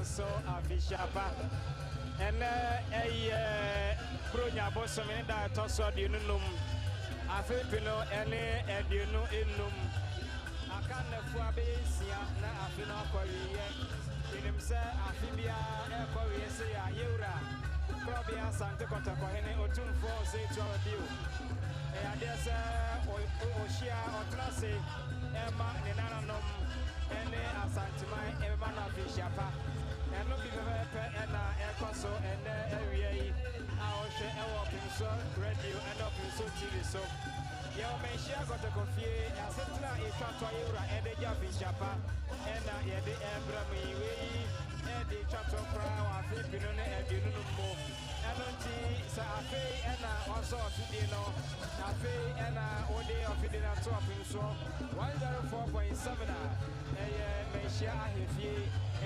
so afishapa and a bronya bosom in that tosso dunum afipino and a dunu inum akana fuabesia na afino kwaye inimse afibia e kwaye se ya yura probia sante kotakohene otumfo se tuadio e adese oshia otrase ema nenananom ene Asantehene ema na afishapa eno bi pepe ena ekoso ene ewie a ohwe ewo pinso radio eno pinso tv so ye o menshia gote kofie asetla etwato ayura ede ja afishapa ena yede embra mu iwe ede twato kra wa afipino ne edinu mo Enunti sa afi ena also ofidi no afi ena ode ofidi na to apin so 104.7 eye mehia ahefie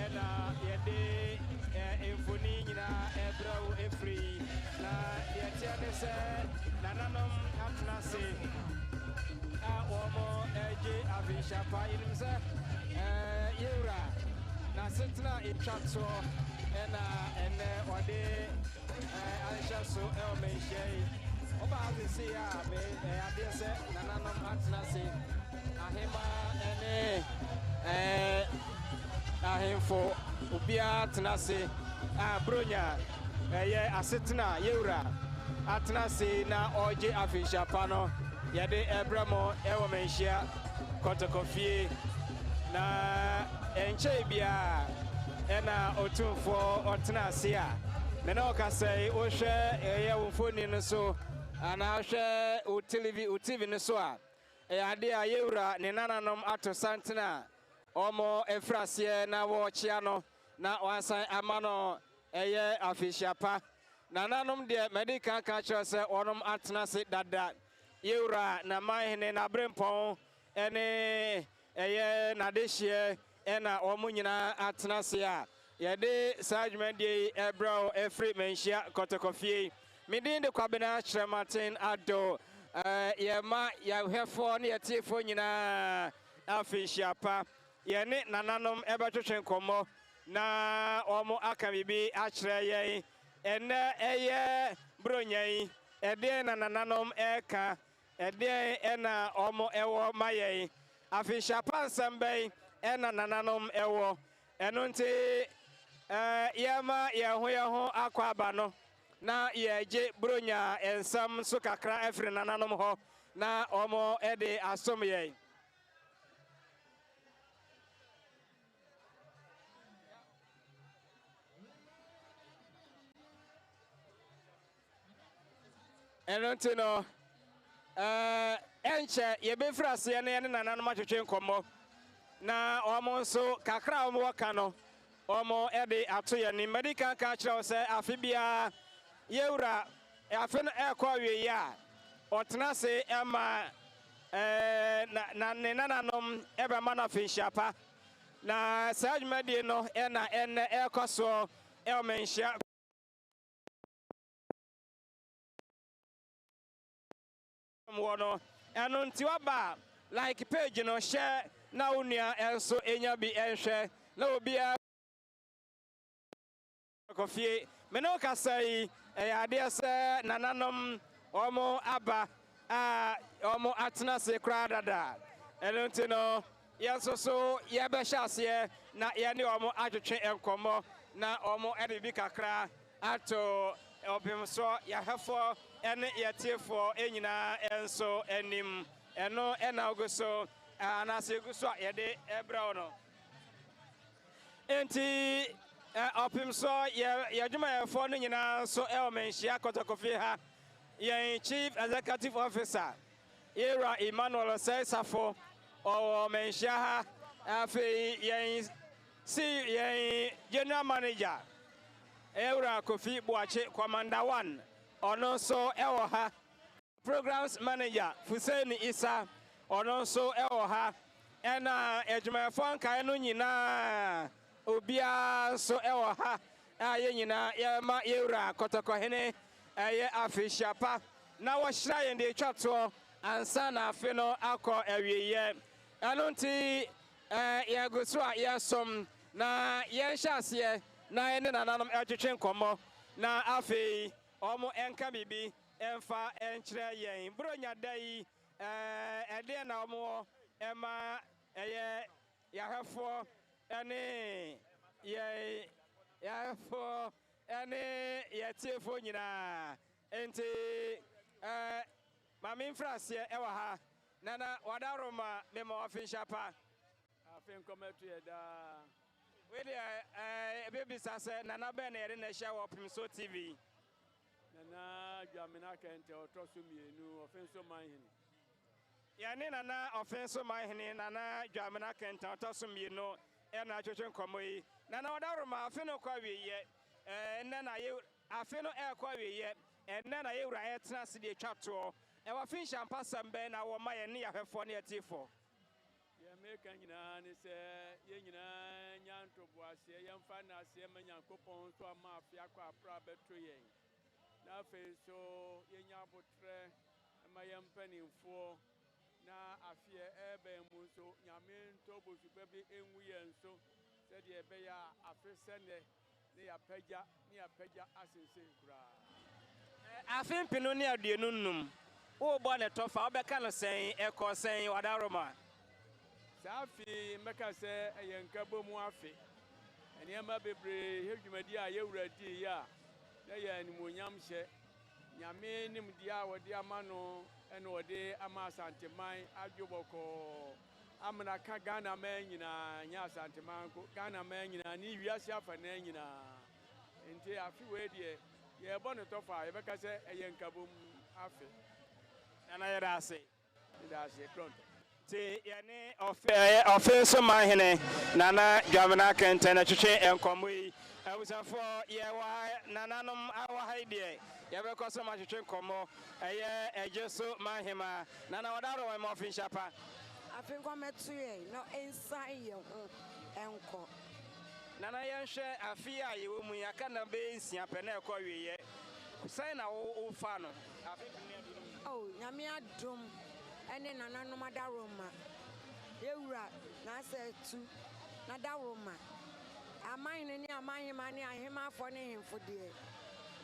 ena yede emfoni nyina ebrau efri na yetia ne se nananom atnase a omo eje avishapa inimse yura na setna etwato ena ene ode Aisha so mention oba se ya me ade se nananom atna se ahema ene ahemfo obia atna se bronya ye asetna yewura atna se na oje afisha pano yede ebramo ewo menhia kotokofie na enche bia ena otumfo otna se a Neno ka say o hwe eye wo phone no so ana hwe o TV no so a ade a yewura ne nananom ato santena omo efrase na wo chia no na wansan amano eye afishiapa nananom de medical ka cho se onom atena se dada yewura na mahene na brempon ene eye na dehye ena omo nyina atena se a Yade Sajman de Ebro Efri Menshia Kotokofie. Midin de Kwabena Martin Ado Yama Yahefon Yatifona Afishiapa Yane Nananom Ebatoshen Komo na Omo Akabibi Achre Ene Eye Brunyai Ede Nananom Eka Ede Ena Omo Ewo Maye Afishiapa Sambe Ena Nananom Ewo Enunte yama yaho akwaba no na yeje bronya ensam so kakra efre nananom ho na omo ede asom ye enonte no enche yebefrase ne nananom atwetwe nkomo na omo so kakra omo waka no Omo ede atoye ni medical ka kire se afibia yewura afeno ekwawe ya otena se ema na nananom ebe mana finshapa na sajmadi no ena ene ekoso elmenhia wono eno ntiwaba like page no share na unia enso enya bi enhwe na obia Kofie meno kasai ade se nananom omo aba omo atena se kra dada elonti no yesoso yebehase na ye ne omo atwetwe enkomo na omo ebibi kakra ato obimso yahefo ene yetiefo enyina enso enim eno ena oguso anase guso yede ebra no enti opim so yadwuma yefo no nyina so elmenhia kotokofie ha yen chief executive officer era Emmanuel Sesafo o menhia ha afi yen yen general manager era Kofi Boache commander 1 ono so ewo ha programs manager Fuseni Isa ono so ewo ha ena adwuma yefo nkae no nyina Obia so ewo ha aye nyina ye ma yewura Kotokohene aye afishiapa na wo hira ye de twato ansa na afi no akọ awieye anonti ye goso a ye som na ye hyase na ene nananom etwetwe nkomo na afi omo enka bibi emfa enkyere yen bronya dai ede na omo ema eye yahefo ene yafo ene yetiefo nyina enti mami mfrase ewa ha nana wadaroma memo afinshapa afin komatu yeda we dey baby sase nana ben ere na hia wo Primso TV nana Dwamena kente otoso mienu ofenso manhene yani nana ofenso manhene nana Dwamena kente otoso mienu ena twetwe nkomo yi nana wadaroma afino kwa wiye nna na ye afe no ekwawe ye enne na yewura yetena se de twato e wa fin champasam be na wo ma ye ne yahwefo ne atifo ye meka nyina ne se ye nyina nyanto boase ye mfa na se manyankopon so ama afia kwa pra beto yen na fe so ye nya botre ma ye mpanimfo na afie ebe mu so nyame nto bosuba bi enwu ye nso se de ebe ya afese ne ya pagya asense kura afin pinu ne aduenu num wo bo ne tofa obeka no sen eko sen wadaroma safi meka se eyenka bomu afi eniema bebre hedwumadi a yewuradi ya na ya animonyam hye nyame nimdi a wode ama no ene wode ama Asanteman adwoboko amna ka Ghana man nyina nya Asanteman ko Ghana man nyina ni wiase afa na nyina enti afi we de ye bo no tofa ye beka se eyenka bomu afi ana yedase pronto ti yani offense mahene nana dwamena kenten na twetwe enkomo yi awusafo ye wa nananom awa haide ye be koso ma twetwe enkomo eye ejeso mahema nana wadaro we mo finshapa afinko metu ye no ensan ye ho enko nana yenhwe afia ye wo mu yaka na be nsia pe na ekọ wiye sai na wo fa no oh nyame adom ene nananom adaroma yewura na asetu na daroma aman ne aman ma ne ahema afọ ne hemfo de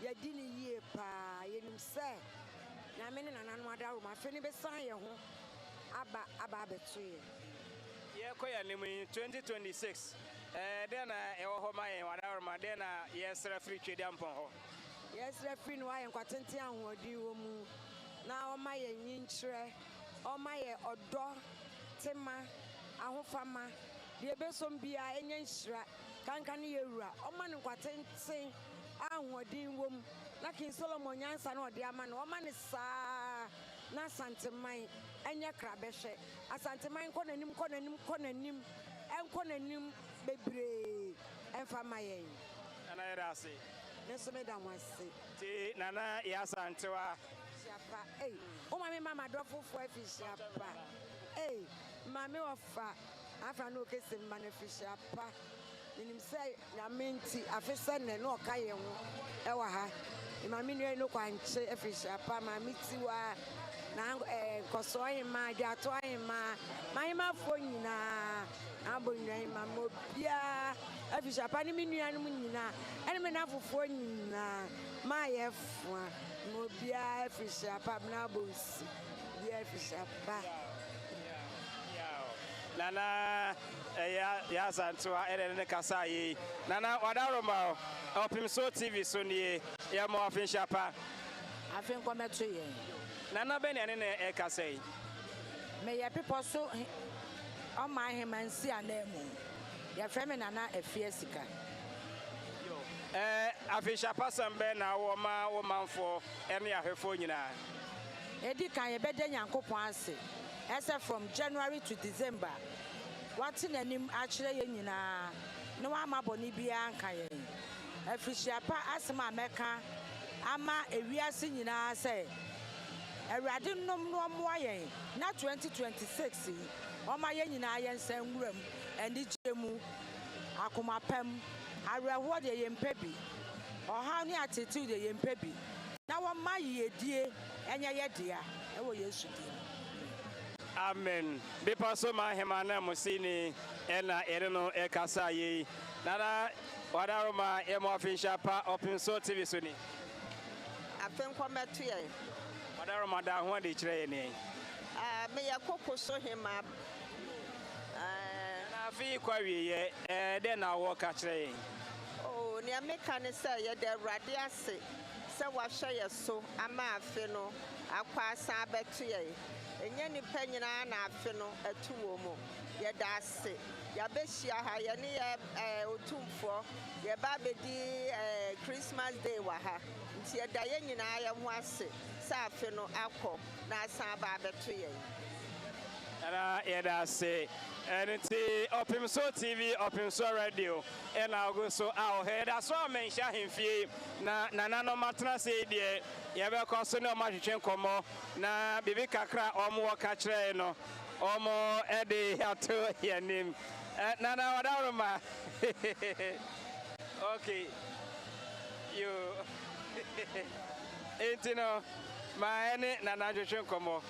yedi ne yie pa yenim se nyame ne nananom adaroma fe ne be san ye ho aba beto ye koya ni 2026 then ewo ho ma ye wadaroma then yes referee twedi ampon ho yes referee no ayen kwatente ahodi wo mu na o ma ye nyinkyere o ma ye odo tema ahofama de besom bia enye nhira kanka ne yewura o ma ne kwatente ahodi wo mu na kin Solomon nyansa na ode ama no o ma ne saa na Asanteman enye krabehwe Asanteman konanim enkonanim bebre enfama yen ana yedase neso me da mwase ti nana ya Asantewa Shapa, hey, mama mama drofo afishapa. Hey, mama ofa. Afa no kese mama afishapa. Nim say na menti afisa ne no ka ye ho e wa ha. Mama nu no kwanche afishapa mama tiwa na koso ma di ato ma fo nyina abonwan mama bia afishapa ni menuanum nyina ene me na fofo nyina ma ye fo mo bia afishapa na bonsi bia afishapa nana ya Asantewa ene kasa yi nana wadaroma opimso TV so nie ya mo afishapa afin kometo ye nana be ne ne kasa yi me ye people so o ma hemansi anemu ya frame nana efiesika afishapa sambe na wo manfo ene ahwefo nyina edi kan ye bede nyankopon ase ese from January to December wati nanim akire ye nyina no ama boni bia anka ye afishapa asema meka ama ewiase nyina se Awurade nom no moa yen na 2026 o ma ye nyina ye nsan nwuram eni gyemu akomapam areho de ye mpebi oha ne atete de ye mpebi na wo ma yedie enye ye dia e wo Yesu di amen bipa so ma hema na musini ena ereno ekasa yi nana wadaroma e mo afishapa opinso TV so ni afen kometo ye wadaroma da ho de kire ye ni me yakoko so hema na afi kwa wiye de na wo ka kire ye oh ne ameka ne se ye de Awurade ase se wahwe ye so ama afe no akwa asa abeto ye enye nipa nyina na afe no atu wo mu ye da ase ya behia ha ye ne ye otumfo ye ba bedi Christmas day wa ha nti ye da ye nyina ye ho ase sa afe no akọ na asa ba beto ye yɛda ase nti ɔpem so tv ɔpem so radio ɛna ɔgo so a ɔhɛ yɛda so amenhyɛ ahemfie na nananom atena sɛ deɛ yɛbɛkɔ so ne ɔma hwehwɛ nkɔmmɔ na biribi kakra ɔmo wɔka kyerɛ no ɔmo ɛde ato yɛnim nana wɔdaworoma okay you nti no ma ɛne nana hwehwɛ nkɔmmɔ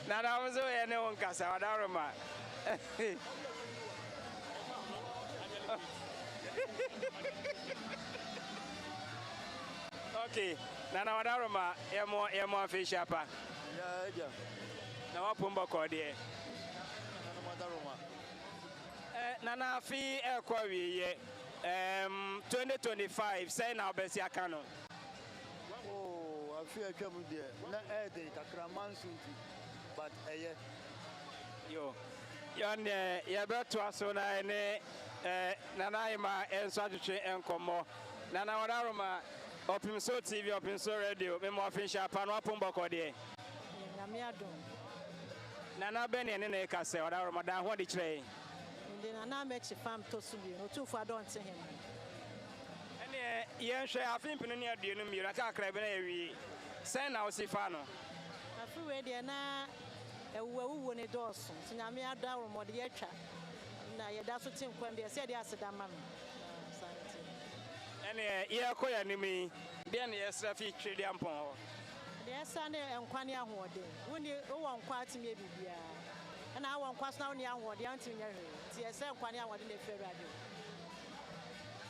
Nana was away and one cast out of my. Okay, Nana Wadaroma, Emo fish up. Yeah, now Pumba Cordier. Nana fee air quarry, 2025, say now Bessia Cano. I feel come there. Not a day, but a year. Yo, you're about to us on Nanaima and Saturday and Como. Nana Wadaroma, Open So TV, Open So Radio, Memo Fish up and Wapumba Cordier. Nana Benny and Neka or our Madame, what did you say? Then Nana makes a farm to Subi, or too far, don't see him. Yes, I think near the Miraka Crabbery. Send our Sifano. I feel ready and a woman a Dawson, Sinamia down or the Echa. Now, that's what Tim Quimby said, yes, that mamma. And yeah, quite enemy. Then yes, I feature the ampon. Yes, Sunday and Quania Ward. When you want quite maybe, and I want quite now near what the auntie, yes, Quania wanted a fair radio.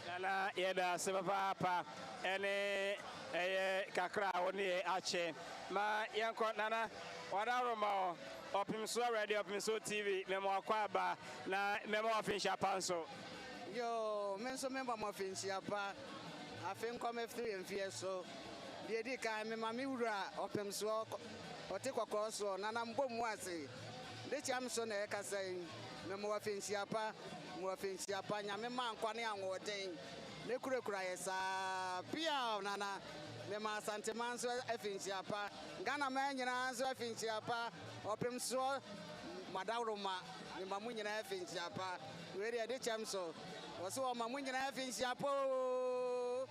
Nana yeda sebaba ene kakra oni ache ma yanko nana wadaroma Open So Radio Open So TV memo akwaba na memo afinsha panso yo menso member mo afinsha pa afin come F3 and fear so de di kan me mami wura Open So ote kokoro so nana mbom ase de cham so na e kasai memo afinsha pa Muafinsia Panya, Mamma, Quania, or Dane, Necura, Pia, Nana, Mema Santemanso, Efinsia Pa, Ghana Man, Efinsia Pa, Open So, Madaroma, Mamunia Efinsia Pa, ready at the Chamso, was so Mamunia Efinsia Po.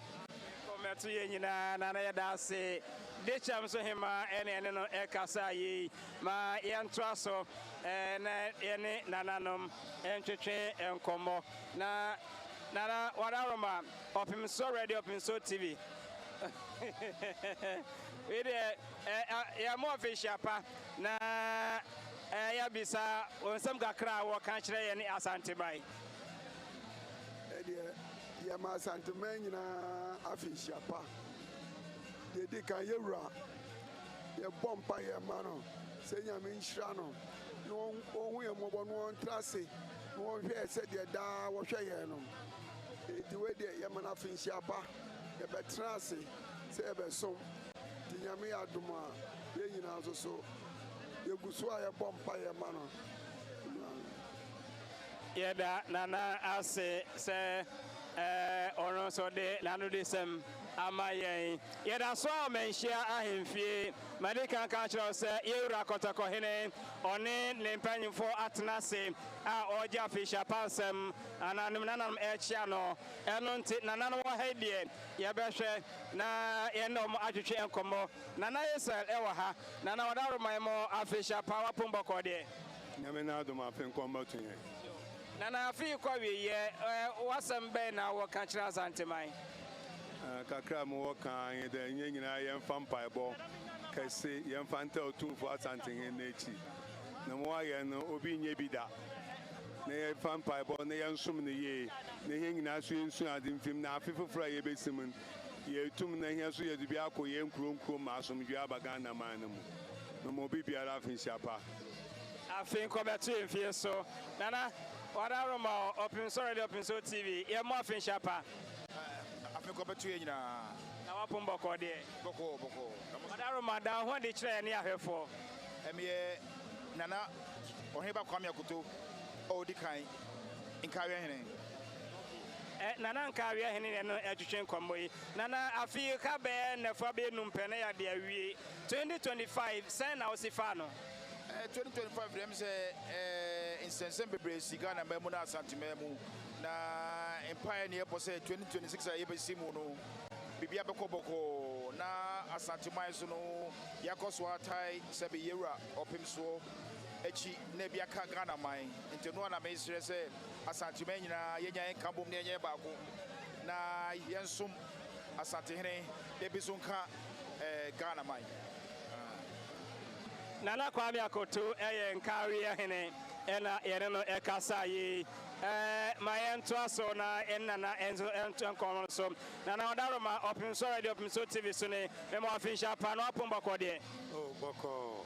Come to Yenina, Nana Dasi, the Chamso Hima, and Ekasai, my Yantraso. And any nananum and Cheche and Como na Nana Wadaroma Open So Radio Open So TV. We ya more fish up na ya bisa on some gakra or country any Asantehene. Ya ma Asantehene na afish up. They did can you ya bomba ya mano. Senya minshano. No, we are more one tracy. No, we said your da was a no. The way the Yamana Finshapa, the Betrasi, say a son, the Yamia Duma, being also you go swire bompire manor. Yeah, Nana, I say, or also the Lanudism. Amaye, yet I saw men share a him fee. Medical culture say, Yura Kotakohene, or name Limpanning for Atnasi, or Jafisha Pansem, and Ananam Channel, and Nanano Hedia, Yabeshe, na Enom Ajuchi and Como, Nana is Ewaha, Nana my more Afisha Power Pumba Code. Yamanado Mafin combating. Nana feel quite what's some ben our country as Antemai. Kakra mo kan ye de nyina ye mfam paebo kase ye mfanta otum for Asantehene nechi na mo aye no obi nye bida na ye mfam paebo na ye nsum ne ye na ye nyina so nsu adin fim na afefofra ye besim ye tum na ye so ye de bia ko ye nkuro ma asom dua abaga na man no no mo bi biara afinsiapa afin ko beto enfie so nana wadaroma Open So Radio Open So TV ye mo afinsiapa na wapumba kode boko madaro madam when they try any ahefo nana oheba kwame akuto o di kan in kawe hene nana nkawe hene no atwetwe nkombo yi nana afi ka be na fa be numpene ya de awie 2025 sen na osifa no 2025 dem say insense bebre sika na memu na Asantehene mu na empire ne epo say 2026 a yebesi mu no bibia bekoboko na Asantehene so no yakoso atai sebe yewra opim so echi na bia ka Ghana man nti no na me sire say Asantehene nyina yenya kambom ne yenye baako na yensum Asantehene ebiso nka Ghana man nana kwame akoto nkawe hene ena yene no ekasa yi mayento aso na enana enzo enkono so nana odaroma open so radio open so TV so ne me mo afinsha pa no apon bako de oh bako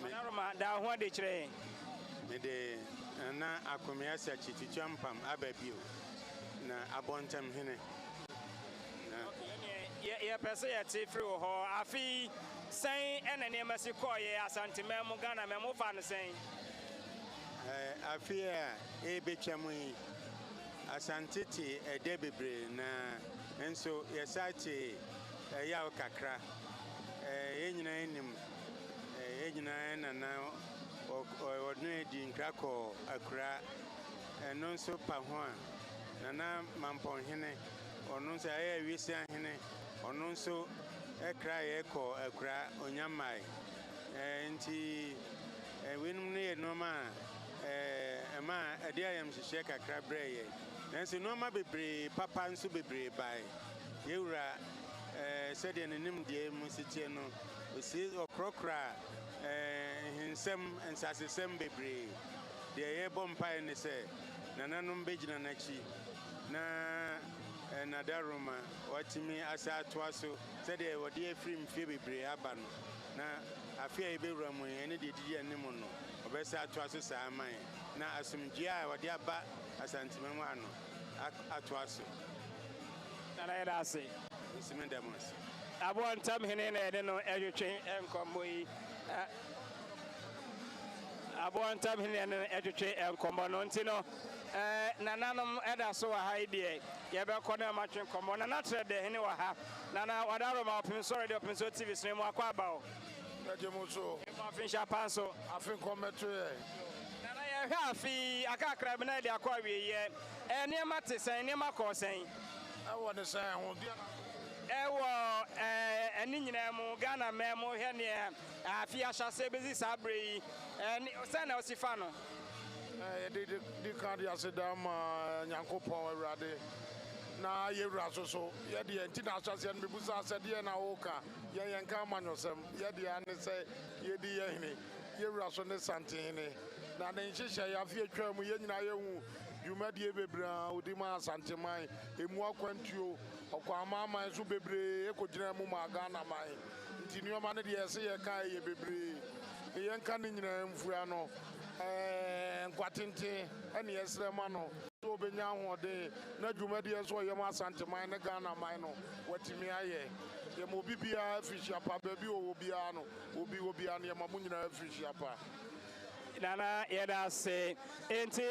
odaroma da ho de kire me de na akomia sa chitichampam ababio na abontam hene ye pese ye ti free ho afi sen ene ne masi koye Asantehene mu Ghana me mo fa no sen afi a ebetwamu yi Asantete ede bebre na enso yesate ya kakra yenyina enim yenyina na odno edi nkrako akura eno nso pa ho a na mampon hene ono nso aye wiese hene ono nso ekra yeko akura onyamai nti wenum ne noma ema ade ayam hihye kakra breye nanso noma bebre papa nso bebre bai yewura sede nenim de musitie no osi okrokra hinsem ensasesem bebre de ye bompai ne se nananom begina nachi na nadaroma watimi asa toaso sede wode afrim fie bebre aba no na afia ebewura mu ene de didi anim no obesa toaso saa man na asumdie a wode aba Asantehene mu ano atoaso nana yeda ase simen demos abontam hene na ede no edwetwe enkombo yi abontam hene na edwetwe enkombo no ntino nananom eda so wa haide ye be ko na matwe enkombo nana trede hene wa ha nana wadaroma opin so radio opin so TV sinemu akwa bawo Najemuso afinsha panso afin kometre nana ye hwa afi akakra be na de akwa wiye niam tesen niam akosen awo ne san ho dia ewo eni nyina mu Ghana memo he ne afi ahyase bezi sabre se na osifa no di kan dia se da ma Nyankopon awurade na yewura so ye de enti na ahyase no bebusa asede na woka ye yenka amanyosem ye de ane se ye di ye hene yewura so ne Asantehene na ne nhihye ya afi atwa mu ye nyina ye hu dwumadie bebra odima Asantehene emu akwantuo okwamama so bebre ekogina mu ma Ghana man nti nioma ne de yese ye kai ye bebre ye nka ne nyina mfua no nkwatente ene yesre ma no so obenya hoode na dwumadie so ye ma Asantehene ne Ghana man no watimi aye ye mo bibia fishia pa baby obia no obia ne ma mu nyina fishia pa nana yeda se enti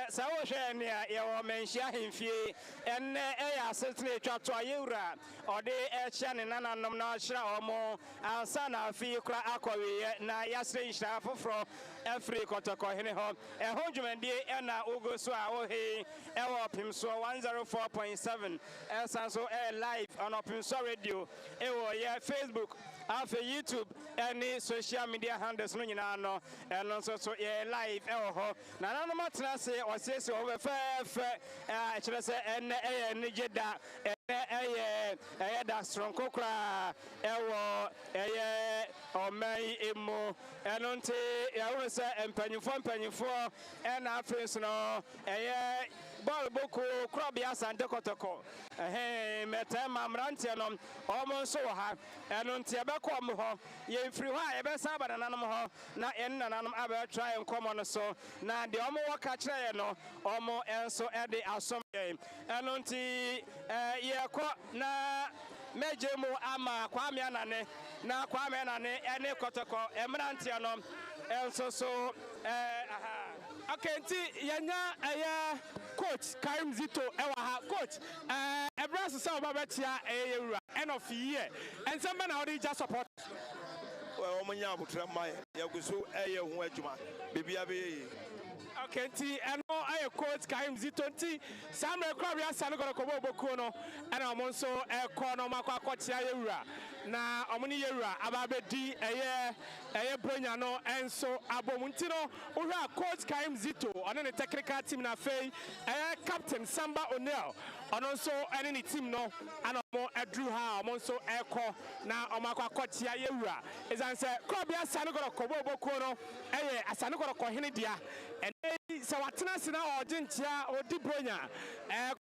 sa wo hwe ne a ye wo menhia hemfie enne ya setne twato ayewura ode ehia ne nananom na ohira omo ansa na afi kra akọwe na yasre nhira foforo afri kotoko hene ho ho dwumandie na ogo so a wo he wo pim so 104.7 sanso live on Opim so radio wo ye Facebook afa YouTube any social media handles no nyina no eno so ye live ho na nanu matena se osese o be fe kire se ene ni jeda eye da strong kokra wo omai emo eno nte wo se empanyifo na afres no ball boko krobi Asante kotoko meta mamrante no omo so ha eno nte be ko mo ho ye mfiri ho a ye be san ba nanom ho na en nanom aba try enkomo no so na de omo waka kire ye no omo enso e de asom ye eno nte ye ko na mejemu ama kwame anane na kwame anane ene kotoko emrante no enso so aha akenti yenya aya ko coach Karim Zito ewa coach ebra so say obabetia eyewura end of year and some men already just support well omunya abutra mai yaguso eye ho adwuma bibia be okay nti eno aye coach Karim Zito nti samre crowd ya sanu go boku no ena omo nso ekọ no makwa akotia yewura na omuni yewura ababedi eye bronya no enso abomunti no ohwa coach Karim Zito ono ne technical team na fei captain Samba O'Neil ono nso ene ne team no ana omo adru ha omo nso ekọ na omakwa akotia yewura ezanse crowd ya sanu go boku no eye asanu go hene dia so watena sina ojentia odi bronya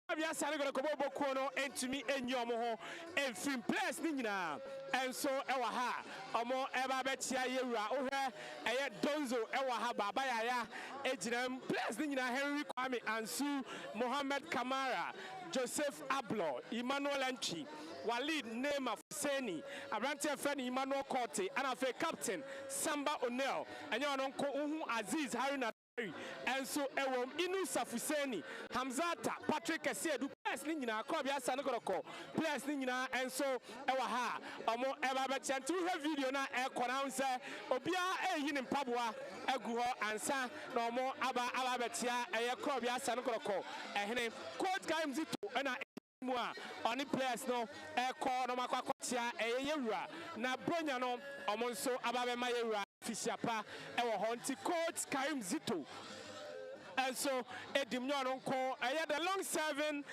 kwa bia sare go boku no entumi enyi omo ho enfim place ni nyina enso ewa ha omo eba betia yewura ohwe eye donzo ewa ha baba yaya ejinam place ni nyina Henry Kwame Ansu Mohammed Kamara Joseph Ablo Emmanuel Entry Walid Nema Fuseni Abrante friend Emmanuel Korte and afa captain Samba O'Neil enye ononko uhu Aziz Haruna and so ewom inu Safuseni Hamzata Patrick Esiedu place ni nyina akọ bia sa ne koroko place ni nyina and so ewa ha omo eba be chantu he video na ekọ na nse obia eyi ne mpaboa egu ho ansa na omo aba betia eye kọ bia sa ne koroko ehene coach Karim Zito na oni players no ekọ no makwa kwatia yewura na bronya no omo nso ababe ma yewura fisiapa ewo ho nti coach Karim Zito and so edim nyo nko the long serving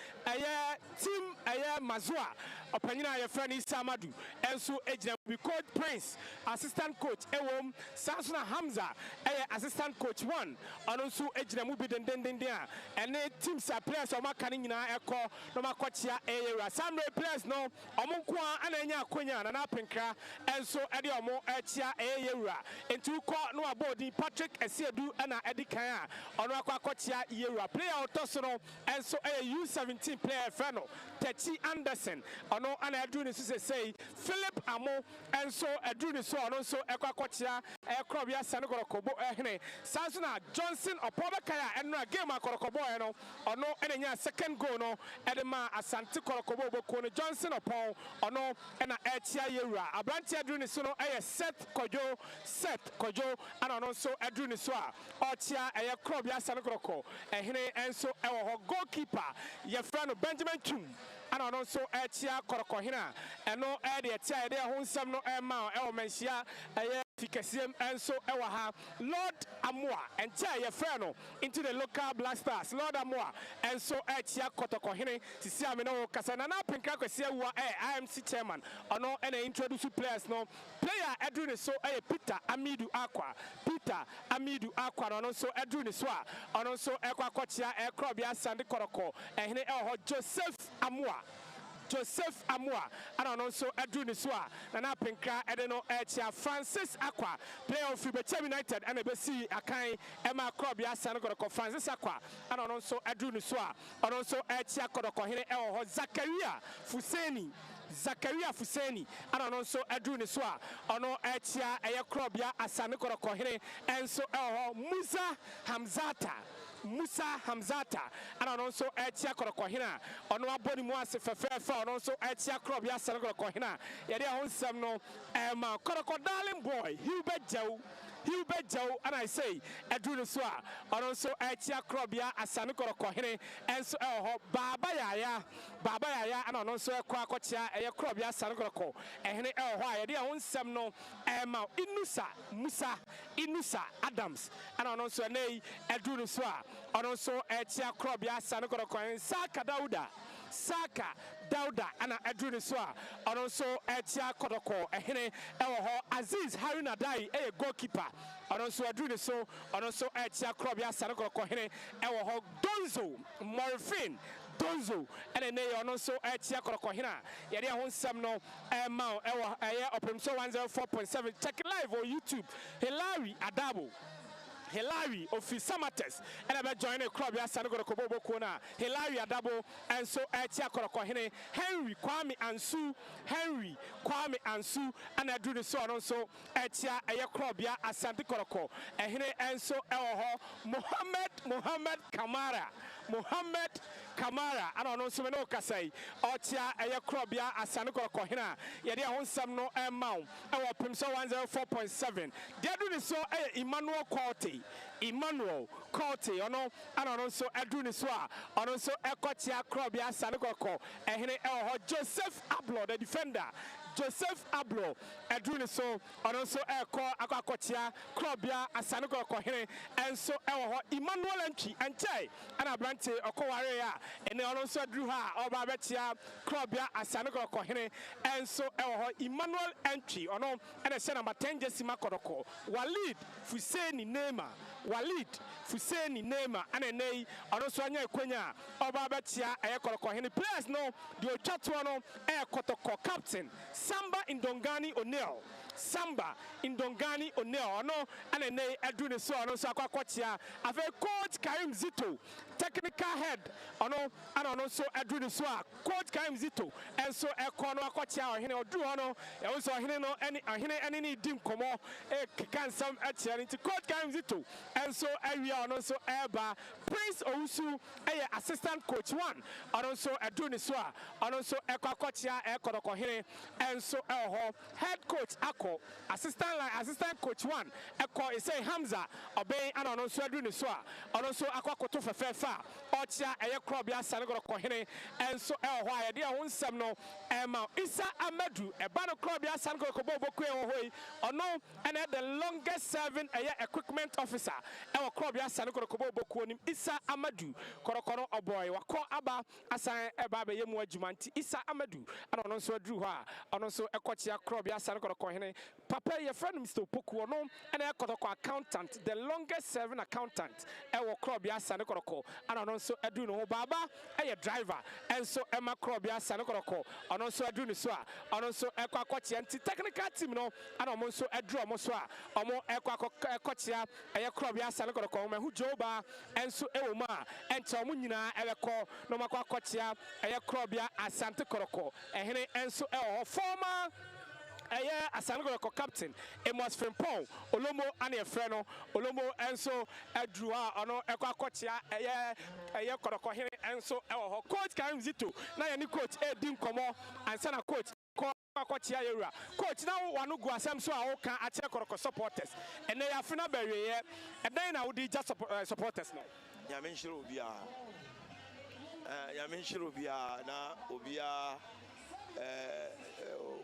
team Mazua opanyina ye friend Isamadu and so ejina we coach Prince assistant coach ewom Sansuna Hamza assistant coach 1 onso ejina mu bi den dia and teams players o maka nyina ekọ no makochia eyewura some players no omo nko ananya akonya na penkra and so ede omo achia eyewura entu ko no abodi Patrick Esiedu na edikan a ono akochia eyewura player otoso and so U17 player Feno Techi Anderson ono ana adru so say Philip Amo and so adru so ono so ekwakochia ekrobia sanegorokobo ehne Sansuna Johnson Opobekaya eno game akorokobo eno ono enenya second goal no edema Asante korokobo boku no Johnson Opon ono ena echia yewura abranti adru so no Seth Kojo ana ono so adru so a ochia ekrobia sanegoroko ehne enso ewo ho goalkeeper ye frano Benjamin Chum ana no so echia korokohina eno de etia de ho nsam no ema ewo menhia fikasiem enso ewa ha Lord Amwa entia ye frano into the local blasters Lord Amwa enso echia kotokohine sisi ameno kasa na penka kwese wa IMC chairman ono ena introduce players no player edru so Peter Amidu Akwa no so edru so a ono so ekwa kochia ekrobia sande koroko ehne eho Joseph Amwa and also Adru so na penka edeno echia Francis Akwa player of Fibeche United and ebesi akan Emma Krobia Sanagoroko Francis Akwa and also Adru so and also echia koroko hene eho Zakaria Fuseni and also Adru so ono echia Krobia Asanagoroko hene and so Musa Hamzata and also echia korokohina ono aboni mu ase fefefe ono so echia krob ya sane korokohina yede honsam no korokodalin boy Hubert Joe and I say Adru so ono so echia krob ya asane korokohine and so baba yaya and ono so ekwa akochia krob ya sane koroko ehne hwa yede honsam no Inusa Adams and ono so nei Adru so ono so echia krob ya sane koroko Saka Dauda ana Adru so ono so echia koroko ehne Aziz Haruna Dai goalkeeper ono so Adru so ono so echia krob ya sane koroko ehne Donzo Morfin Donzo and then ono so echia korokohina yede honsam no opemso 104.7 check it live on YouTube Hilary of Samates and I join a club ya Sanagoro Kona Hilary Adabo and so echia korokohine Henry Kwame Ansu and I do the so also echia club ya Asante Koroko and so Mohammed Kamara Mohammed Kamara and on also no Kasai Otia Aya Krobia Asaniko Kohina Yadia Honsam no amount our Pimso 104.7 Deadu so Emmanuel Quality ono and also Edwin Swa on also Ekotia Krobia Saniko and Joseph Ablo the defender Joseph Ablo Edwin so and also Akwakotia Krobia Asaniko Kohine and so Emmanuel Entry and Jay and Abrante Okowarea and they also drew her over Betia Krobia Asaniko Kohine and so Emmanuel Entry ono and a son number 10 Jessima Kodoko Walid Fuseni Nema and a nay and also Anya Quenya over Betia Ekohine players no the Ochatuano Air Kotoko captain Samba in Dongani O'Neill no and a nay Edwin so and also Aquatia I've a coach Karim Zito technical head ono and also Edwin Swa coach Karim Zito and so Ekono Aquatia or Hino Drew ono also Hino any dim como a can some at coach Karim Zito and so area and also Eba Prince Ousu a assistant coach 1 and also Edwin Swa and also Aquatia Ekono and so head coach Ako assistant coach 1 Eko is say Hamza obey and also Edwin Swa and also Aquakoto Fefa Ocha Ayakrobia Sanago Kohene and so why dear one semno Isa Amadu a Bano Krobia Sango Kobo Hoi or no and the longest serving equipment officer our Krobia Sanago Kobo Bokunim Isa Amadu Korokoro Oboy Wako Aba Asan Ebabe Yemu Jumanti Isa Amadu and also drew her and also Ekotia Krobia Sanago Kohene Papa your friend Mr. Pokuono and Ekotoko accountant the longest serving accountant our Krobia Sanago and also Edwin Baba a driver and so Emma Krobia Sanago and also Edwin Swa and also Ekwakochi and technical team no and also Edro Moswa Omo Ekwakochia a Krobia Sanago who Joba and so Eoma and Tomunina Eleko no Makwakochia a Krobia Asante Koroko and so former Asango captain, Amos Frimpong, Olomo and a freno, Olomo and so Adrua, Ono Equacotia, a Korokohine and so coach Karim Zito, now any coach Edim Komo and Sana coach. Coach now one who goes some so I can attack supporters and they are finna barrier and then I would just supporters now. Yamin Shirubia na Ubia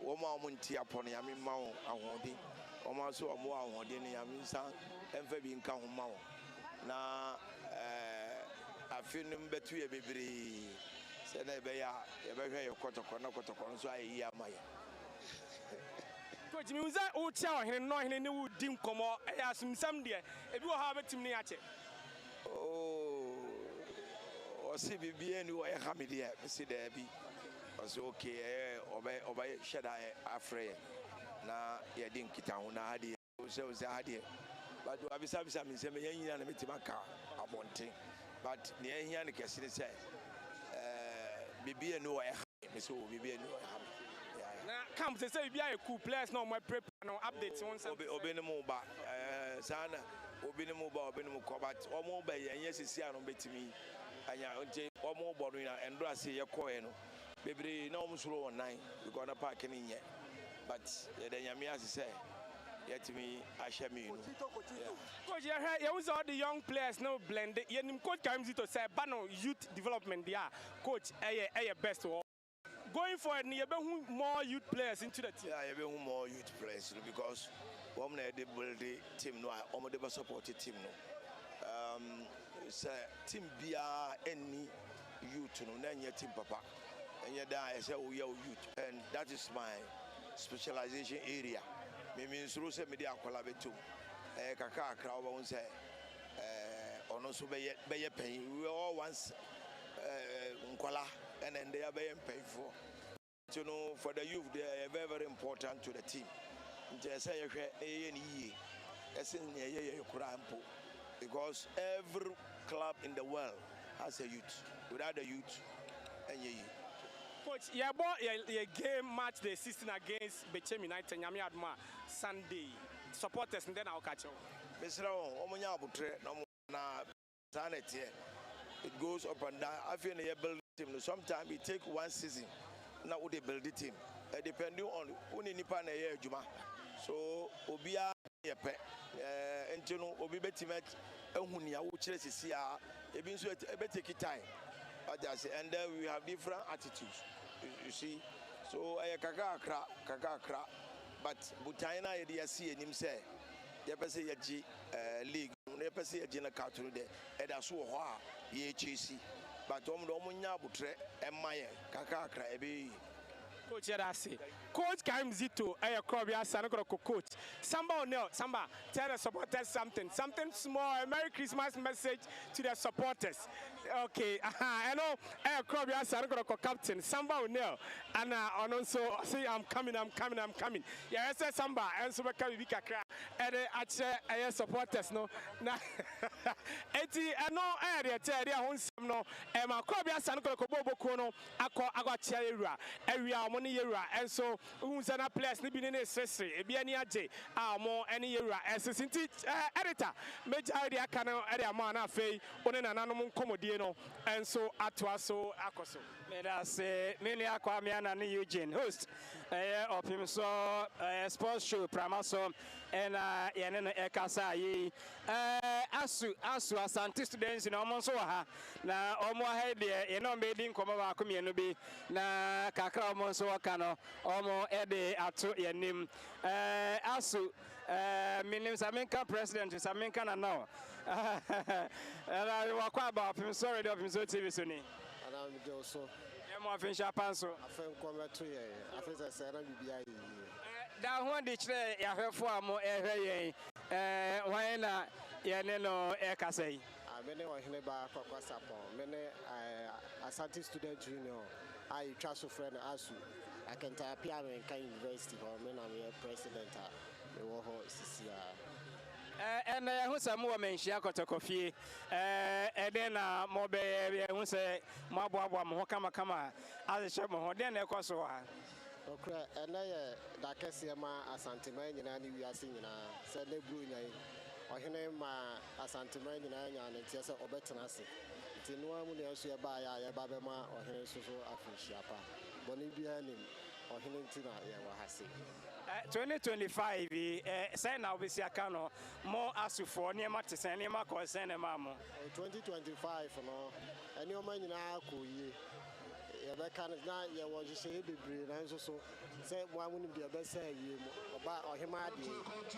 Woma Munti upon Yamin Mao Awadi, Oma so a more Awadi, Yamin San, and Fabi in Kahumao. Na I feel him better a baby. Senebea, a very Kotokon, so I hear my. Coach Musa, oh, chow, and no, he knew Dim Como, I asked him some day if you have it to me at it. Oh, see, be any way, Hamidia, Missy Debbie. Was okay, obey Shada Afre. Na Yadin Kitana Hadi, so was the idea. But I was having some young and Mitimaka, I wanting. But near Yannick, as he said, be a no, Miss O, be a no. Come to say, be a cool place, no, my prep, no updates on Obenimoba, Sana, Obenimoba, Obenimoba, or more by and yes, it's here on Betty. Or more boring and brassy, your coin. Baby, no more slow on 9. We're gonna park in yet. But then Yamias say, yet to me, I shall mean. Coach, you was all the young players no blended. Yenim coach comes to say, Bano youth development, yeah. Coach, best of all. Going forward, you more youth players into the team. Yeah, you more youth players because woman they build the team no, almost they support the team no. Team Bia any youth no, then your team papa. And yet I say we are youth, and that is my specialization area. Me means Rose media collaborate too. Kaka crowd won't say on also be paying. We all once Nkola and then they are being paid for. You know, for the youth, they are very, very important to the team. Just say because every club in the world has a youth. Without the youth, and Coach, you bought your game match the 16 against Bechem United Nyami Adma Sunday. Supporters and then I'll catch you. Mr. Omonya Butre, no na Sanet here. It goes up and down. I feel you build team. Sometimes it take 1 season. Now they build the team. Depending on who ni nipa na ye adwuma. So obia ye pe. Enti no obi betimet ehunu ya wo kire sisi a ebi nso ebe take time. And then we have different attitudes. You see. So kaka. But Butaina ye see enim say ye pese ye gi league ne pese ye gi na cartoon de e da so ho a ye chesi. But do nya butre emaye kaka ebe. Coach Yadasi. Coach Karim Zito, Krobia Sanoko coach. Samba O'Neill, Samba, tell the supporters something. Something small, a Merry Christmas message to the supporters. Okay, I know Krobia Sanoko captain, Samba O'Neill, and also say I'm coming. Yeah, I said Samba, and so Bika crack. And I supporters no. Now, Eti, I know area, tell their own no, and my Krobia Sanoko Bobo Kono, I got area, money year, and so who's an place ni bini necessary e bia ni age more any year as sinti editor major idea can area man afei one na nanom komodie no and so atwa so akoso me da say me ni akwa me na ni Eugene host of him so sports show prama so and yene no ekasa yi asu Asante students na omo so ha na omo ha de ye no be din komo ba komienu bi na kakra omo so waka no omo ede ato yanim asu minim Samenka president Samenka na now and wakwa about him sorry of him so TV so ni and I'm also mo afin shapanso afin come to ye afin say na bibia yi da ho de kire ya hwefo amo ehwe yen wan na ye ne no e kasai mene wa hene ba kwakwa sapon mene Asante student union I trust a friend asu I can tap piano in Kanye University or men I'm president we wo ho sisia and who some woman she got a coffee then mo be who say mo boabo mo kama as a shop mo then e kwaso ha okra ena ye da kese ma Asantehene nyina ni wiase nyina se na bru nyai ohene ma Asantehene nyina nya na tie se obetena ase ti no amu ne aso ye ba ya ba be ma ohene so afishia pa boni bia nim ohene ntina ye wa hase 2025 say na obisi aka no mo asufo ne ma tese ne ma ko sen ne ma mo 2025 no eni o ma nyina akoye ye be kan na ye wo hye bebre na nso so say mo amu ni bia be say ye mo oba ohema de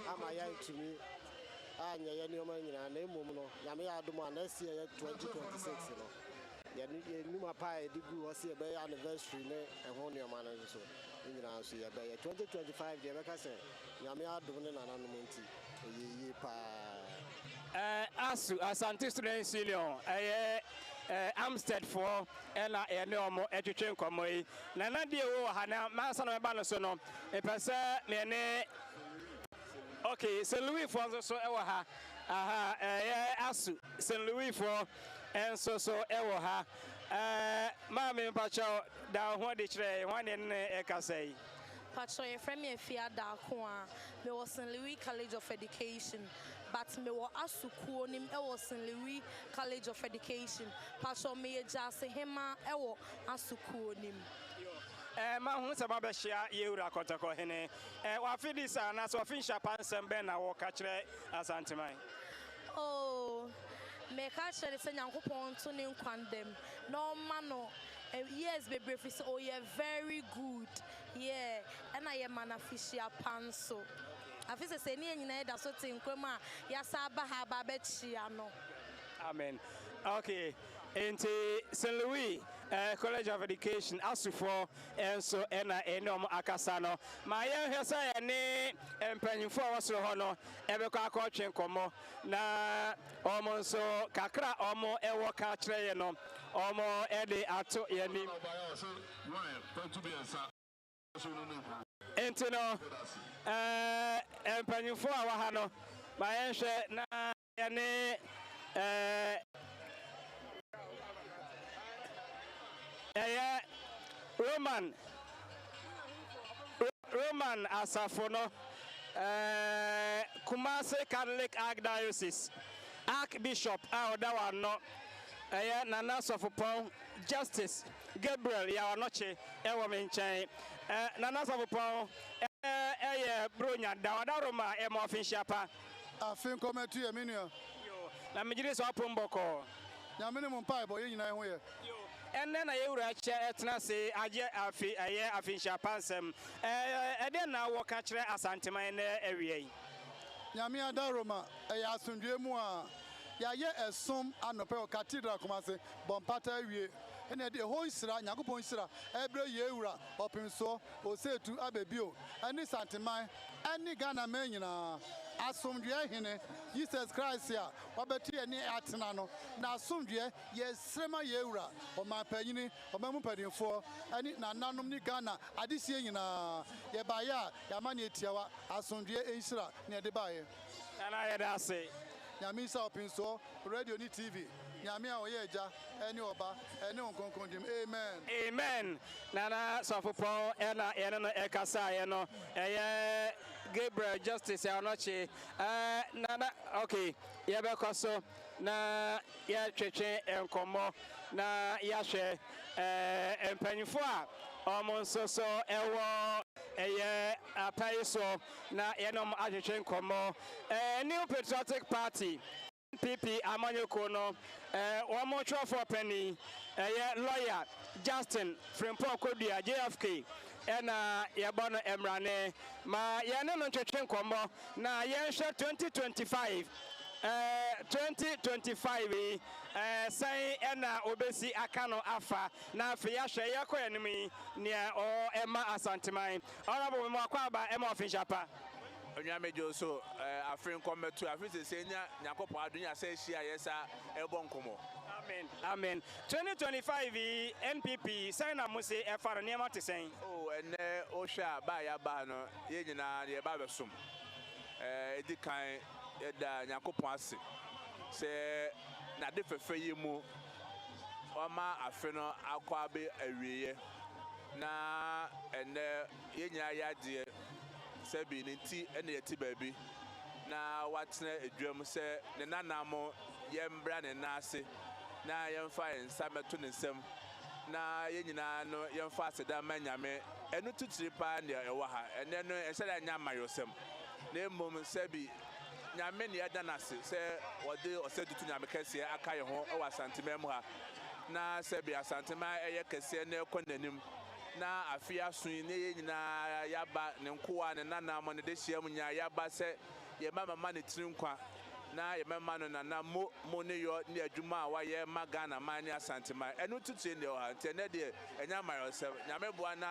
ama ya ntumi anya ye ne o ma nyina na emom no nyame ya adom na sie ye 2026 no ye ni ma pa e digu o se be anniversary ne ehon ne o ma na nso 2025 de beka se nyame adom ne nananom nti ye pa asu Asante students union Amstead for ena ene omo etwetwe nkomo yi na na de wo ha na mansa no ba no so no e pese me ne okay St. Louis for so e wo ha asu St. Louis for enso so e wo ha Mami Pacho, da ho de kire one in Ekasei. Pacho, your friend me Fia da Kwa, me was in Louis College of Education, but me wa asukuo nim e was in Louis College of Education. Pacho me just hema e wo asukuo nim. Ma hu se ma be hia yewura kotoko hene. Wa fidisa na so fin shapan sembe na wo ka kire Asantehene. Oh, me ka kire se Nyankopon to ne nkwandem. No mano yes baby so oh yeah very good yeah and I am an official panso I feel say ni nyina da so tinkwama ya saba ha ba bechia no amen okay into St. Louis College of Education asufo enso ena enom akasa no ma ye hwesa ye ne empanyimfo awosoro ho no ebekọ akọtwe nkomo na omo nso kakra omo ewo ka kire ye no omo ede ato ye ni enti no empanyimfo awa ha no ma ye hwe na ye ne Roman Asafono Kumasi Catholic Archdiocese Archbishop that one no Nana Sofopon, Justice, Gabriel, Yawanoche, Ewaminchain, Nana Sofopon, Brunya, Dawadaroma, Emorphin Shapa. I think come to your minion. Na Mijis open boko. Your minimum pipe or you know where. And then I will say, I finish a pansem. I then now walk at Asantehene area. Yamia Daroma, a Asundemua. Ya a sum and a pair of cathedral, Comase, Bompata, and at the whole Sra, Yakupon Sra, every year up in so, or say to Abebio, and this Santimai, any Ghana Menina, Asum Diahine, Jesus Christ here, Wabati and Atanano, now some dear, yes, Srema Yeura, or my penny, or Mamupadin for, and it nanum ni Ghana, Adisiana, Yabaya, Yamani Tiawa, Asum Dia Isra, near the buyer. And I had say. Yamisa Opinso, Radio Ni TV, Yamia Oyeja, any Oba, any Unconcondim. Amen. Amen. Nana Sofopon, Ena Ekasa, Gabriel Justice, Anoche. Nana, okay, Yabekoso, na Yache and Como, na Yashe, and Penifua, almost so, Ewa. Paiso na enom ajechen komo New Patriotic Party PP Amanyokono one more for penny lawyer Justin Frimpong Kodia JFK ena yabano emrane ma yano nchechen komo na yensha 2025 2025 say ena obesi akano afa na afia hwe yakọ enimi ne o ema Asantehene honorable mo akwaba Emorphin Shapa onyamejo so afrin kometu afrin se nya nyakopo adunya se hia yesa ebo nkomo amen 2025 NPP say na mo se efaro ne ma tesen ene o hwa ba ya ba no ye nyina ye ba besom edikan yeda nyakopo ase se na de fefe yi mu oma afe no akwa be awieye na ene yenya ya de se bi ni ti ene yeti baabi na watena edwam se ne nanamo yembra ne nase na yemfa ensa meto ne nsam na yenyina no yemfa aseda manyame enu tutiri pa ne ewa ha ene no enseda nya mayosem na mom se bi nyame ne yada nase se wode osedutu nyame kese aka ye ho ewa Asantehene mu ha na se bi Asantehene eye kese na ekonanim na afia sun ne ye nyina yaba ne nkoa ne nanamo ne de hia mu nya yaba se ye mama ne tirinkwa na ye mama no na mo ne yo ne adwuma a wa ye magana man ne Asantehene enu tutu ne o ha tene de enya mayosem nyame boa na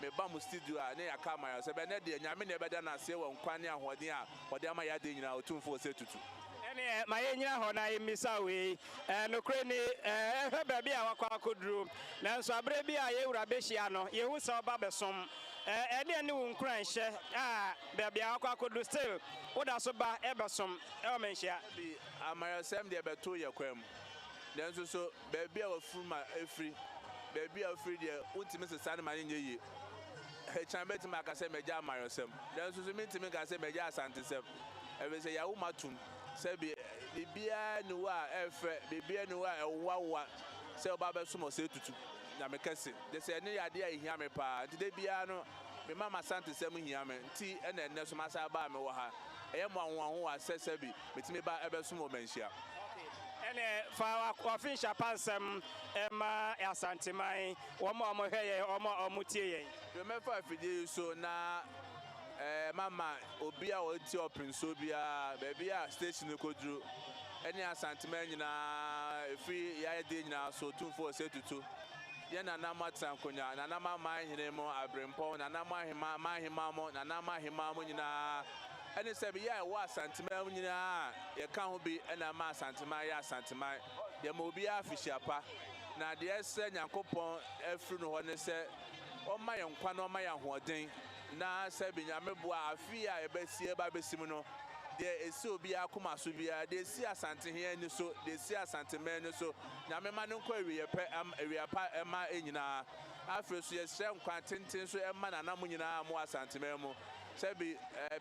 me ba mu studio a ne yaka mayosem be ne de nyame ne beda na se wo nkwane ahoden a wode ama ya de nyina otumfo se tutu ene ma ye nyina ho na yemisa we no kre ni hwe bia wakwa akoduru nanso abre bia ye wura behia no ye hu se oba besom ene ne wo nkran hye bia wakwa akoduru still woda so ba ebesom e menhia bi amayosem de beto ye kwam nanso so bia wafuma efri bia ofri de untimi se sane manye ye hechambe ma ka se meja amayosem nanso so mintimi ka se meja Asantehene ebe se ya umatum se bibia ni wa efe bibia ni wa ewawa se oba besumo se tutu na me kese de se ne yade a hia me pa nti de bia no me mama Asantehene hia me nti ene enne so masa ba me wo ha eye mo anwo wa sese bi metimi ba ebesumo manhia ene fa Emorphin Shapa nsem ema Asantehene wo mo hweye o tie ye yo me fa afidie so na mama obi a wo ti opinso bia baby a station koduru eni Asantehene nyina efi ya de nyina so tumfo se tutu ye na na matankonya na na mama hene mo abrempon na na mahima mo na na mahima mo nyina eni se bi ya wo Asantehene nyina ye ka ho bi ena ma Asantehene ya Asantehene ye mo obi a Fishiapa na de ese Nyankopon efru no ho ne se o ma ye nkwa no ma ye hoden na sebi nyame boa afia ebesie ba besim no de esi obi akoma so bia de si Asantehene ni so de si Asantehene ni so nyame ma nko awie pe awiapa ema enyina afre so ye hye nkwa tenten so ema nanam nyina mo Asantehene mu Sebi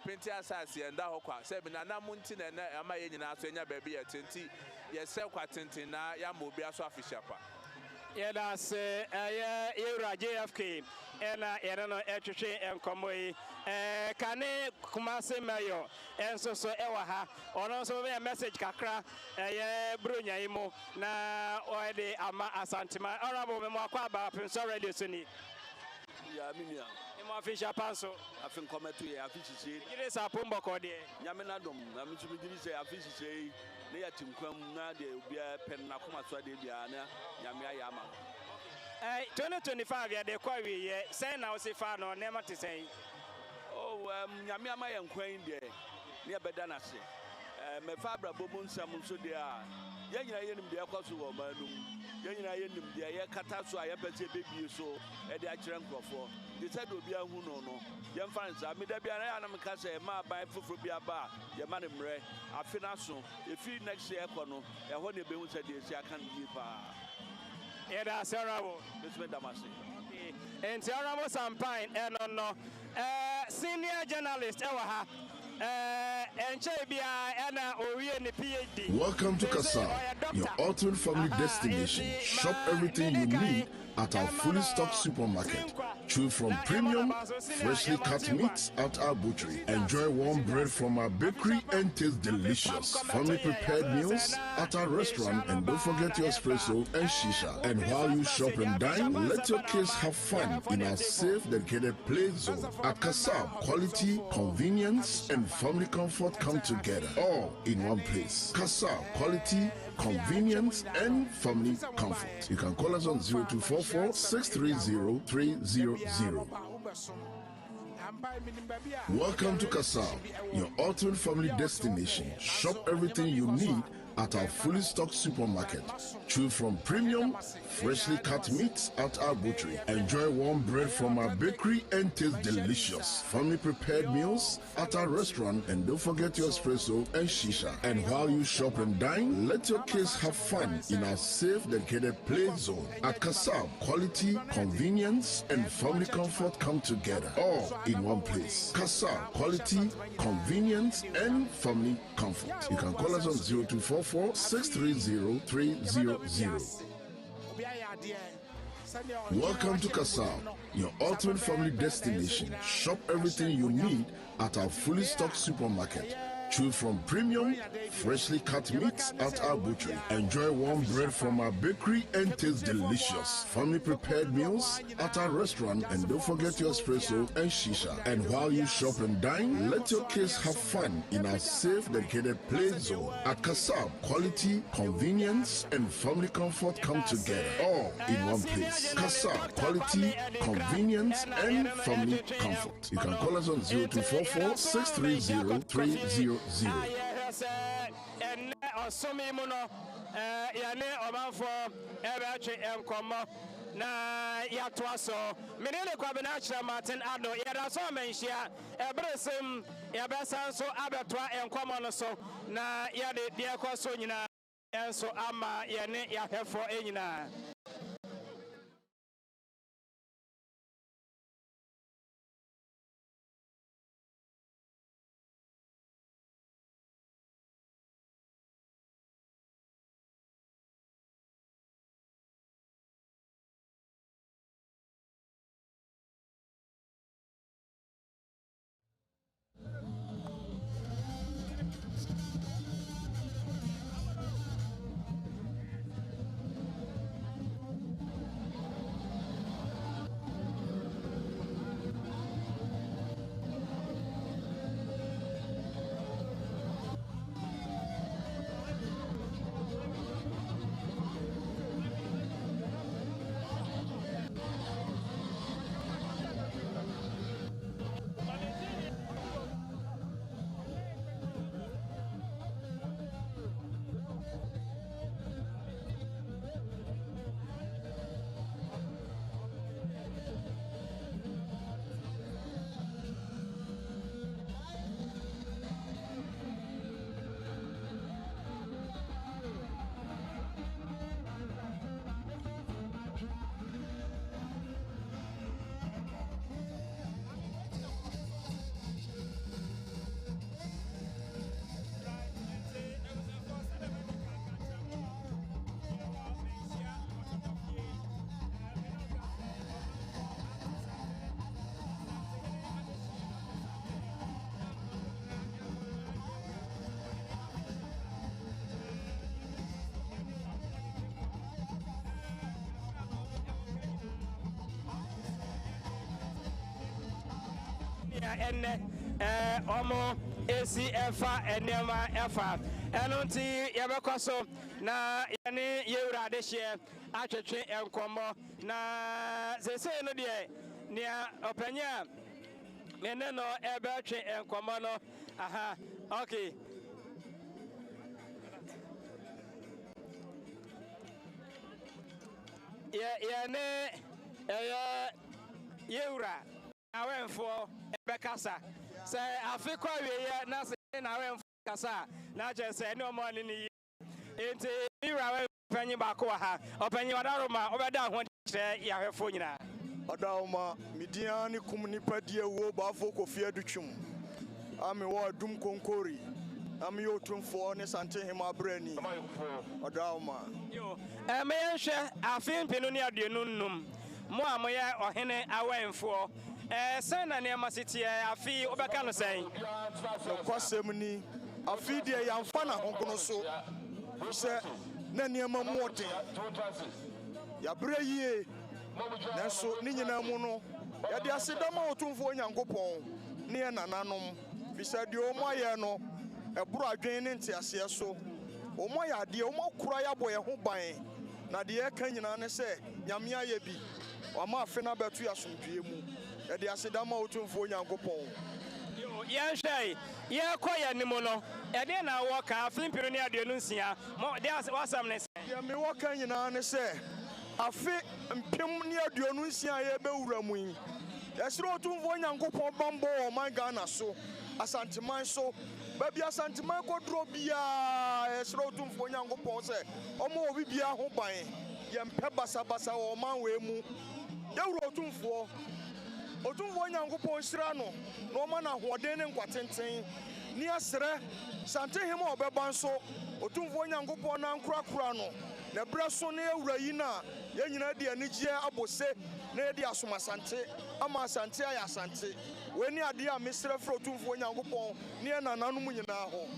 penti asase enda hokwa sebi na namunti na ama ye nyina so enya baabi ye tenti ye se kwa tenti na ya ma obi aso afishapa ye da se ye JFK ena ye no etwetwe enkomoyi kane Kumasi mayo enso so ewa ha ono so be message kakra ye bronya imo na o de ama Asantema honorable me mo akwa aba Prince Radio suni ya minia mo afisha panso afin kometu ye afishishi gire sa pombo ko de nyame na dom na mi tumi gire se afishishi ne ya tinkwam na de obi pen na koma so de bia na nyame ayi ama 2025 ya de kwa wi ye say na o se fa no ne ma te say nyame ama ye nkwan de ne beda na se me fa abrabo mu nsam nso de a ye nyina ye nim de ekoso wo manum ye nyina ye nim de ye kata so a ye pese bebie so e de akire nkrofo de said obi ahu no ye mfa nsa me da bia na ya na me ka se ma ban foforo bia ba ye ma ne mre afina so efi next year ko no e ho ne be hu se de esi aka ne pa Eda Sarabo. This way Damasi. And Sarabo Sampine, no. Senior journalist, Ewaha. And Chabia, Anna, Orion, PhD. Welcome to Kasab, your ultimate family destination. Shop everything you need at our fully stocked supermarket. Choose from premium, freshly cut meats at our butchery. Enjoy warm bread from our bakery and taste delicious. Family prepared meals at our restaurant, and don't forget your espresso and shisha. And while you shop and dine, let your kids have fun in our safe, dedicated play zone. At Kasab, quality, convenience, and family comfort come together, all in one place. Kasab, quality, convenience, and family comfort. You can call us on 0244 630 300. Welcome to Kasab, your ultimate family destination. Shop everything you need at our fully stocked supermarket. Choose from premium, freshly cut meats at our butchery. Enjoy warm bread from our bakery and taste delicious. Family prepared meals at our restaurant, and don't forget your espresso and shisha. And while you shop and dine, let your kids have fun in our safe, dedicated play zone. At Kasab, quality, convenience, and family comfort come together, all in one place. Kasab, quality, convenience, and family comfort. You can call us on 0244 630 300. Welcome to Kasab, your ultimate family destination. Shop everything you need at our fully stocked supermarket. Choose from premium, freshly cut meats at our butchery. Enjoy warm bread from our bakery and taste delicious. Family prepared meals at our restaurant, and don't forget your espresso and shisha. And while you shop and dine, let your kids have fun in our safe, dedicated play zone. At Kasab, quality, convenience, and family comfort come together, all in one place. Kasab, quality, convenience, and family comfort. You can call us on 0244 630 300. And Osumi Muno, Yane Omanfo, Evachi Encomo, Na Yatwaso, Minele Quabinacha Martin Ado, Yadaso Menshia, Ebresim, Yabasanso, Abatwa, and Comonoso, Na Yade Diako Sonina, and so Ama Yane Yahefo Enina. Omo AC Efa Enema Efa Enunti Yabakoso na yani Yura de share Acheche Enkomo na Zese no de nia openya meneno ebeche enkomo no aha okay ne Yura awenfo ebekasa se afikwa wiye na se na awenfo kasa na je se ne omo ni enti Yura penyi ba ko ha openyi wadaroma obeda ho kire yahwefo nyina Adauma midiani kum nipa die wo bafo kofi adutwum ami wo adum konkori ami yotumfo ne Asantehene abrani Adauma yo meyenhwe afin pinu ne aduonu num mo amoye ohene awenfo sana ne masiti afi obeka no sen no kwasem ni afi die yamfa na honkono so se na niema moten ya breyie nanso ni nyina mu no ya de asedama otumfo Nyankopɔn ne nananom bisade o moye no eburu adwen ne ntiase so o moye ade o mokura ya boye ho ban na de eka nyina ne se nyame aye bi o ma afe na betu asomdwie mu ya de asedama otumfo Nyankopɔn yenhwei ye koye nimo no e de na wo ka afimpiru ne ade no nsia mo de wasam ne se ya me wo ka nyina ne se afe mpem ne aduonu nsia ye bewura mu yi yesiro otumfo Nyankopɔn bambo o man Ghana so asanteman so baby asanteman kodro bia yesiro otumfo Nyankopɔn se omo obi bia ho ban ye mpe basa o man we mu yewura otumfo Nyankopɔn hira no na o ma na hoden ne nkwatenten ni asere Asantehene obeban so otumfo Nyankopɔn na nkura no na braso ne ewura yi na ye nyina de anigye abose na de asomasante ama asante ayi asante we ni ade a mesre fro otumfo Nyankopɔn ne nananum nyina ho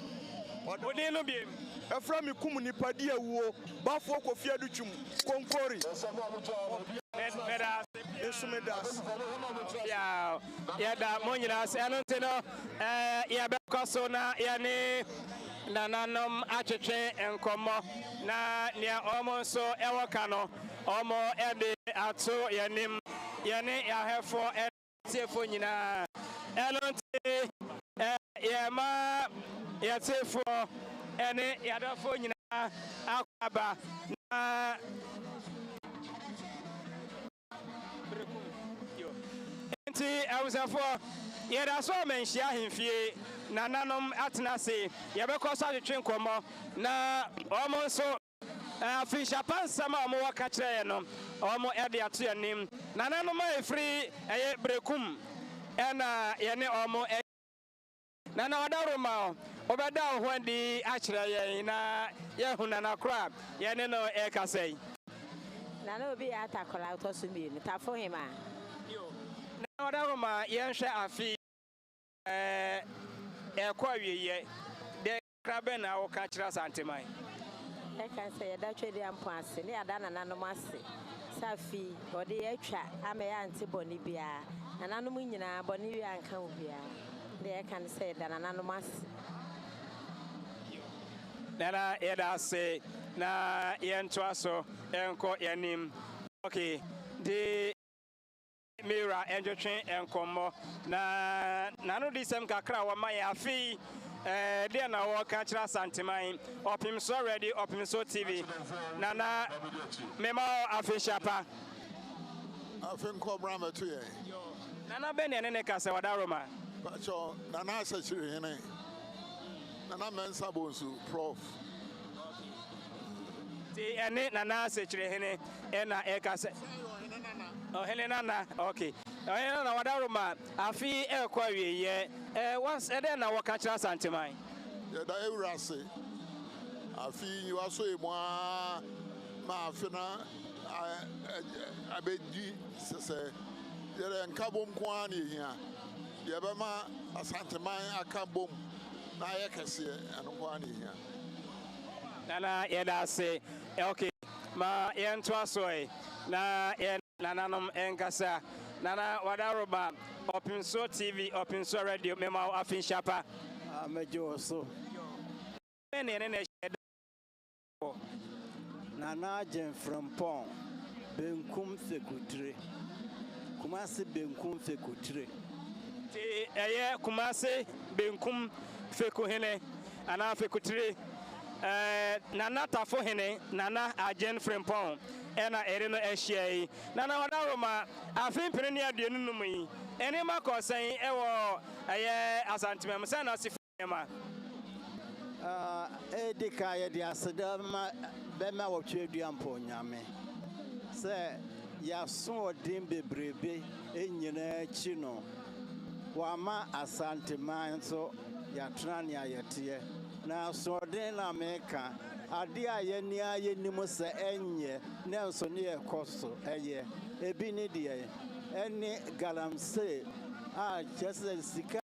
wode no biem efra mi kum nipa di awuo bafo kofi adutwum konkori medas ya da mo nyina se eno ntino ya be koso na ya ni nananom atwetwe enkomo na nia omo so ewo ka no omo ede ato yanim yane yahefo etefo nyina eno nti ma yatefo ene yadafo nyina akwaba na nti awusafo yeda so menhia hemfie nananom atenase yebekọ so atwetwe nkomo na omo so afisha pansama omo waka kire no omo ede ato yanim nananom efri eye brekum ena yene omo nana wadaroma obeda ho andi akire ye na yehuna na kra yene no ekasai nana obi atakola utosubi ni tafohima na wadaroma yenhwe afi ekwa wiye de krabe na wo ka kira Asantehene e kan se yeda twede ampo ase ne yada nananom ase safi ode yatwa ame ya antiboni bia nananom nyina boni wi anka wo bia de e kan se yeda nananom ase nana yeda se na yento aso enko yanim okay de Mira enjotwe enkomo na nanu disem kakra wa ma ya afi de na wo ka kira Asantehene opim so ready opim so TV nana mema afisha pa afin ko brama to ye nana be ne ka se wadaroma pacho nana asachire hene nana mensa bonsu prof ti ene nana asachire hene ena e ka se oh Helena okay na wadaroma afi ekwa wiye once ede na waka kira Asantehene ya da ewrase afi waso emwa ma afina abedi sese yere nkabom kwa na ehia ye be ma Asantehene akabom na ye kese eno kwa na ehia nana yeda se okay ma yento aso na nananom enkasa nana wadaroma Open So TV, Open So Radio, Mema Afin Shapa. Amejo so. Nana Jen from Pong, Benkum Fekutre. Kumasi Benkum Fekutre. Kumasi Benkum Fekuhene, Ana Fekutre. Nana Tafohene, Nana Ajen from Pong, Ena Erino Eshiai, Nana Wadaroma, Afin Penia Dionumi, Enema Cosay, Ewo, Asantehene, Sana Sifema. Edika yedi asedama bema wotwe ampo nyame se ya so odin bebrebe enyina achi no wama Asantehene so ya trani ayete na so odin na meka ade ayeni ayenim se enye na so ne ekoso eye ebi ni de eni galamse a chese sika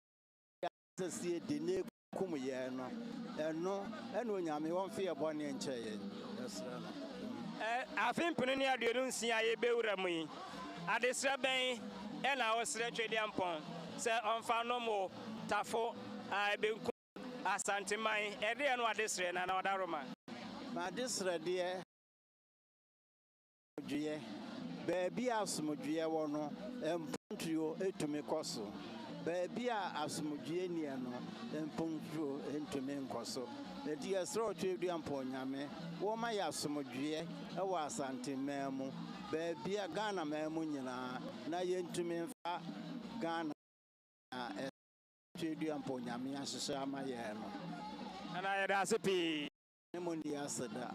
se de ne kum ye no eno onyame won fe ebone ncheye yesra no afin pinni aduonu nsia ye bewura mu yi adesra ben ena osre twedi ampon se onfa no mo tafo benku Asantehene ede no adesre na wadaroma ma adesre de due beebi asomdue wo no empuntuo etumi koso beebi asomdue nie no empuntuo entumi nkoso edi esro twedi ampo nyame wo ma ya asomdue e wo Asantehene mu beebi Ghana memu nyina na yentumi mfa Ghana twedi ampo nyame ahyehyɛ amaye no ana ya da sepi nemo ndi aseda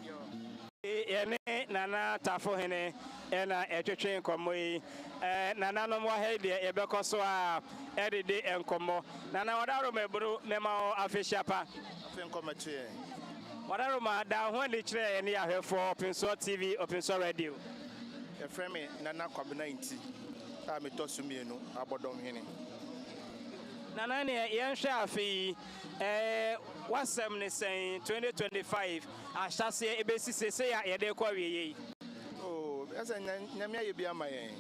ene Nana Tafohene ena etwetwe nkomo yi nana no mo ha de ebekoso a edede enkomo nana wadaro meburu mema afishapa afenkomo tue wadaro ma da ho ni kire ene ahwefo Open So TV Open So Radio efremi Nana Kwabena nti ta metosumienu abodom hene nana ne yenhwe afi wasem ne sen 2025 ahyase ebesi sese ya yede kwa wiye oh esa nyamia ye bia mayen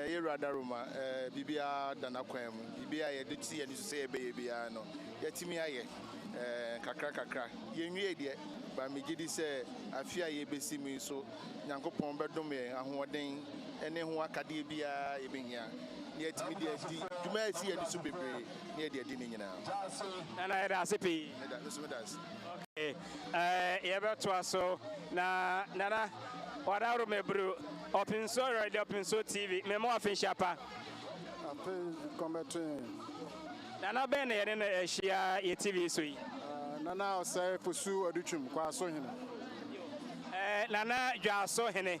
ye radaroma bibia dana kwam bibia ye de ti ye ni so ye be bia no yetimi aye kakra yenwie de ba megidi se afia ye besi mi so nyankopon bedom ye ahoden ene ho akade bia ye behia ni etimi de di duma esi ye so bebre ni de di ni nyina nana ya da sepi okay ye beto aso na nana wadaro mebru Open So Radio Open So TV memo afin shapa afin combatting nana ben ye ne ehia ye TV so yi nana osai fosu adutwum kwa so hene nana dwa so hene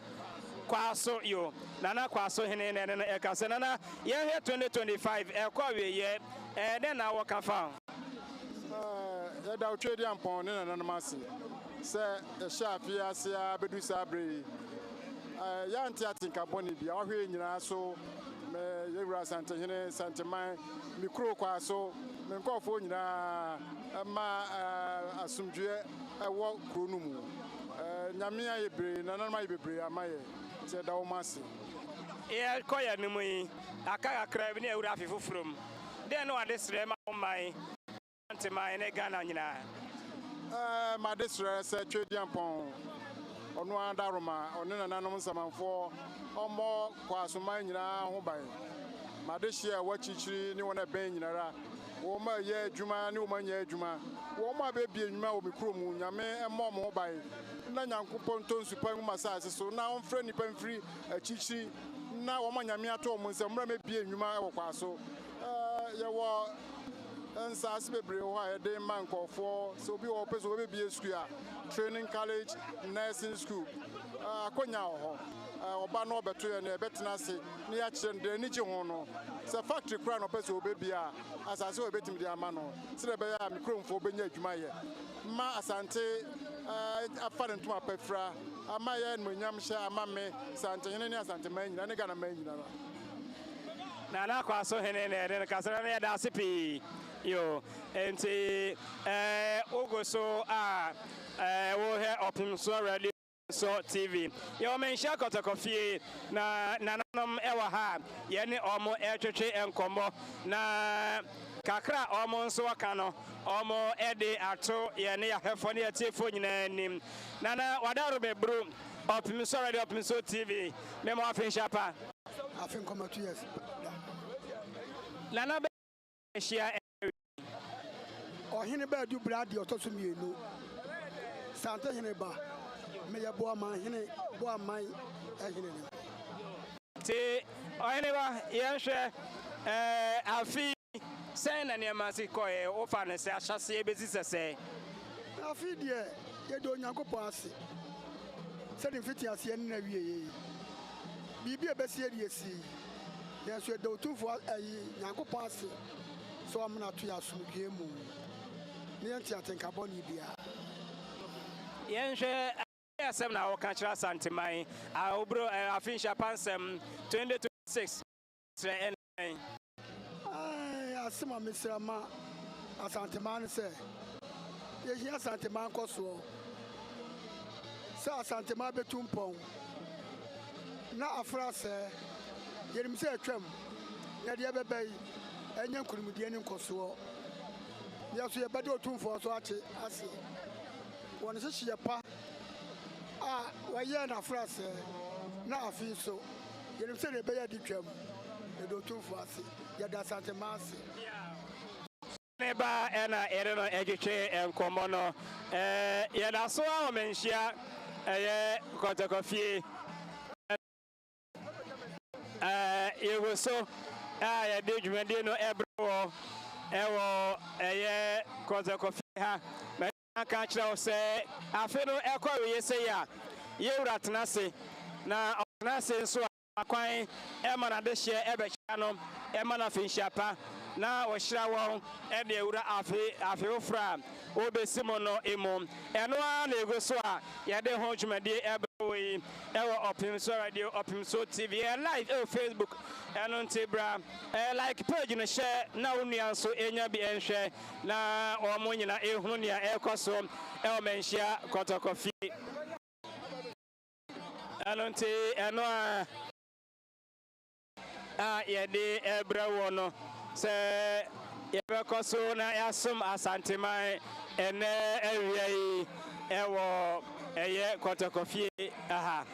kwa so yo nana kwa so hene ne ne ekase nana ye 2025 ekwa we ye den na wo kafa ya da twedi ampon ne nana mase se shafi asia bedu sabre ya anti atinka boni bia ohwe nyina so me yewura Asantehene Santeman mikro kwa so me nkofo nyina ma asumdue ewo kronu mu nyame ayebre nana ma yebre amaye se da wo mase e koya ni mu yi aka akra bi ne ewura afifufrom den no adesre ma omai Santeman ne Ghana nyina ma desre se twedi ampon onu adaroma onu nananom samanfo omo kwa asoma nyina ho ban ma de hia wachichiri ni wona ben nyinara wo ma ye adwuma ni wo ma nya adwuma wo ma be bie adwuma wo mikro mu nyame emo mo ban na nyankopon tonsu pan mu masase so na onfre ni pan firi achichiri na wo ma nyame ato mo nsem mra me bie adwuma wo kwa so ye wo nsase bebre ho a de man kofo so bi wo peso we bie school a training college nursing school akonya ho oba no beto ye na betena se ni ya kire ndre ni ji ho no se factory kra no peso obebia asase obetim di ama no se be ya mikromfo obenya adwuma ye ma asante afare ntuma pefra ama ye no nyam hye ama me Asantehene ni Asantehene nyina ne Ghana man nyina na na kwa so hene ne kasara ne da sipi yo enti ogo so wo he Open So Radio so TV. Your mention Kotokofie na nanom ewa ha yene omo etwetwe enkomo na kakra omo nso waka no omo ede ato yene ya hefo ne yetiefo nyina nim nana wadaro bebru opim so radio opim so TV me mo afin shapa afin come 2 years nana be shia ohene ba du bradi otoso mienu Asantehene ba me ya bo ama hene bo aman ehene ne ti ohene ba yenhwe afi sen na ne masi koye o fa ne se ahyase ebezi sese afi de ye do Onyankopon ase se de fiti ase ne na wie ye bibi ebesi de esi ye so de otufo ayi Nyankopon ase so amna to ya sumdue mu ne yanti atenka boni bia yenhwe asem na wo ka kira Asantehene a obro afin shapansem 2026 tre en asema mesrama Asantehene se ye hia Asantehene koso se Asantehene betumpon na afra se yerim se atwam na de bebai enye nkurumudie ni nkoso ya so ye bade otumfo so ache ase won se hye pa waye na afra se na afi so yerim se de beya di twam e do otumfo ase ya da Asantehene ase neba ena ereno egiche enkomo no ye da so a omenhia eye Kotokofie ye so ye de dwumade no ebro ewo eye Kotokofie ha me aka kire se afi no ekwawe yese ya ye wura tenase na tenase nso akwan ema na de hye ebehia no ema na finhyapa na wohyira won e de ewura afi ofra obesimo no emo eno a na ego so a ye de ho dwumade ebewe ewo opim so radio opim so TV live Facebook eno ntibra like page no share na onua so enya bi enhwe na omo nyina ehunu ne ekoso ewo menhia Kotokofie eno nti eno a ye de ebra wo no se yebekoso na yasum Asantehene ene ewiai ewo eye Kotokofie aha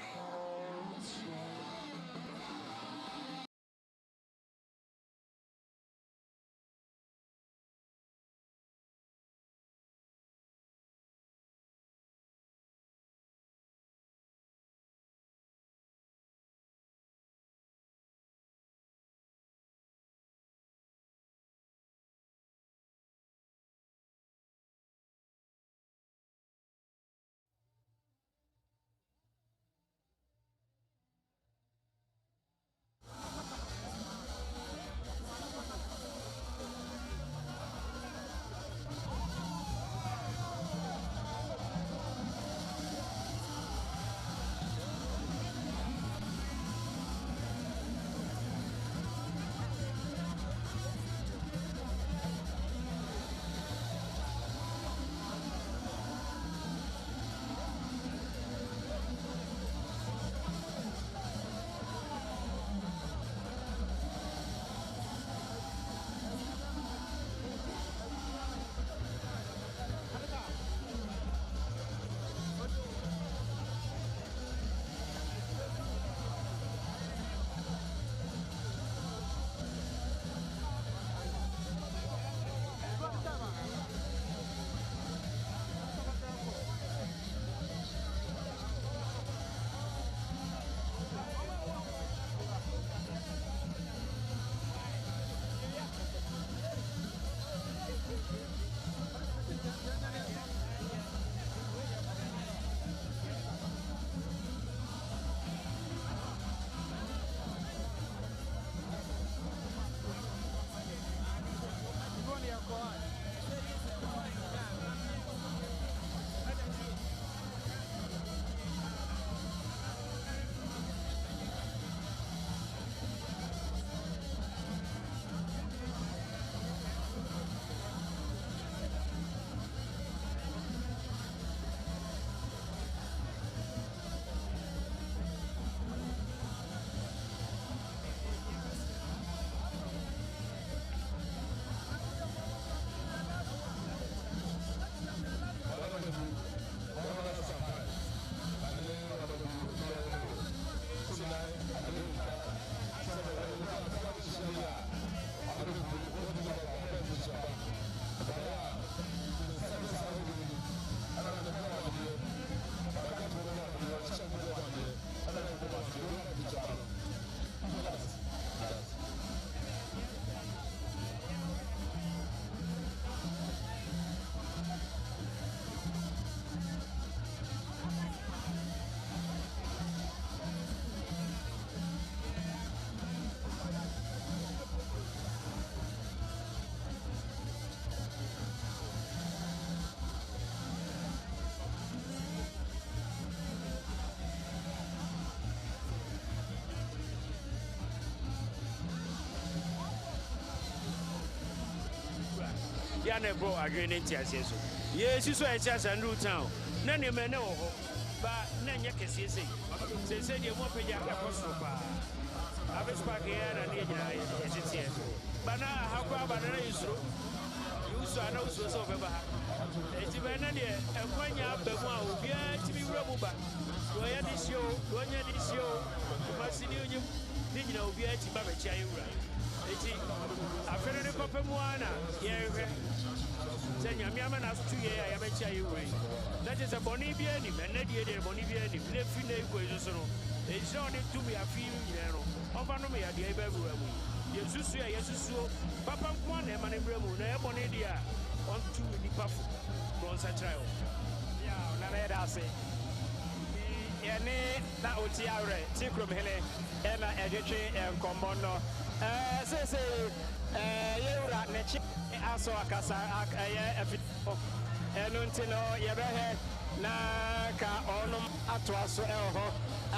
ya na bo adwene ntiasie so ye si so e chia Sanru town na ne me ne wo ho ba na nya kese se de mo pe ya ka so pa abespa ke ya na ne nya esetie bana ha kwa bana na yusro yuso ana uso so be ba ha eti be na de enkwanya ba mu a obi a ti bi wura mu ba do ya di show do nya di show ma sini onyim ni nyina obi a ti ba ba chia yura eti afere ne kope mu ana ye hwe se nyame ama na so ye ya ba chia yura that is a boni bi ani me na die de boni bi ani ne fi na ego so no e so ne tu mi afi nyina no ofa no me ya de ba wura mu yesusu ya yesusu papa nko na e ma ne bra mu na e boni dia on tu ni pafu bronze trial ya na na da se yani na oti awre ti krom hele e na edwetwe enkombo no se yewra ne chi aso akasa aye afiko enu ntino yebehe na ka onum ato aso eho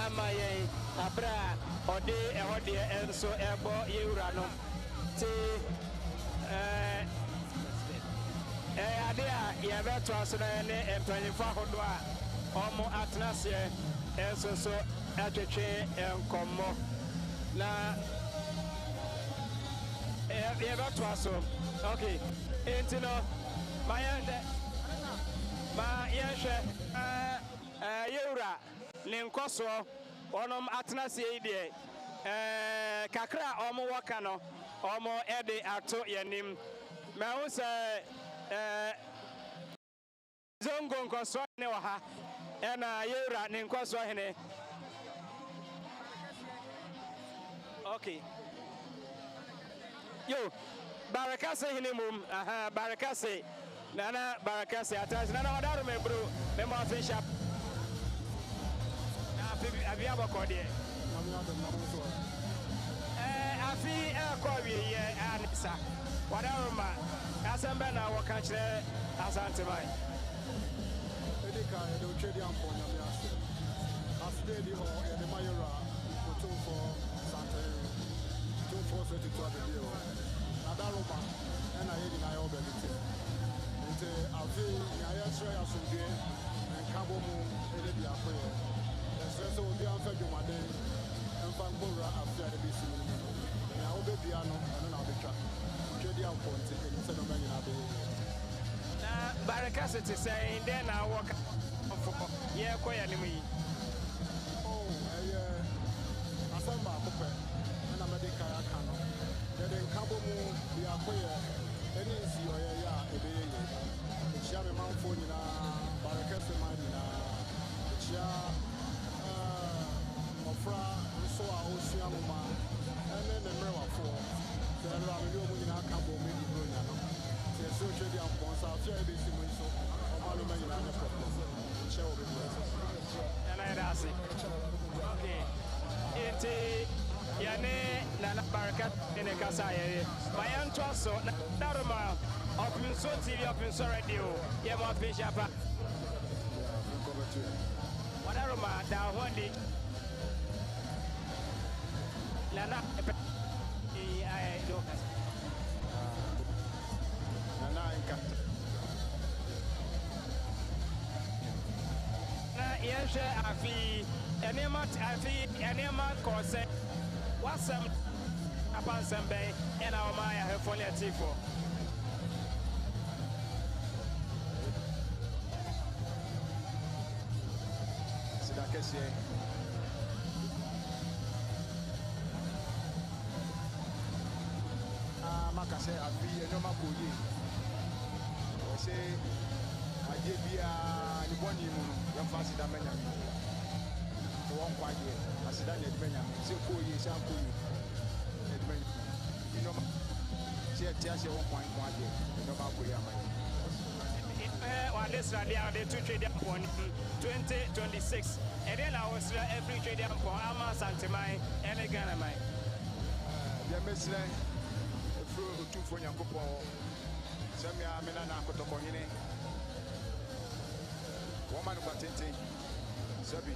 ama ye abra ode ehode enso ebo yewra no ti ade a yebeto aso na ne empanyimfo ahodo a omo atnase enso so atwetwe enkommo na yebeto aso okay entino mayande ma yehwe yewra ne nkoso onom atnase ide kakra omo waka no omo ede ato yanim ma wo se zongo nkoso ne wa ha ena yewra ne nkoso hene okay yo barakase hene mum aha barakase nana barakase atas nana wadaro me bro me ma fe sharp na abi abakode afi ko wiye anisa wadaro ma asembe na waka kire Asantehene edika edo chedi ampo nyame ase asdedi ho ede mayora to for Asantehene to for so to abedi ho nadaroma na yedi na yo bedite nte afi ya sre ya sunde nkabo mu ede bi akoye esre so obi anfa dwumade emfa nkora afi ade bi sinu ya obedua no na obetwa chedi ampo nte nse no manyina be na barakase te say then I walk for yeah koya ni mi oh asamba akopɛ na medical aka no de nkabo mu bi akoya eni nsi oye ya ebeye ye chia me manfo nyina barakase man nyina chia mofra nso a osua moma ene ne mrewafo de ra me omu nyina aka bo me di bro nya no se so twedi ampon sa afia e be si mu nso o malu me nyina ne problem chia o be na ira ase okay ente yane na barakat ene kasa ye bayan to so na daruma Open so TV, Open so radio. Yeah, more fish up. Whatever, man, down one day. Lana, I don't. Nana, in Captain. Yes, I feel any month, course. What's some upon some bay, and our Maya have fully at T4. Makase abi enoma koye o se aje bia ni boni mu no ya fasi da menya to won kwaje asida ne menya se koye se akoye ne menya enoma se tia se won kwaje enoma koye amai this rally are the two trade upon 2026 and then I was every trade upon Asantehene and Ghana mai ya mesle fro otumfo nyankopon sami amena na akotoko hene wo manu kwatente sabi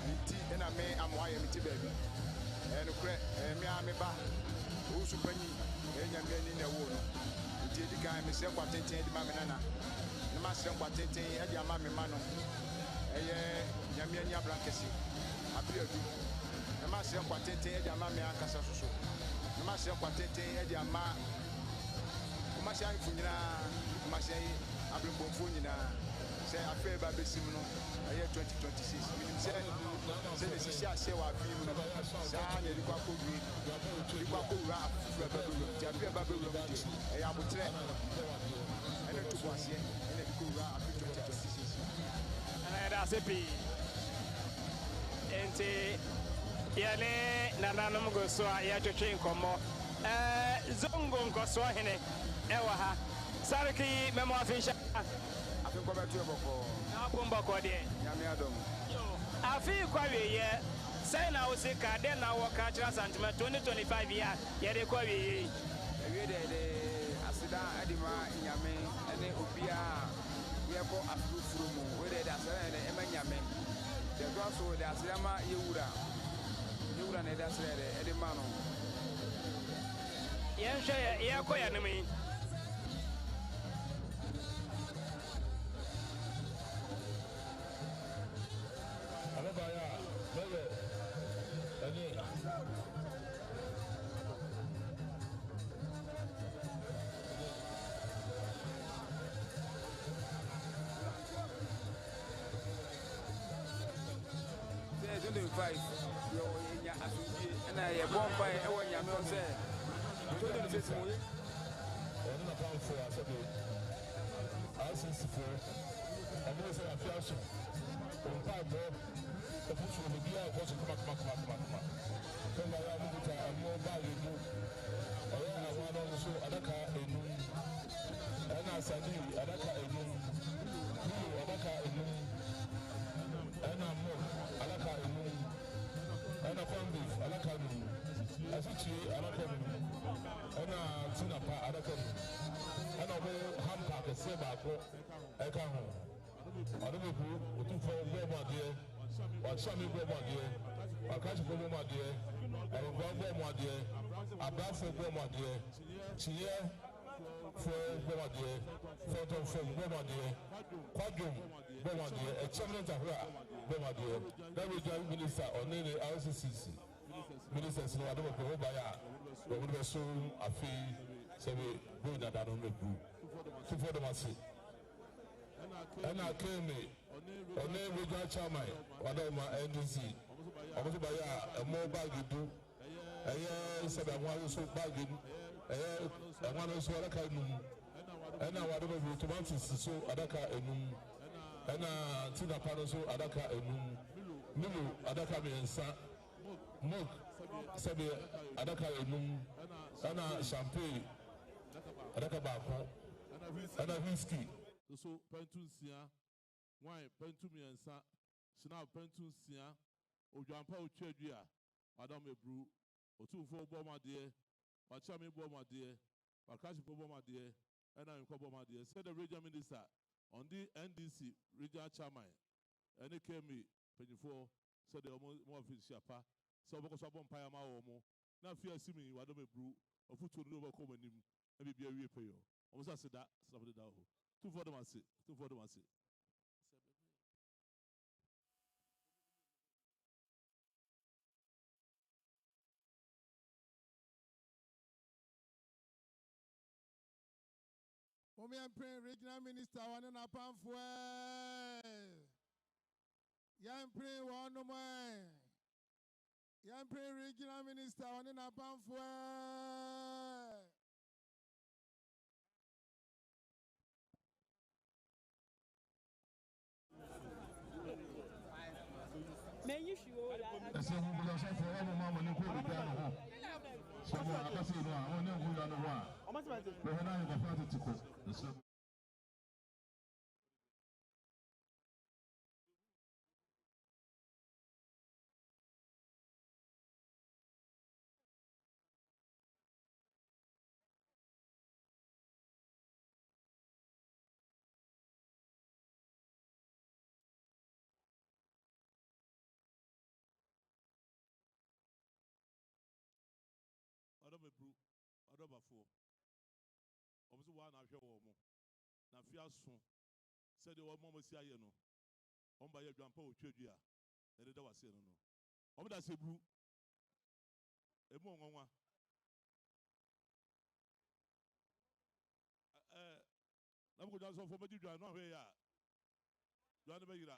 nti ena me amwaye miti baby eno kre me ameba usu panyi enya me ni na wo no nti edika mesrɛ kwa tenten de ma me nana na masrɛ kwa tenten de ama me ma no ɛyɛ nyame ani abrankɛse apiadu na masrɛ kwa tenten de ama me ankasa soso na masrɛ kwa tenten de ama ɔmahyɛ ahemfo nyinaa ɔmahyɛ abrɛmbɔmfoɔ nyinaa sɛ afei ba bɛsim no ɛyɛ 2026 menim sɛ ne sisi ahyɛ wɔ afei mu no saa na ɛde kɔ akɔwie de kɔ akɔwura afoforo babɛwuram nti afei babɛwuram deɛ ɛyɛ abotrɛ ɛne ntoboaseɛ ɛne ɛde kɔwura afei 2026 ɛna yɛda ase pii nti yɛne nananom go so a yɛtwetwe nkɔmmɔ zongo nkɔsoɔ hene ɛwɔ ha sariki mɛmɔ afinhyɛ afei kɔbɛto ɛbɔkɔɔ na wapom bɔkɔɔ deɛ nyame adɔm afei kɔwieyɛ sɛn na wo se ka dɛn na wɔka kyerɛ asantema 2025 yi a yɛde kɔwieyɛ ɛwie deɛ de aseda ade ma nyame ne obiaa yɛkɔ afurufuru mu wei deɛ de aseda ne ɛma nyame deɛ ɛtoa so de aseda ma yɛwura na ɛde aseda de ɛde ma no yɛnhwɛ yɛkɔ yɛnom yi and I have one by our young man said, Ministers no ado ko ba ya wo be so afi se we go na da no mebu to for the masi ana keme one regional chairman wada ma NDC omo so ba ya mo bag du eye se ba nwa so bag eye nwa no so adaka enum ana wada be tomatoes so adaka enum ana tina pa no so adaka enum milu adaka mensa mok sabi adaka enum ana champagne adaka baako ana whiskey so pentunsia wine pentumiensa sina pentunsia odwampa otwadua madam ebru otufo bomade wachame bomade wakashi bomade ana nko bomade said the regional minister on the NDC regional chairman any kemi penifo said the mo official pa so boko so bompa ma wo mo na fi asimi wadom ebru ofutu no boko manim na bibia wie peyo o so aseda sabode da ho two for them ase Omi Empire Regional Minister one na pamfwe. Yampre one no more. Yampre Regional Minister one na pamfwe. Adobafo. Obso wa na hwe womo na fia so said the one moment here no on by your grandpa o twadua na de da wase no no o da se bru emu onwanwa na mo go so for me dua no hwe ya dua no be yira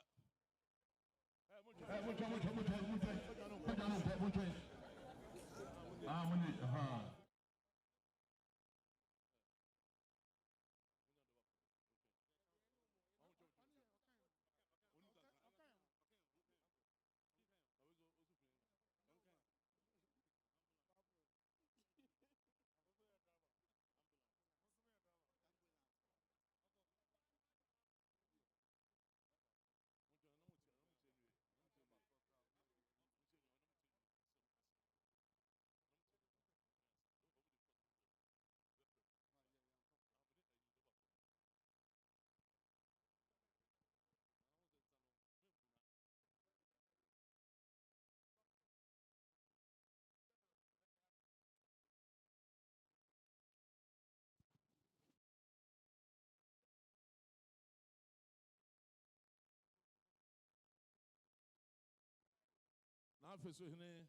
na feso hene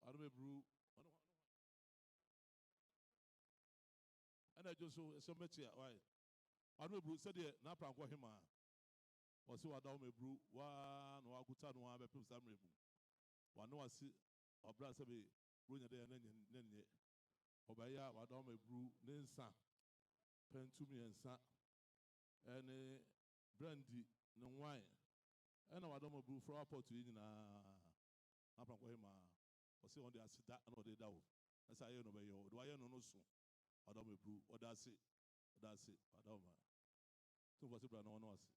arme bru ana joso esometia why arme bru said na pranko hema o se wada o mebru wa no aguta no abe pem samrebu wa no asi obra se be bru nya de na nye obaya wada o mebru ne nsa pentumi ensa ene brandy no wine ena wada o mebru flower pot yi nyina na pranko hema o se on de asida na o de dawo esa ye no be yo do aye no no so wada o mebru o da se wada o ma so for se bra no no ase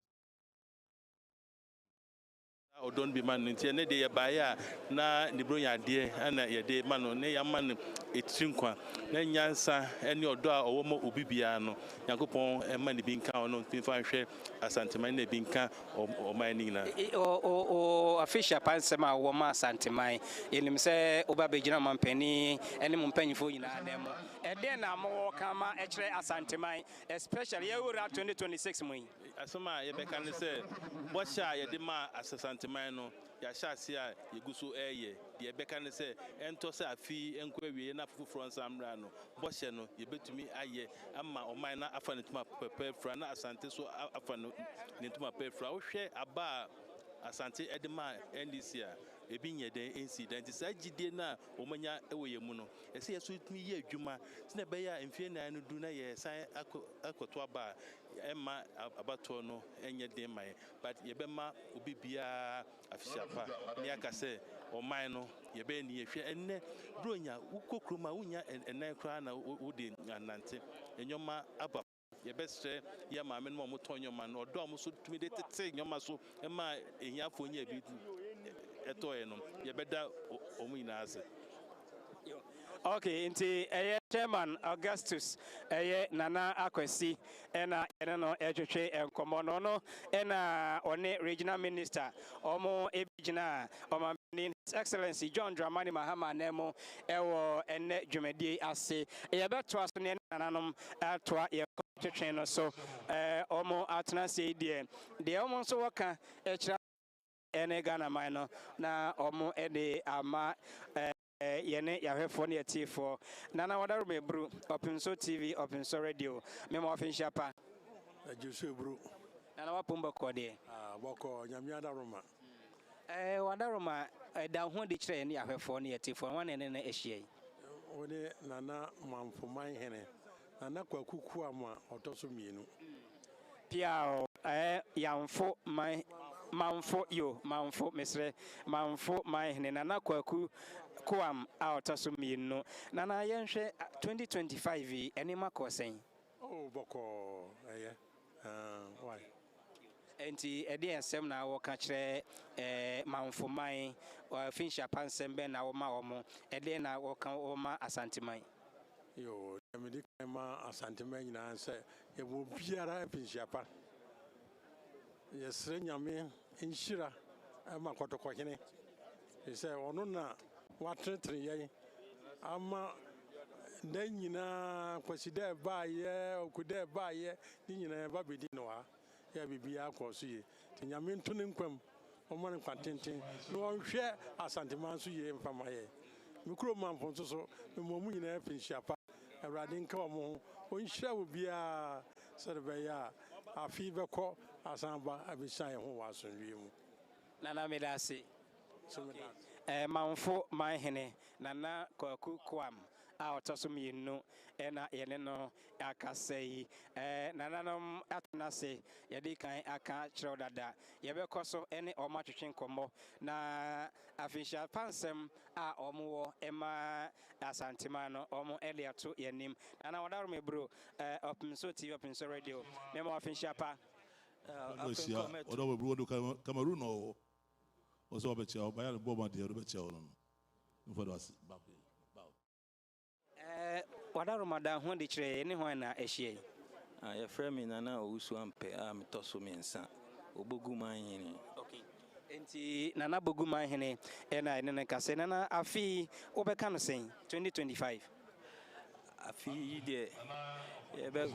o don be man nti ne de ye baaya na ni bronya de ana ye de man ne ya man etinkwa na nyansa ene odo a owo mo obibia no yakopon e man bi nka ono pinfa hwe asanteman na bi nka o man ni na o official pansema wo ma asanteman enim se oba begina mampani ene mpanyifo nyina na mo e de na mo kama e kire asanteman especially ye wura 2026 mo asoma ye beka ne se bo sha ye de ma asanteman no ya sha se a ye guso eye ye beka ne se ento se afi enko awie na fufuro nsamra no bo she no ye betumi aye ama oman na afa ne tuma pepe fra na asante so afa ne tuma pepe fra wo hwe aba asante edema NDC a ebi nye den incident sa gide na omanya ewoye mu no ese yeso tumi ye adwuma sina be ya mfie na no du na ye san akoto aba emma abato no enye den mai but ye be ma obi bia afishapa ni aka se oman no ye be ni ye hwe enne bronya ukokroma unya enan kra na udi anante enyoma aba ye bestre ye ma me no mo tonyoma no do mo so tumi de tete nyoma so ema ehiafo nya bi etoye no ye beda omu ina ase. Okay, inti Chairman Augustus Nana Akwesi ena no etwetwe enkomo no ena one regional minister omo ebigina omamani His Excellency John Dramani Mahama nemo ewo enne dwumadi ase ye beto aso ne nananom atwa ye twetwe no so omo atena se de omo so waka ekira ene Ghana man no na omo ede ama yene yahwefo ne yatifo nana wadaro mebru Opinso TV Opinso Radio memo official pa Jose bru nana wapumba kode boko nyamiada roma wadaroma da ho de kire ne yahwefo ne yatifo wane ne ehie one nana mamfoman hene nana kwakuku ama otoso mienu pia yamfo man manfo mesre manfo man hene nana kwaku Kuam out of Sumino. Nana Yanshe 2025 any Macosen. Oh, Boko, why? And a dear Semna or catch Mount for mine or Finch upon Semben our Maomo, a day now walk Oma Asantimai. Yo, Americama Asantimai answer, it will be a rap in Japan. Yes, Renyame in Shira, I'm a Kotokohine. He said, Onuna. What 3 years? Ama na nyina kwasida ba ye okuda ba ye ni nyina ba bedi no ha ya bibia akọ so ye nyame nto ne nkwam omo ne kwantenten no onhwe Asantehene so ye mfama ye mikro manfo so mo mu nyina finhia pa awrade nka omo onhira obia serbe ya afi beko asamba abisa ye ho wasonwie mu nana medase manfo manhene nana kwaku kwam a otosom yinu ena yene no akasai nananom atenase yedi kan aka kiro dada yebekoso ene oma twetwen komo na afisha pansem a omo ema Asantehene no omo eliato yanim nana wadaro me bro opinso TV opinso radio memo afisha pa odo bro do Cameroon no oso obecha obayal boma de obecha no for us back wadaro mada ho de kire ne ho na ehie ya frame nana owusu ampe a metoso mensa obogu manhene okay enti nana bogu manhene ena ene kase nana afi obeka no sen 2025 afi de ebe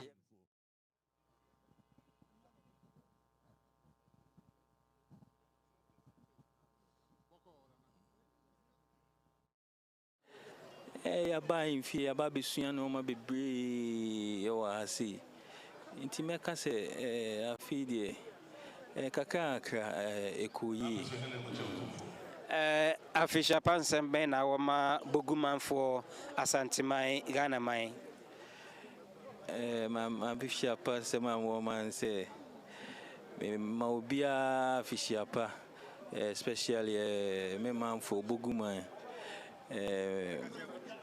ya ba infi ya ba besua no ma bebre ya wa hasi nti meka se afi de kaka ekoyi afisha pansem ben na woma bogumanfo Asantehene Ghana mai ma bishia pa se ma woman se ma obia afisha pa especially me manfo boguman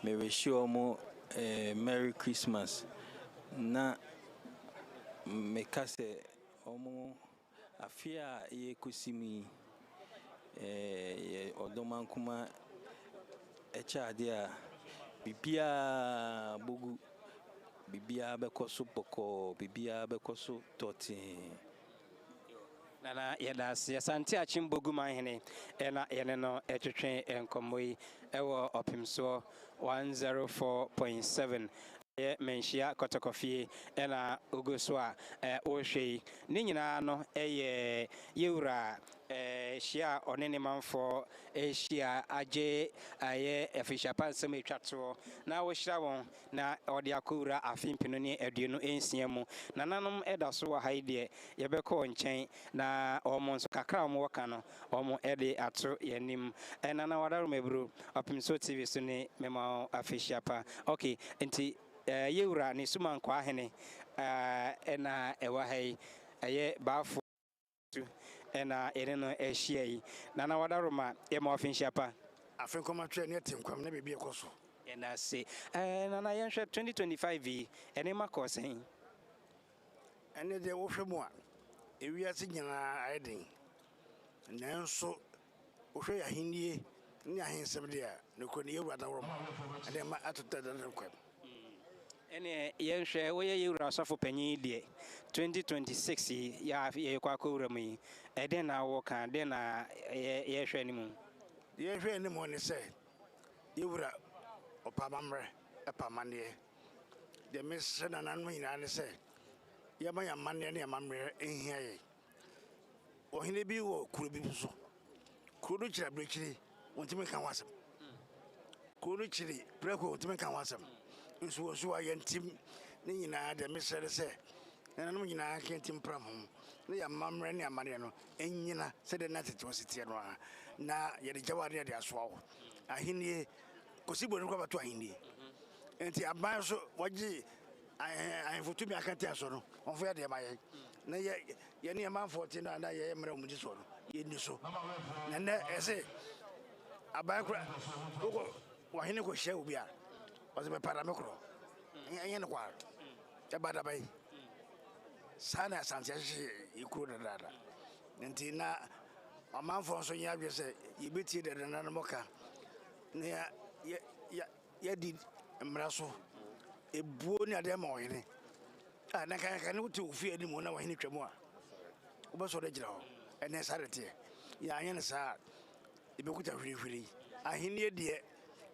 me wish you mo Merry Christmas na me kase omo afia ye kusimi odoman kuma echade a bibia bogu bibia bekoso poko bibia bekoso totin nana yeda asante achimbogu manhene ena yene no etwetwe enkomoyi ewo opimso 104.7 menshia kotokofie ena ogoso a ohwei ni nyina no eye yewura shia onene manfo shia age aye afisha pansem etwato na wo hira won na ode akowura afimpino ne aduonu ensia mu nananom eda so wa haide yebekọ nchen na omo nso kakra omo waka no omo ede ato yanim nana wadaro mebro opimso TV so ne mema afisha pa okay enti yewura ni suma nkwa ahene ena ewa hai aye baafo ena ene no ehia yi nana wadaro ma yema afisha pa afin koma twa ne tinkwam na bebie koso ena se nana yenhwe 2025 ene makosen ene de wo hwemu a ewiase nyina ayeden nanso wo hwe ahenie ne ahensem de a ne ko ne yewura dawro ade ma atota da kwam ene yenhwe wo ye yewura sofo panyin de 2026 ya ye kwa kowura mu ede na wo kan de na ye hwe ni mu ye hwe ni mu ne se yewura opamamre epamane de mes na nan mu ina ne se ye ma ya manne ne amamre ehia ye ohine bi wo kuro bi so kuro do kira brekiri wontimi kan wasem kuro kiri breko wontimi kan wasem nso so ayentim ne nyina de mesere se nanam nyina kentim pram ne ya mamre ne amane no enyina se de na tete wositie no na ye de jawari de aso ahenie kosibo ne kwa bato ahenie enti aban so waji ayefotu mi akante aso no onfo ya de maye na ye ne man 14 na ye mra mu di so no ye ni so na ne ese aban kura wahene ko hye obi a was be para me kro enye ne kwa e bada bai sana Asante ikuru dada nti na amanfo so nya adwe se yebeti dada na moka na ya di mra so ebuo ni ade ma ohene na kan wuti ofi ani mo na wahene twam a obaso de gira ho ene sarete ya anye ne sa ebekuta hwirihwiri ahene de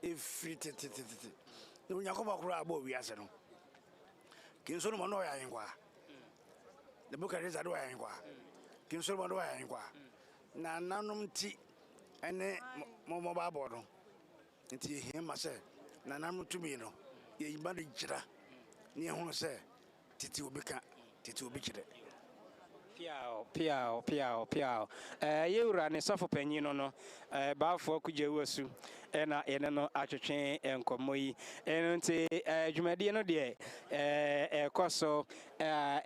efiri tete no nyakoba kura abo wiase no kinso no no ya yenkwa the book is ado ya yenkwa kinso no ya yenkwa na nanom ti ene mo ba bodo nti him ma se na nanom tumi no ye yiba de gira ne ehunu se titi obika titi obikire piao yewura ne safo panyin no baafo kugye wasu na ene no atwetwe enkomo yi eno nti dwumadi no de ekoso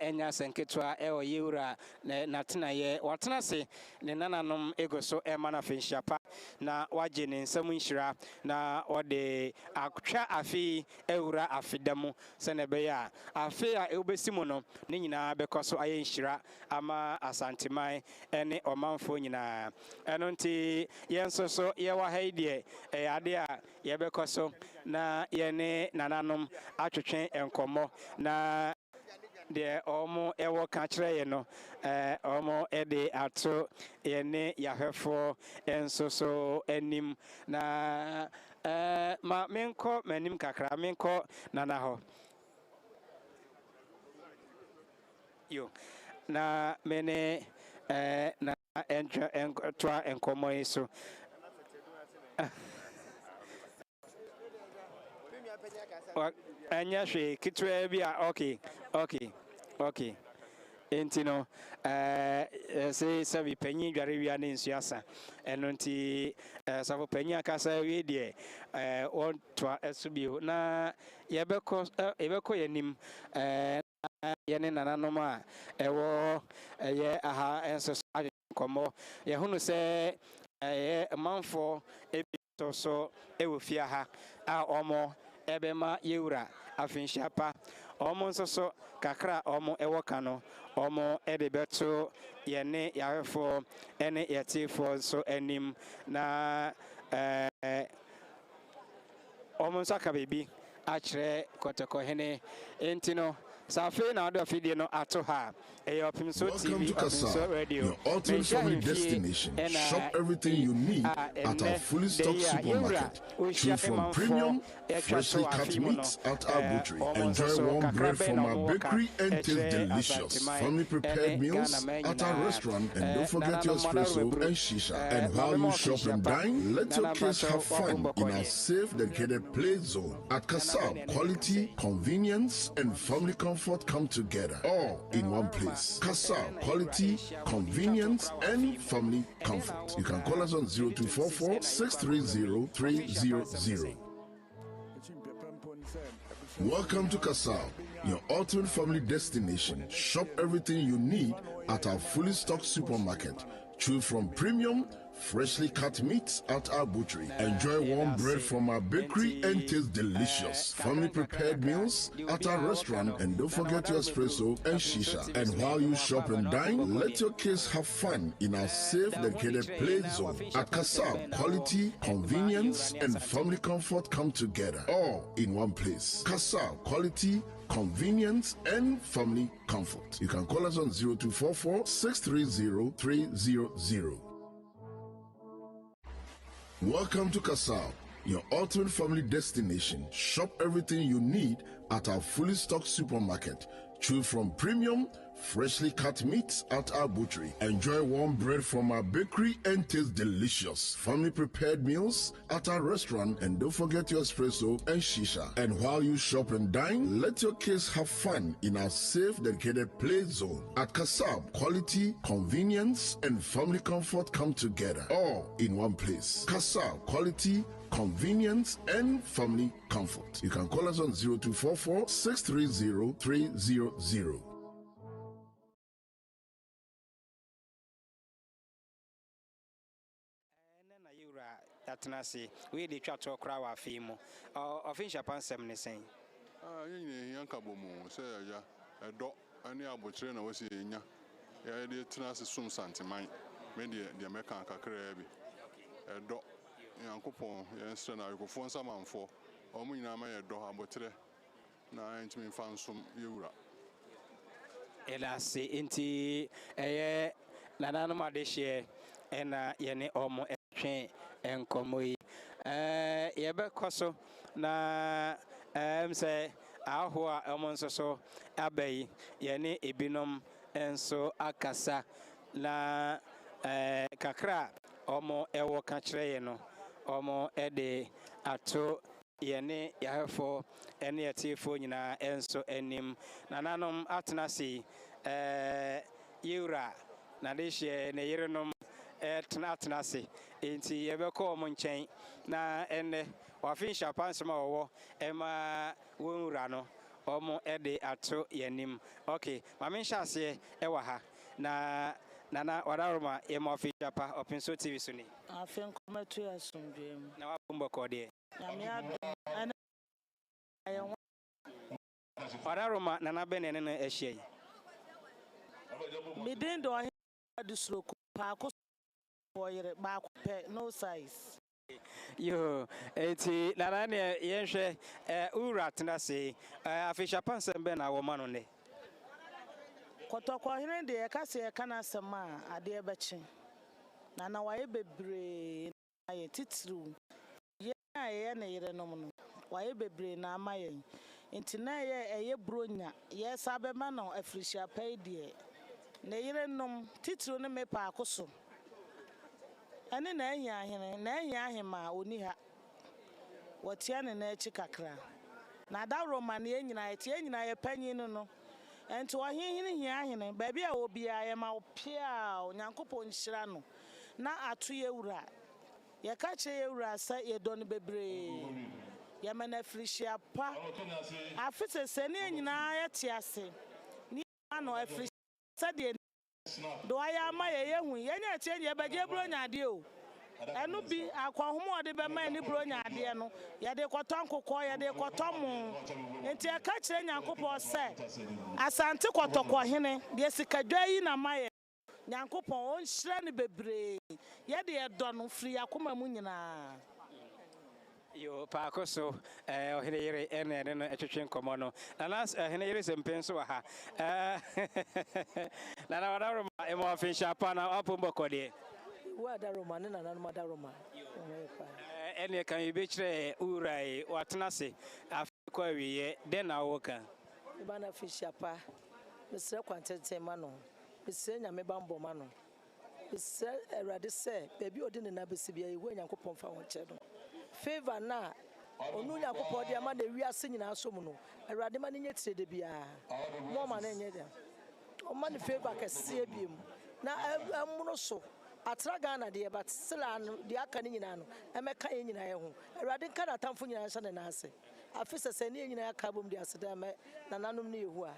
enya senketwa o yewura na tenaye watena se ne nananom egoso emana fenhyiapa na waje ne nsam nhira na ode akwa afi ewura afidamu se ne be ya afi a ebesimu no ne nyina bekoso aye nhira ama Asantehene ene omanfo nyina eno nti yensoso ye wa haidie ade a ye bekoso na ye ne nananom atwetwe enkomo na de omo ewo ka kire ye no omo ede ato ye ne yahwefo ensoso enim na ma menko manim kakra menko nana ho yo na mene na twa enkomo iso anya hwe kitwe bia okay entino se sabi panyi dware wia ne nsuasa eno nti safo panyi akasa wie de on twa esubio na yebeko yanim yene nananom a ewo ye aha enso komo ye hunu se manfo ebito so ewofia ha a omo ebema yewura afinhyiapa omo nsoso kakra omo ewo kano omo ede beto yene yahefo ene yetifo so enim na omo nsaka bebi achre Asantehene entino Safi na do fidie no ato ha Opimso TV, Opimso Radio. Your ultimate family destination. Shop everything you need at our fully stocked supermarket. Choose from premium, freshly cut meats at our butchery. Enjoy warm bread from our bakery and taste delicious family prepared meals at our restaurant. And don't forget your espresso and shisha. And while you shop and dine, let your kids have fun in our safe, dedicated play zone. At Kasab, quality, convenience, and family comfort come together, all in one place. Kasab, quality, convenience, and family comfort. You can call us on 0244 630 300. Welcome to Kasab, your ultimate family destination. Shop everything you need at our fully stocked supermarket. Choose from premium, freshly cut meats at our butchery. Enjoy warm bread from our bakery and taste delicious family prepared meals at our restaurant. And don't forget your espresso and shisha. And while you shop and dine, let your kids have fun in our safe, dedicated play zone. At Kasab, quality, convenience, and family comfort come together, all in one place. Kasab, quality, convenience, and family comfort. You can call us on 0244 630 300. Welcome to Kasab, your ultimate family destination. Shop everything you need at our fully stocked supermarket. Choose from premium, freshly cut meats at our butchery. Enjoy warm bread from our bakery and taste delicious family prepared meals at our restaurant. And don't forget your espresso and shisha. And while you shop and dine, let your kids have fun in our safe, dedicated play zone. At Kasab, quality, convenience, and family comfort come together, all in one place. Kasab, quality, convenience, and family comfort. You can call us on 0244 630 300. Atenase we dey twa to kra wa afimu official pansem ne sen yenye yanka bomu se ya edo ani abochire na wasi enya ya dey tenase sum santeman me de meka kakra bi edo yankopon yense na yekofo nsamanfo omu nyina ma edo abochire na ntimi fansum yewura elase enti nananu madehye ena yene omo etwe enkomo yi yebe koso na say ahoa omonso so abai yene ebinom enso akasa na kakra omo ewo ka kire ye no omo ede ato yene yahefo ene yatifo nyina enso enim nananom atenasi yura na dehye ne yerenom atenasi enti yebekọ omo nchen na ene wafin shapansem a owo ema wonwura no omo ede ato yanim. Okay, mame nhyase ewa ha na nana wadaroma ema ofin shapa opinso TV suni afin komatu ya sundwem na wapumbo kode wadaroma nana bene ne ehye midin do adusroko pa ko boyere ba ko pe no size yo eti nana ne yenhwe ura tenase afisha pansem be na wo mano ne kotoko hene de kase kana sema ade bechi nana waye bebre aye titru ye aye na yere no no waye bebre na amaye nti na ye eye bronya ye sabe ma no afrisha pai de na yere nom titru ne me pa akoso ene na ehia ahene na ehia ahema oni ha wotia ne na echi kakra na da roma na enyina ye panyin no enti ohihini hia ahene ba bia obia ye ma opia onyankopon hyira no na ato ye wura ye ka che ye wura sa ye don bebre ye mena frishia pa afise se ne enyina ye tiase ni ano afrishia sa de do aya ma ye hu ye nya che ye baje bro nya de o enu bi akwahomo de be ma ni bro nya de no ye de koton kokko ye de koton enti e ka kire nyankopon se asante kotoko hene de sikadwa yi na ma ye nyankopon on hyira ne bebre ye de ye do no firi akoma mu nyina yo pa koso ohene yere ene no etwetwe nkomo no nana ohene yere sempenso wa ha nana wadaroma emo afisha pa na apombo kode wadaroma ne nana madaroma ene kan ibe kire urai watenase afiko awiye den na woka ibana fisha pa mesre kwantete ma no mesre nyame bambo ma no mesre erade se bebi odi ne na besi bia yewu nyankopon fa won che do favor na onu nyankopon de ama na wiase nyina so mu no erade ma ne nyetire de bia mo ma na nye de o ma ne favor kese biem na amuno so atraga na de but sila no de aka ne nyina no emeka ye nyina ye ho erade nka na tamfo nyina hye ne na ase afisa se ne nyina aka bom de ase da me na nanom ne yehu a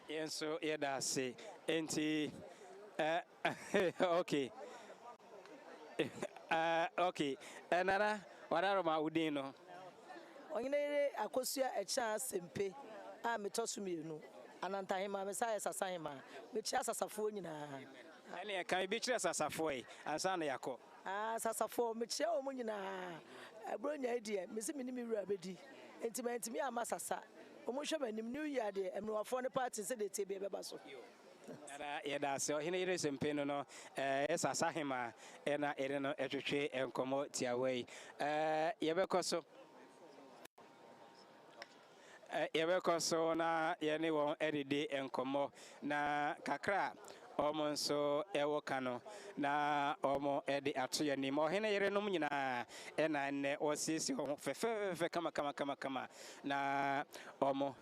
yenso yeda ase enti okay okay nana wadaroma udin no onyere akosua echa sempe a metosu mienu anantahema mesaya sasahema mechi asasafo nyina ene kan bi kire sasafo yi ansa na yakọ sasafo mechi o mu nyina abronya idie mesi minimi wura bedi entimentimi ama sasa omo hwe manim new year de emnuafo ne party se de tebe beba so ara yeda se ohene yere sempe no no esasa hema ena ere no etwetwe enkomo tiawei yebeko so na yene won edede enkomo na kakra omo nso ewo kano na omo ede ato yanim ohene yere nom nyina ena ne osisi ho fefe kama na omo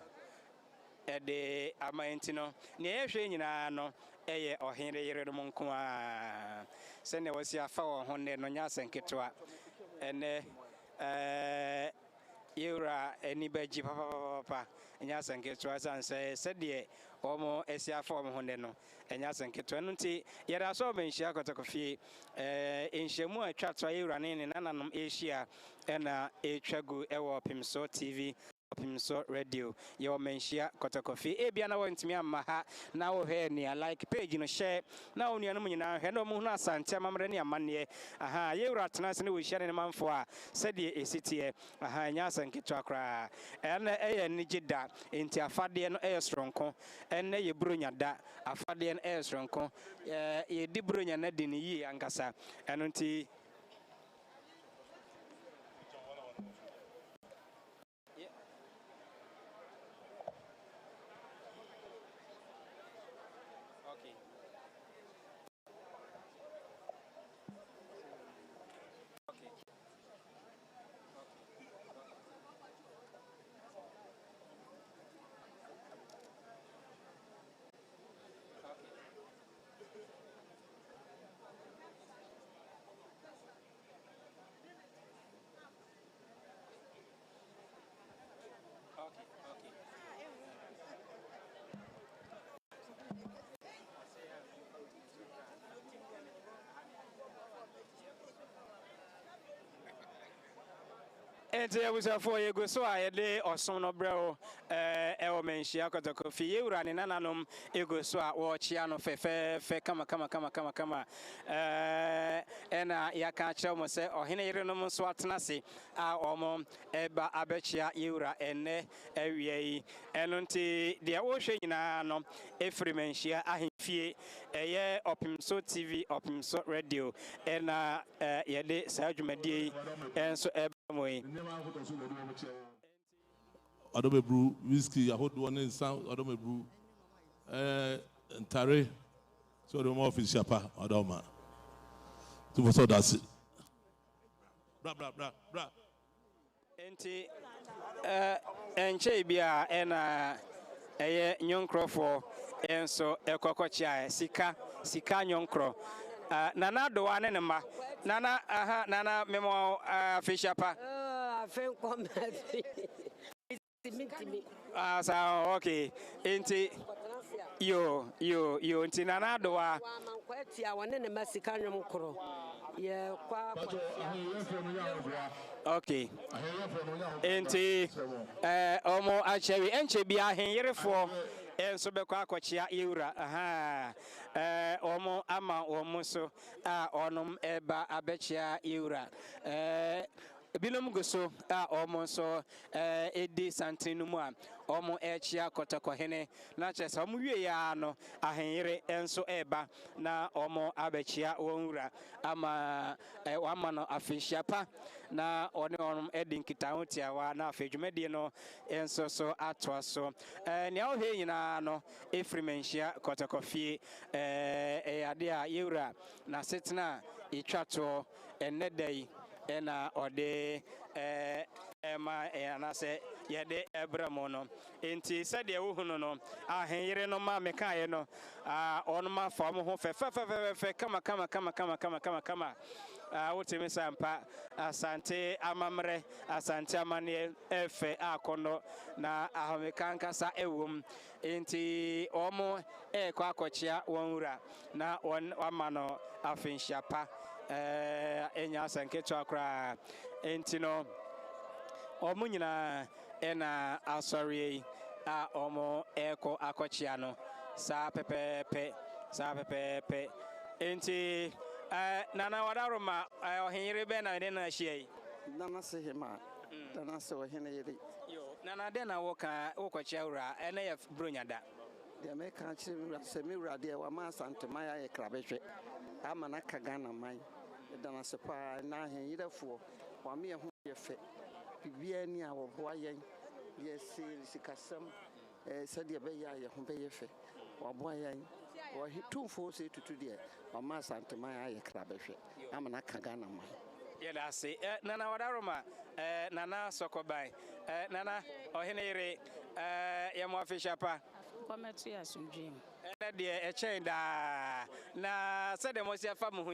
ede amaintino ne ehwe nyina no eye ohene yere nom nko a se ne wasi afa wo ho ne no nya senketwa ene yura eni baji papa nya senketwa sanse se de omo esi afa omo ho ne no enya senketwa no nti yera so benhia kotokofie enhyiamu atwa to yura ne nananom ehia ena etwagu ewo Pimso TV Pimso radio yo menhia kotokofi ebia na wantimi amma ha na wo he ne like page no share na wo nuanom nyina he no mu hu asante amamre ne amane aha yewura tenase ne wo hia ne manfo a sede esitie aha nya sanketwa kra ene eye ne gida enti afade no eye stronko ene ye bronya da afade no eye stronko ye di bronya na de ne yi ankasa eno nti enti abusafo ye go so a ye de osom no brɛ e o menhia kotoko fi ye wura ne nananom e go so a wo chia no fe kama ena ya ka kyerɛ mo sɛ ɔhene yerenom so atena se a ɔmo eba abɛkyia ye wura enne awia yi ɛno nti de wo hwɛ nyinaa no efiri menhia ahemfie ɛyɛ Opimso TV Opimso Radio ena ye de saa dwumadie enso moyi Adobebru whiskey ahodoɔ ne nsa adobebru ntare so the more office chapa adoma to so that's it bra enti enche bia ena eye nyonkrofo enso ekokochia sika nyonkro nana do ane ne ma nana memo afishapa afen komati so okay enti yo enti nana do wa mankwati a wone ne masika nyonkro ye kwa okay enti omo achewi enche bia ahenyerefo enso bekwa akochia yewura omo ama omo so a onom eba abechia yewura binom goso a omo so edi santinu mu a omo echia kotokohene na chese omo wie ya no ahenyere enso eba na omo abechia wonwura ama wama no afishiapa na onom edi nkitaho tiawa na afedwumedie no enso so atwa so nea ohwe nyina no efrimenhia kotokofie ade a yewura na setena itwato enedai ena ode ema anase yede ebramo no enti sede wohunu no ahenyere no ma mekaye no onoma fam ho fe kama wotemi sampa asante amamre asante amane efe akono na ahomekanka ewom enti omo kwa akochia wonwura na amano afinshapa enya sanketo akra enti no omo nyina ena asori a omo eko akochia no sa pepepe enti nana wadaroma ohenyere be na de na hie nana sehema nana se ohene yere yo nana de na woka wokochia wura ene ye bronyada de me ka chiri se me wura de wa ma Asantehene ya ye krabehwe ama na kaga na man dana se pa na ahenyerefo wa me ho ye fe bibia ni a wo boa yen ye sikasam se de be ya ye ho be ye fe wa boa yen wa hitumfo se tutu de wa ma Asantehene ya ye krabehwe ama na kaga na man ye da se nana wadaroma nana sokobai nana ohene yere ye mo afishapa kometu ya sundwem ene de echen da na se de mo se fa mo hu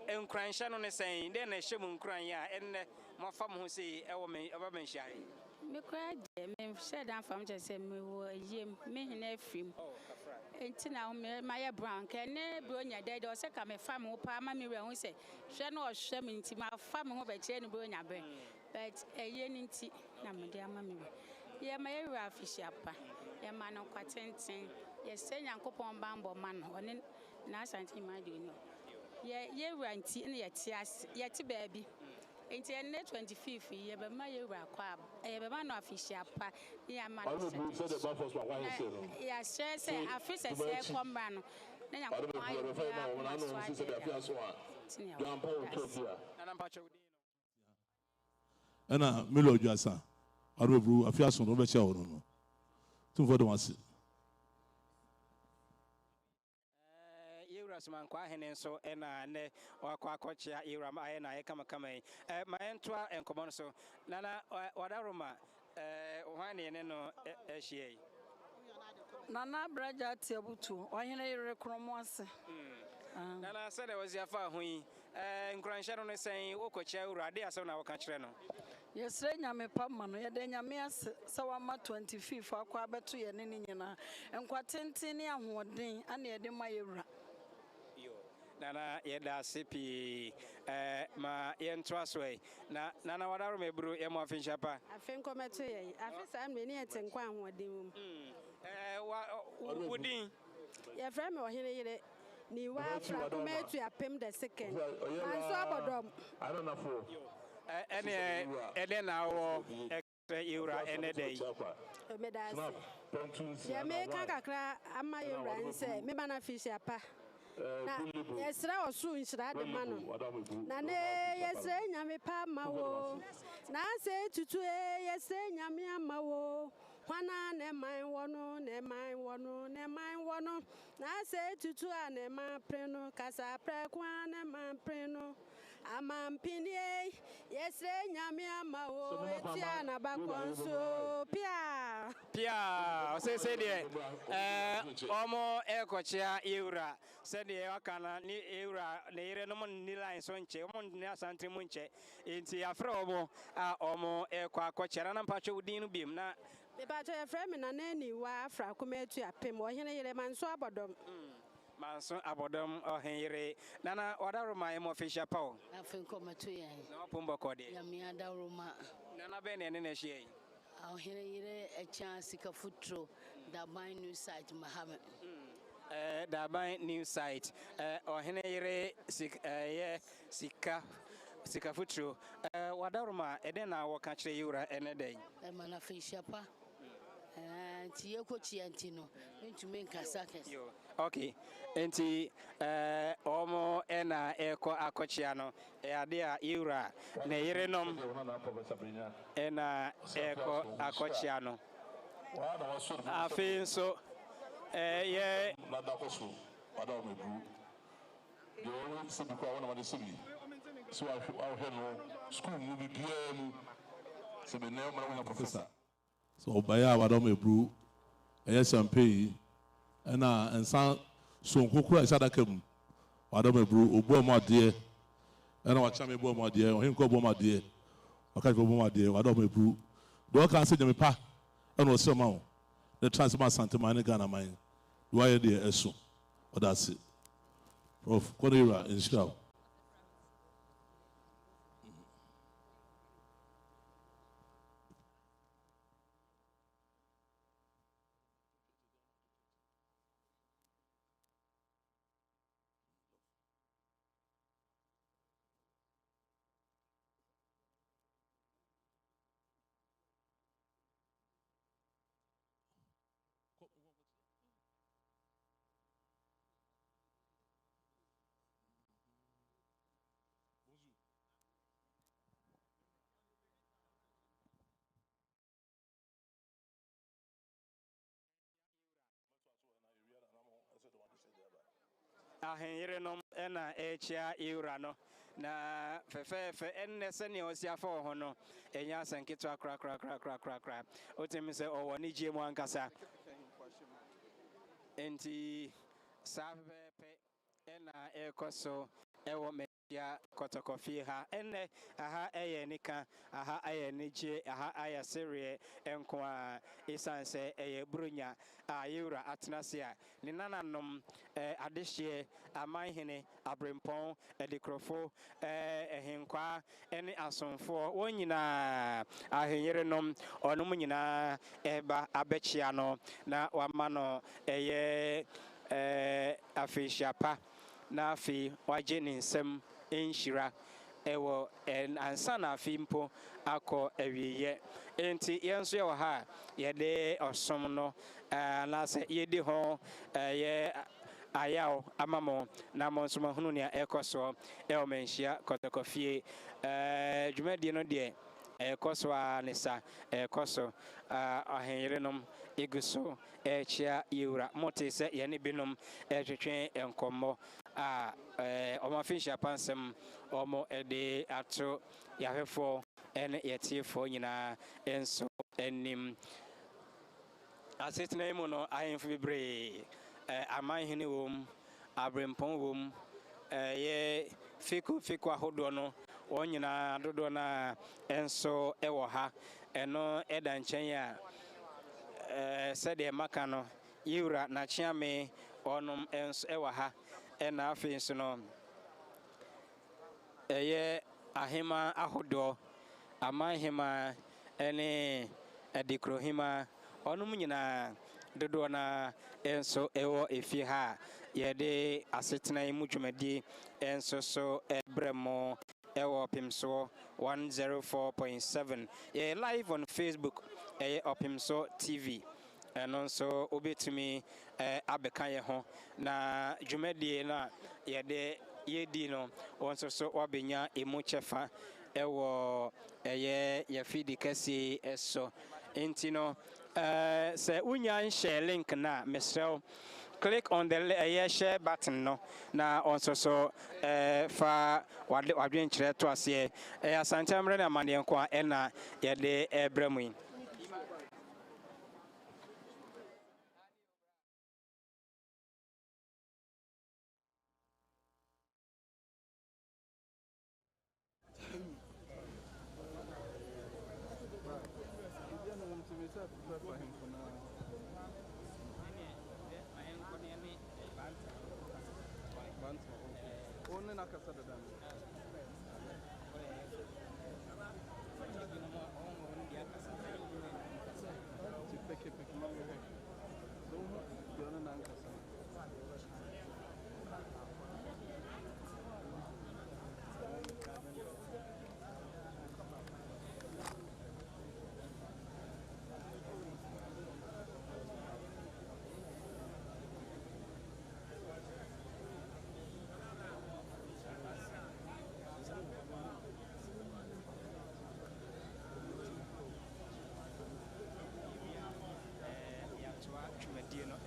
enkran hye no ne sen de na hye mu nkran ya enne mo fa mo hu se ewo me oba menhia me kwa de me hye dan fam je se me wo yem me hina afrim enti na me maye brown ke ne bronya de o se ka me fa mo pa ma me we hu se hye na o hye me nti ma fa mo ho be kire ne bronya be but eye ni nti na me de ama me ye ma ye wura afishiapa ye ma no kwatenten ye se Nyankopon bambo man one na Asantehene ma de no ye wura nti ne ye ti baabi enti enne 25th ye be ma ye wura kwa ye be ma no afishiapa ye ma no ya se afise se komra no na Nyankopon ayo ena melo dwasa adobebru afiaso no be chia wo no tumfo de wase yewura kwa hene so ena ne wakwa akochia yewura ma na ye kama ma entwa enkomo no so nana wadaroma ohane ne no ehie nana braja tiabutu ohene yere kromo ase nana said there was ya fa hui nkranhye no sen wokochia yewura de asem na woka kire no yesre nyame pamma no yede nyame ase sawama 25 akwa beto ye ne nyina enkwatenten ne ahoden ana yede ma yewura yo Nana yeda sipi ma yentoa so na nana wadaro mebru ye mo afin chapa afin kometo ye afisa meni etenkwa ahoden wudin ye frame ohene yire ni wa fra kometo apem the second anso abodom I don't know for ene na wo yura ene dey medase ye me kakakra ama yura nse me bana fish apa na yesra osu nshira de mano na ne yesra nyame pa mawo na se tutu yesra nyame amawo hwana ne man wono na se tutu ane ma preno kasa prekwa ne ma preno amampinie yesre nyame amawo etia na bakonso pia se de omo ekochia eura se de wakana ni eura ne yire no mon ni line so nche omo ni asante mu nche enti afre omo omo ekwa akochera na mpacho udin no biem na bebato ye frame na nani wa afra kometu apem ohene yire manso abodom manso abodom ohenyere nana wadaroma emo official power afin kometo ye na opumbo kode ya mi adaroma nana be ne ne hye ohene yire echa sika futro da ban new site Mohammed da ban new site ohene yire sika futro wadaroma eden na wo ka kire yura ene den e mana official pa ti ekochi antino ntumi nkasa kes okay enti omo ena eko akochia no ade a yura na yirenom ena eko akochia no afin so ye nadakoso wada o mebru yo se bi kwa wona wade sebi so I no school mu bi bia mu se be ne o mara professor so obaya wada o mebru champagne ena ensan so nkokura sadaka mu wada mebru obo mo ade ena wa chame bo mo ade o hin ko bo mo ade o ka bo mo ade wada mebru do ka se nyame pa ena o se ma o the transfer Asantehene Ghana man do I dey eso o that's it prof kodira inshallah ahenyere nom ena echia yura no na fefe enne se ne osia fo ho no enya sanketo akra otemi se owo ni gie mu ankasa enti sabepe ena ekoso ewo media kotokofie ha enne aha eye nika aha eye nije aha aya serie enko a isanse eye brunya ayura atnasia ni nananom adehye amanhene abrempon edikrofo ehenkwa ene asonfo wonyina ahenyerenom onum nyina eba abechia no na wamano eye afishiapa na afi waje ne nsem enhyira ewo ansa na afi mpo akọ awiye enti yenso ye ha ye de osom no na se ye di ho ye ayaw amamo na monso mahunu ne ekoso ewo menhia kotokofie dwumadi no de ekoso anisa ekoso ahenyerenom iguso echia yura motese ye ne binom etwetwe enkomo omo fisha pansem omo ede ato yahwefo ene yetiefo nyina enso enim asetena mu no ahemfo bebre amanhene wom abrempon wom ye fiku ahodo no onyina dodo na enso ewo ha eno eda nchen ya sede maka no yura na chiame onum enso ewo ha ɛna afei nso no ɛyɛ ahema ahodoɔ amanhema ɛne adikrohema ɔnom nyinaa dodoɔ na ɛnso ɛwɔ efie ha yɛde asetena yi mu dwumadie ɛnso so ɛbrɛ mo ɛwɔ Opimso 104.7 yɛ live on Facebook ɛyɛ Opimso TV ɛno nso wobɛtumi abɛka yɛ ho na dwumadie no a yɛdi no wɔn nso so wabɛnya emu kyɛfa ɛwɔ ɛyɛ yɛfidi kɛseɛ ɛso nti no sɛ wonya nhyɛ link na mesrɛ click on the share button no na also so fa wadwenkyerɛ to aseɛ Asantehene na amanneɛ nko a ɛna yɛde ɛbrɛ mu yi.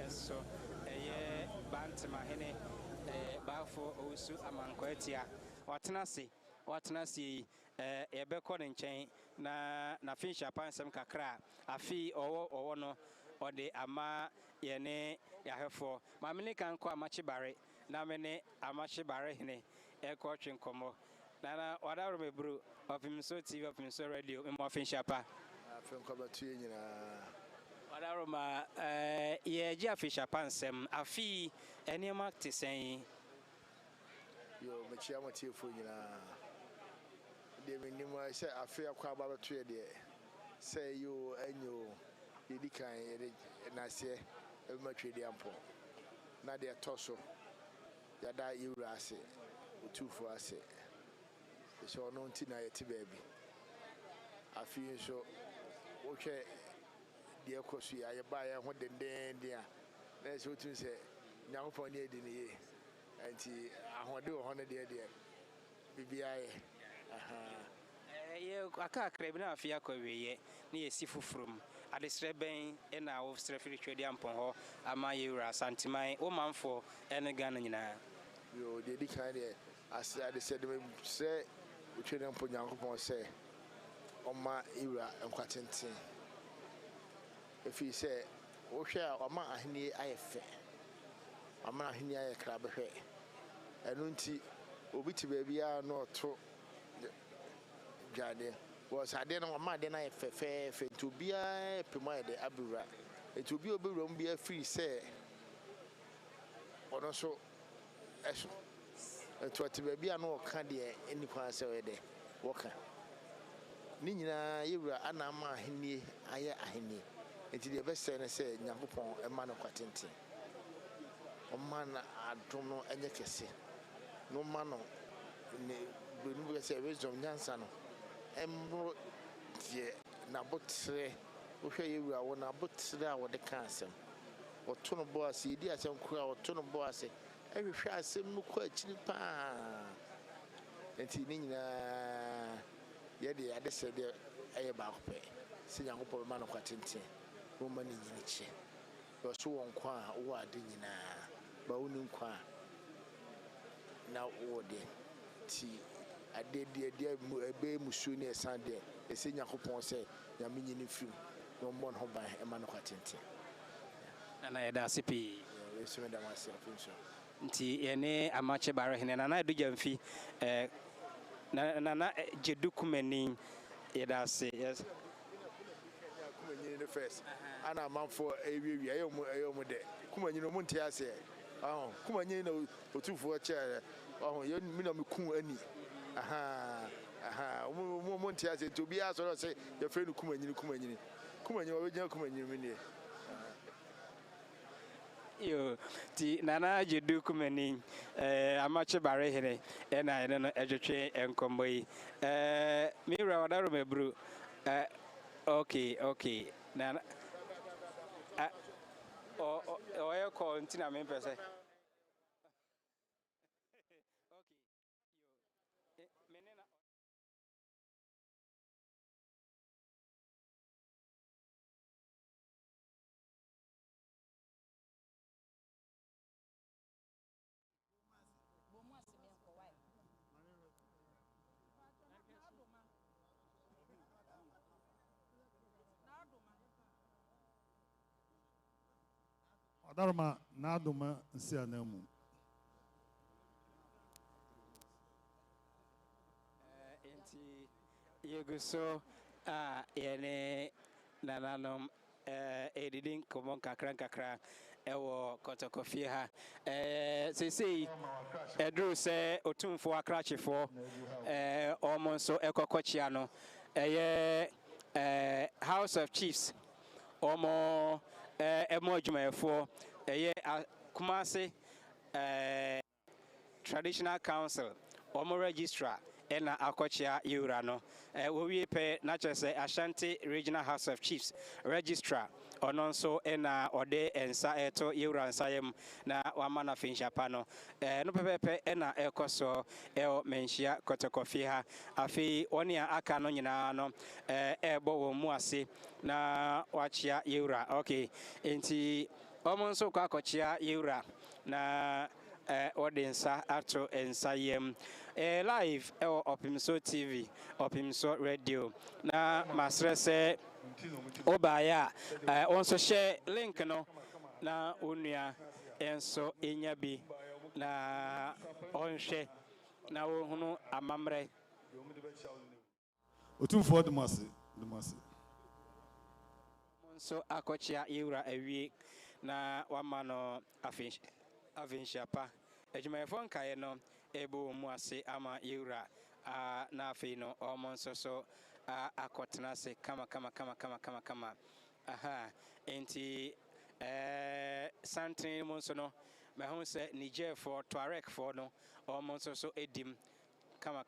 So Bantamahene Bafo Osu Amankoetia watena si ebeko ne nkyɛn na finsha pansem kakra afi owo no ode ama yene yahefo mamene kan ko amachibare na mene amachibare hene eko twenkomo na wadawro mebru Opimso TV Opimso radio mo finsha pa afenko batu nyina Wadaroma ye afisha pansem afi enema tesen yo mechia motiefo nyina de menima se afi akwa ababeto ye de se yo anyo yedikan ye na se ematwedi ampo na de toso yada yura ase otufo ase so no ntina yeti baabi afi nso wohwe de ekosu ya ba ya ho denden dia na se otun se nyankopon ne edi ne ye anti ahode wo ho ne de bibia ye ye akakra bi na afia kwaweye na yesi fufurum adesre ben na wo srefiri twedi ampon ho ama yewura santiman wo manfo ene Ghana nyina yo de di kan de as adesre de se twedi ampon nyankopon se oma yewura enkwatenten efi se wo hwe a oma ahini ayefe ama ahini ayekra behwe enu nti obi ti bia no to jade was ade no ma de na fe to bia pema de abura etu bi obewura m bia free say ono so eso etu ati bia no ka de eni kwa se we de woka ni nyina yewura ana ma ahenie aye ahenie enti de be se ne se nyankopon e ma no kwatente o ma na adom no enye kese no ma no ne benu be se wisdom nyansa no emro die na botre wo hwe yewura wo na botre a wo de ka asem wo to no bo ase di asem kura wo to no bo ase ehwehwe asem no kwa akiri pa enti ni nyina ye de ade se de eye ba ko pe se nyankopɔ ma no kwatente wo ma ni nyini che wo so won kwa wo ade nyina ba wo ni kwa na wo de ti ade de ebe musu ne esande ese nyakopon se nyame nyini fim no mon ho ban e ma no kwatente na yeda sipi yesu me da mase afinso nti ene amache bare hene na edu jamfi na jedukumani yeda se yes kumanyini no first ana manfo ewiwi ayo mu de kumanyini mu ntia se kuma nyi na otufo chair ye mi na me kun ani mo ntia se to bia so say ye fe no kuma nyi we gina kuma nyi mi ne yo ti nana jedu kumani amache bare here na ene no edwetwe enkombo yi mi ra wadaro mebru okay nana o ye ko ntina me pese Adarma na adoma nsi anamu. Enti yeguso yene nananom edidin komon kakra ewo kotokofie ha sesei edru se otumfo akrachefo omonso ekokochia no House of Chiefs omo emo adwumayefo Kumasi Traditional Council omo registrar ena akochia yura no we pe na chese Ashanti Regional House of Chiefs registrar ononso ena ode ensa eto yura nsayem na wamana finchapa no no pepepe ena ekoso menhia kotokofie ha afi oni aka no nyina no ebo wo mu ase na wachia yura okay enti omonso kwa akochia yura na Odinsa ato ensayem live Opimso TV Opimso Radio na masrese obaya onso share link no na onua enso enyabi na onhwe na wohunu amamre Otumfo demase onso akochia yura awie na wamano afinshapa ejumefo nkae no ebo mu ase ama yura na afi no omonso so akotena se kama enti santin monso no me hu se Niger for Tuareg for no omonso so edim kama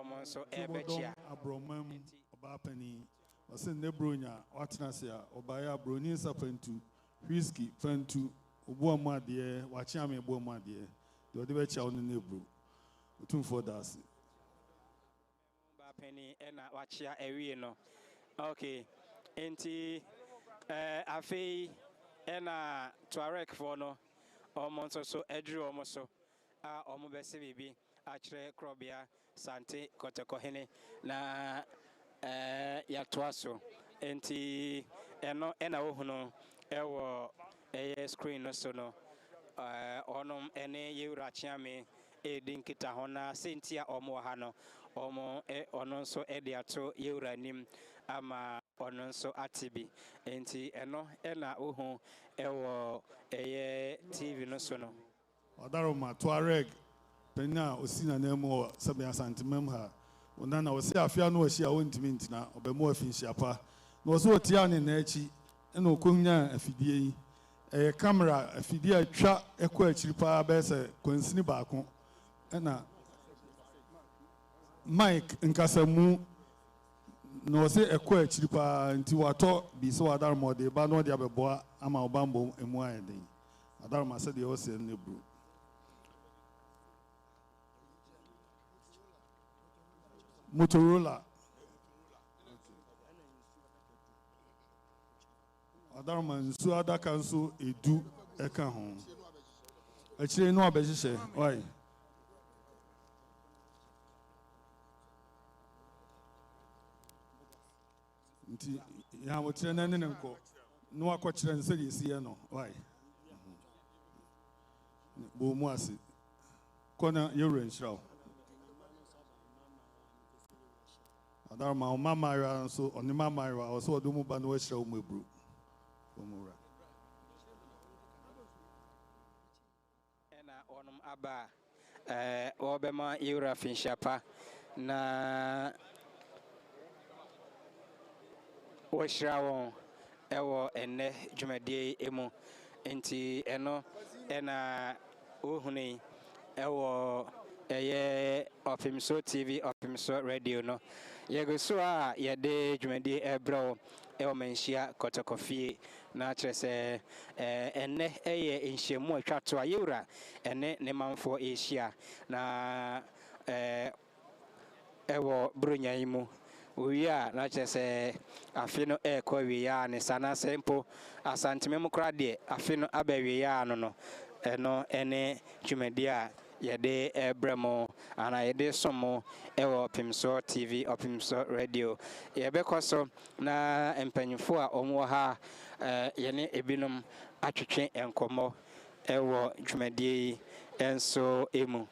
omonso ebechia abromam obapani wase nebronya watena se obaya broni sapantu whisky fantu obu amade wachi ame obu amade de ode becha onu nebro otumfo dase bapani ena wachia ewie no okay enti afei ena Tuareg for no omonso so edru omoso omo bese bibi achre krobia sante kotokohene na yatoaso enti eno ena wohuno ewo screen no so no onom ene yewra chiame edinkita hona sentia omo ha no omo ononso ediato yewra nim ama ononso atibi enti eno ena ohu ewo TV no so no Adaroma Tuareg penya osina na emu sabe Asantehene ha ona na osi afia no ohia wontimi ntina obemu afinhyiapa na oso otia ne na achi na okonya afidie yi camera afidie atwa ekọ achiri pa bese kwansini baako na mic nkasamu na osi ekọ achiri pa nti wato bi so Adaroma de ba no de abeboa ama obambo emu ayeden Adaroma se de osi ne bru Motorola Adaroma nsu adaka nso edu eka ho achire no abehye oi nti ya motire na ne nko no akọchire nse de esi no oi bo mu ase kona yewre nshraw Adaroma o mama ra so oni mama ra o so odumu ba no ehra o mebru omura onum aba obema yura finshapa na wɔhyira wɔn ɛwɔ ɛnɛ dwumadie emu nti ɛno ɛna ohuni ɛwɔ ɛyɛ Opimso TV Opimso radio no yɛgu so a yɛde dwumadie ɛbrɛ ɛwɔ manhyia kɔtɔkɔfie na kyerɛ sɛ ɛnɛ ɛyɛ nhyiamu a atwa to a yɛwura ɛne ne manfoɔ ɛrehyia na ɛwɔ buronya yi mu owie a na kyerɛ sɛ afe no ɛrekɔ awieeɛ a ne sa na sɛ mpo asanteme mu koraa deɛ afe no aba awieeɛ a no ɛno ɛne dwumadie a yɛde ɛbrɛ mo ana yɛde som mo ɛwɔ Opimso TV Opimso radio yɛbɛkɔ so na mpanyinfo a wɔn wɔ ha yɛne ebinom atwetwe nkɔmmɔ ɛwɔ dwumadie yi nso emu.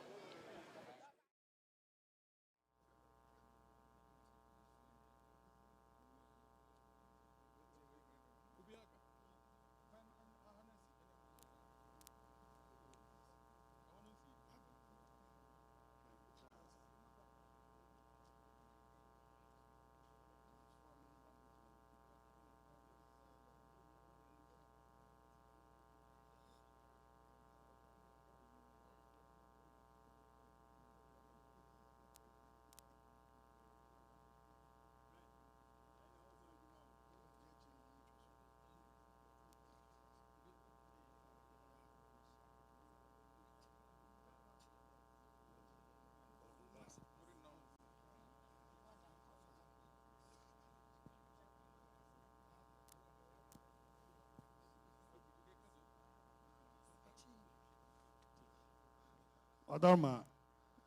Adama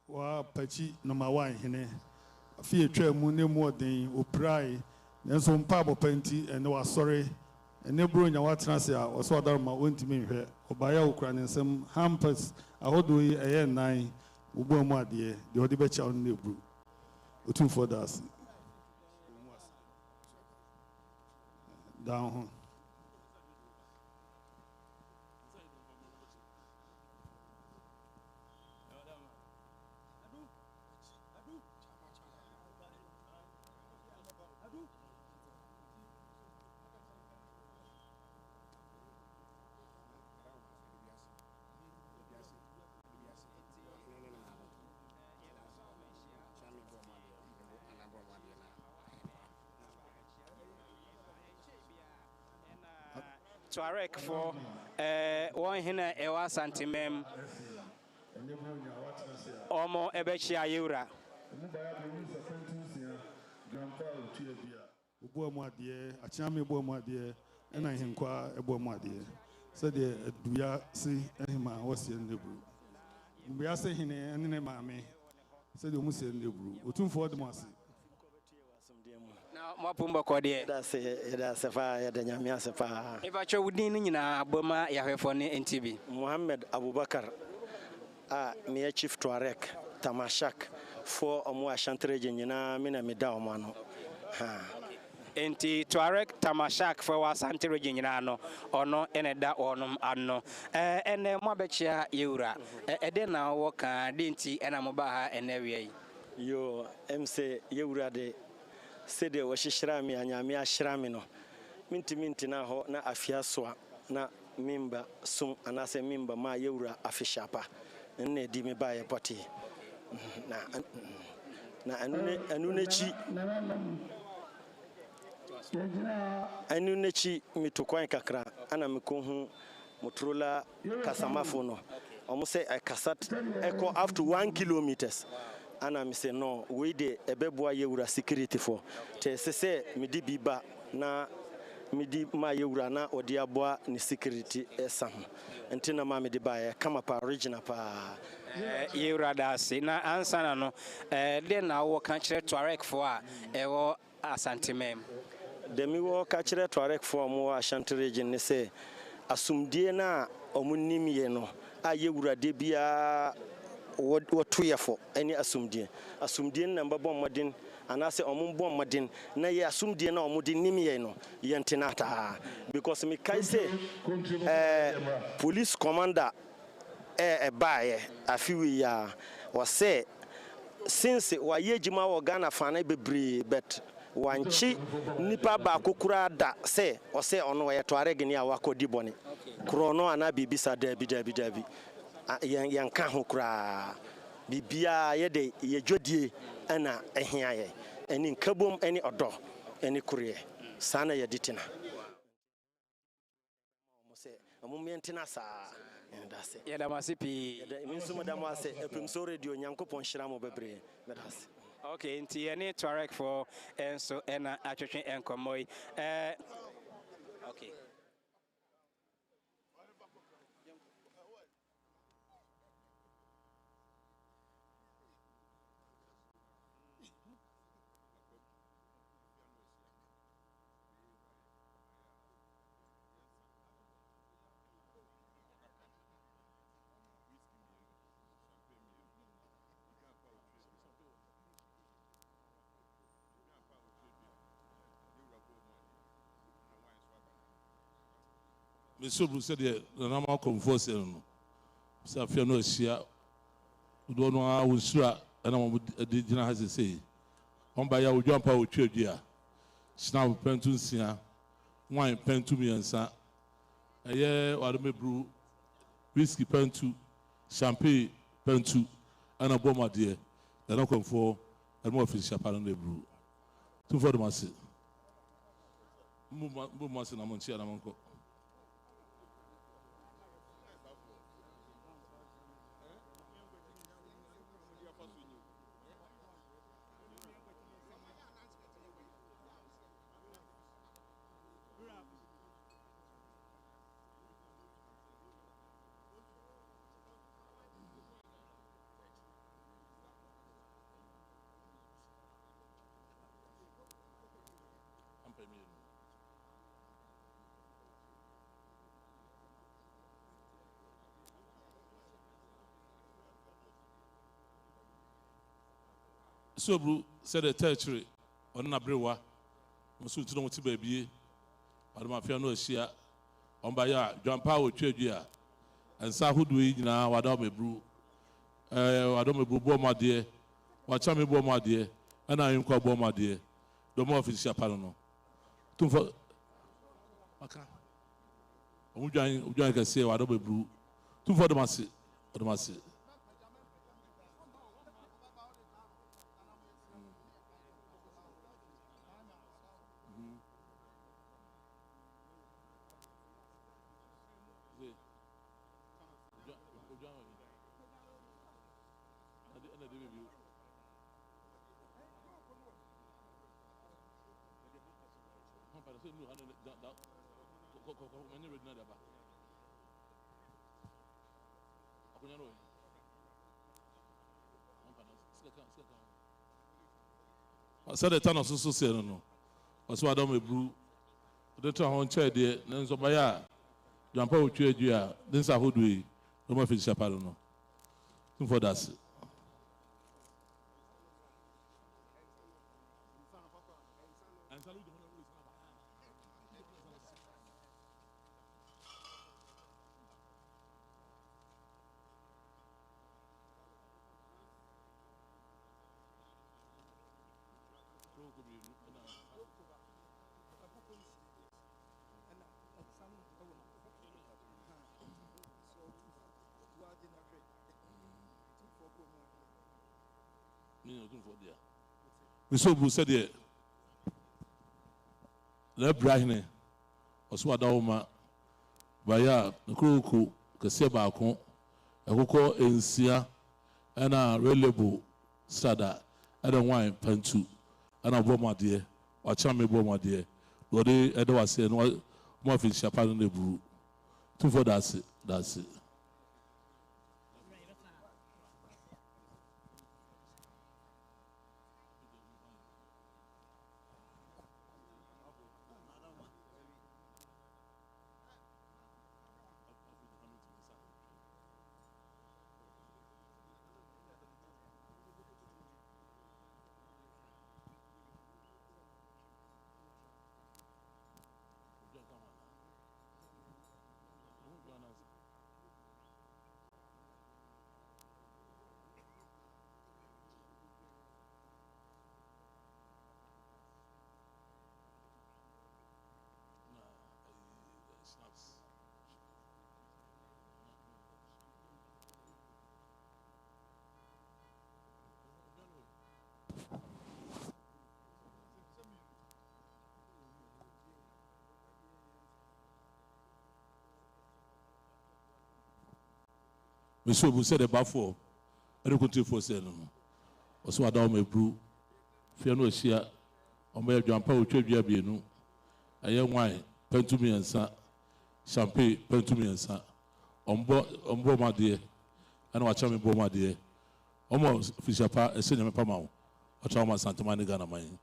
wa pachi number 1 hene afie twa mu ne mu odin oprai nenso mpa abopenti ene wa sorry ene bro nya watena se a oso Adama ontimi nhwe obaya okura ne nsem hampers ahodo yi eye nan ubu mu ade de odi becha on ne bro otum for das down Tuareg for one hina ewa santimem omo ebechi ayura ubo mu ade achiame bo mu ade ena hinkwa ebo mu ade so de duya si ehima wose nebru mbuya se hine ene ne maame so de mu se nebru otumfo de mu ase Mapumba kwa die da sefa ya da nyamia sefa eba cho wudin nyina boma ya hwefo ne NTV Muhammad Abubakar me chief Tuareg Tamashak for omo Asantehene nyina me na me da omo no enti Tuareg Tamashak for Asantehene nyina no ono ene da onom anno ene mo abechia yewura ede na wo kan de nti ena mo ba ha ene wiei yo MC yewura de sede wo hyehyira me anyame ahyira me no minti na ho na afia soa na mimba sum anase mimba ma yewura afishapa nne di me ba ye poti na anu nechi mitokwan kakra ana mekohu motrola kasamafo no omo say I kasat echo up to 1 kilometers ana me say no we de ebeboa yewura security for te se me di biba na me di ma yewura na odi aboa ni security esam entina ma me di ba kama pa original pa yewura da se na ansana no de na wo kan kire Tuareg for a ewo Asantehene de mi wo ka kire Tuareg for mo Asantehene ne say asumdie na omunimye no a yewura de bia wotoyefo ani asumdie na mbabɔ modin anase omumbɔ modin na ye asumdie na omudi nimye no yentinata because me kai say police commander baeɛ afi wi ya wɔsɛ since waye adwuma wɔ Ghana fa na bebree but wanchi nipa baako kura da sɛ ɔsɛ ɔno ɔyɛ Tuareg ni a wakɔdi bɔne korɔ no ana bibisa dabi yɛn ka ho kura bibia yɛde yɛdwodie ɛna ɛhia yɛ ɛni nkabom ɛni ɔdɔ ɛni kuriɛ sana yɛde tena ɔmo saa Yadamasi pi. Epimso radio nyankopon shiramo bebre. Okay, nti any Tuareg for enso ena atwetwe enkomoy. Okay. Monsieur Bruce said, "The normal conforce no. So if you know Shia, we don't know how we sure and I'm a has to say. On by your jump out with your snap pentusia, wine pentu and sa. A year or the brew, whiskey pentu, champagne pentu, and a bomber dear. The no confor and more fish apparently brew. Two for the mass. Move mass and I'm on uncle. So, Bru said a territory on Nabrewa, Musu to know baby, or my piano share on by ya, John Power Chedia, and Sahu do it now, Wadome Brew, Wadome Brew, my dear, Wachami Bo, my dear, and I am called Bo, my dear, the more office Chapano. Two for Ujan can say Wadome Brew, two for the massy, or the massy. I said the town of Susu no. Was what I don't brew. The town on chair there, then so by ya. Jump out with you, then Sahu do it. No more fish apparel. For that. Mr. Bruce said, "Le Brahine was what Doma Baya, the Kuku, Kasebako, a Kuko in Sia, and a reliable Sada, and a wine pentu, and a bomber dear, or charming bomber dear. Lord, Edward said, "No more fish upon the brew." Two for that's it. Monsieur vous said about four. I don't continue for saying. Also, I don't make brew. Fear no share. On my jump out to be no. A young wine, pen to me and son. Champagne, pen to me and son. On board, my dear. And watch me, my dear. Almost fish apart a cinema pamau. I try my Santa Manigana mine.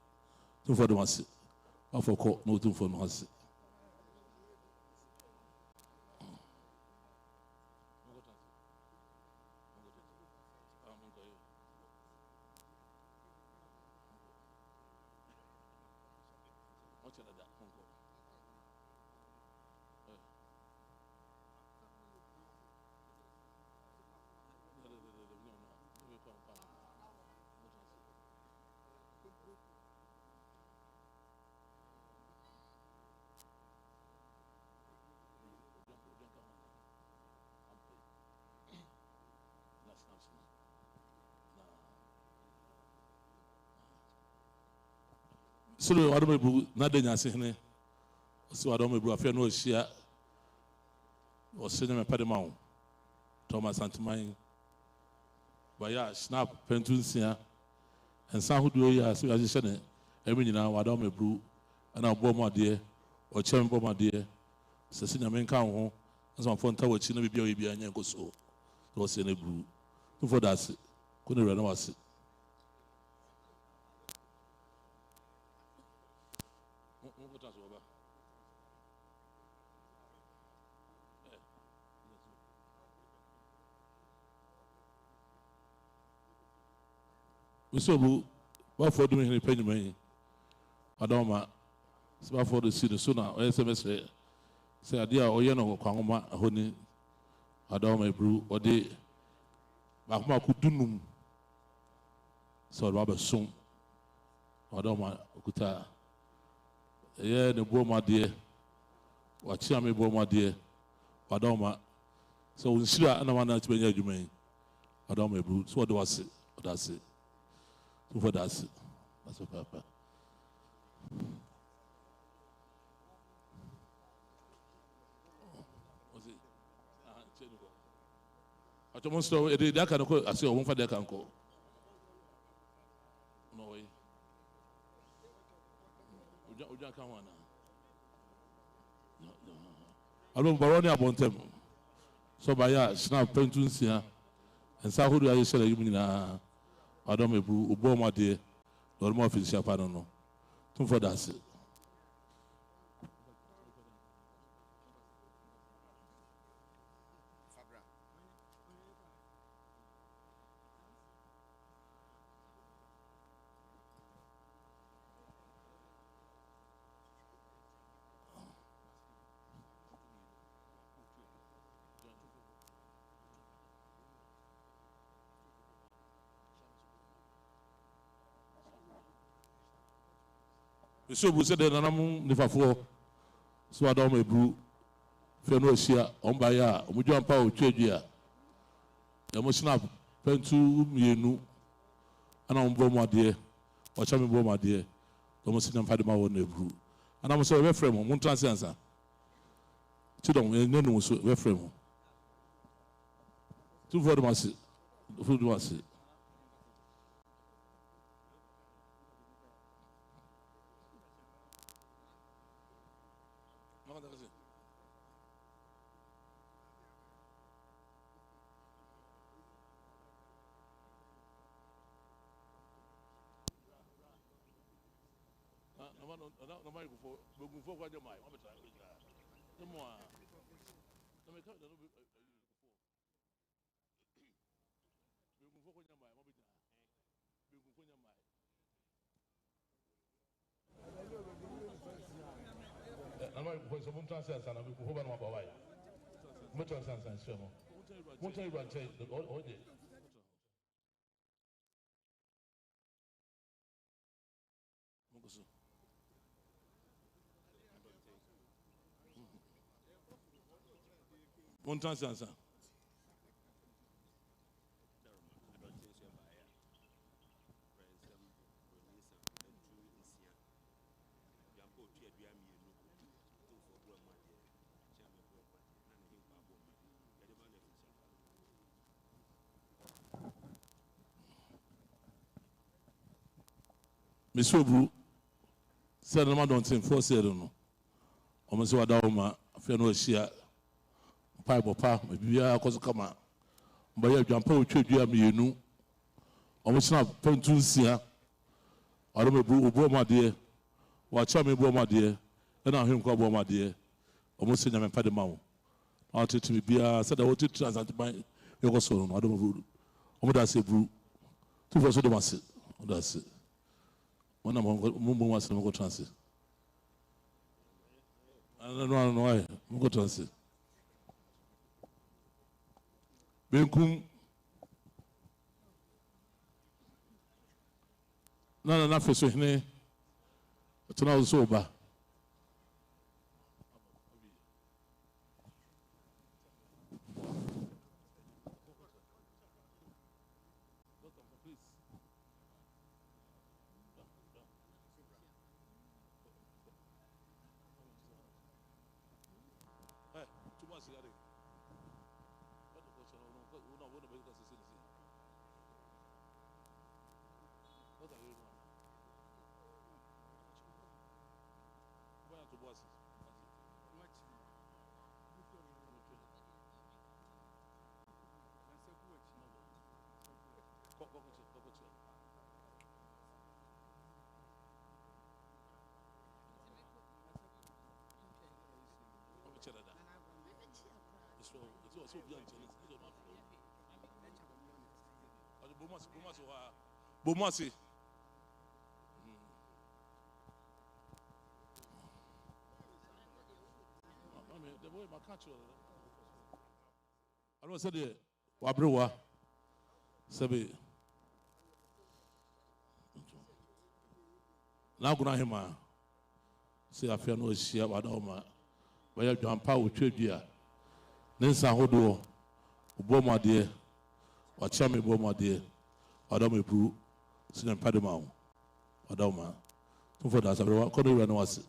Two for the mass. Off for court, no two for no. So I don't know not the Asantehene. So I don't know if I know share or cinema pedamount. Thomas Antimine. But yeah, snap pentunsia and some who do ya so as you said, every now I don't know brew and I'll bomb my dear or chamber my dear. Cecilia men come home as my phone tower chin be be and go so. Was in a brew. For that, couldn't run was it. So, what for doing any penny money? I don't know. So, for the city sooner, or SMS say, dear, or you know, Kwangoma, honey, I don't know, brew, or they, Bakma could do. So, Robert soon. I don't know, Kuta. Yeah, the boy, my dear. What me, boy, my dear. I don't know. So, we see that another to be you mean. I don't know, brew. So, what do I say? That's it. So for that's what Papa. Was it? I told you that can go. I say one for that can go. No way. Uja come on now. I don't baroni about them. So by ya snap pentuns here, and so who do I say you mean? I don't know, Ubo, my dear, or more fish, I don't know. Two for that. So we said that I'm never for so I don't know, brew. Fenosia, on by ya, we jump out, trade ya. You must snap, pen to me, and I'm born, my dear, or chummy born, my dear. You must see them fight my own brew. And I'm so referable, one transanswer. Children, no one was referable. Two for the mass, food was it. One transaction. Mr. Bru said, I don't think for said no. Almost what Doma, Feno Shia, Pipe of Pa, maybe I was come out. But you jump out to you, know. Almost not Pentusia. I don't know, my dear. Watch me, my dear. And I him call my dear. Almost in a pedimount. I'll teach me, be a said I want to translate my your son. I don't know. Almost say, Bru. Two for so the mass. That's it. When I'm going to go transit. I don't know why. I'm going to transit. Benkum. No, not for so. It's not sober. Bomasi. I don't say the Wabrewa Sabi. Now gonna him say I feel no share Wadoma. Where you jump out with Tredia. Nensa Hodo, Boma dear, or Chami Boma dear, Adome Bru, Sin Padamau, Adoma. Two for that, everyone couldn't even know us.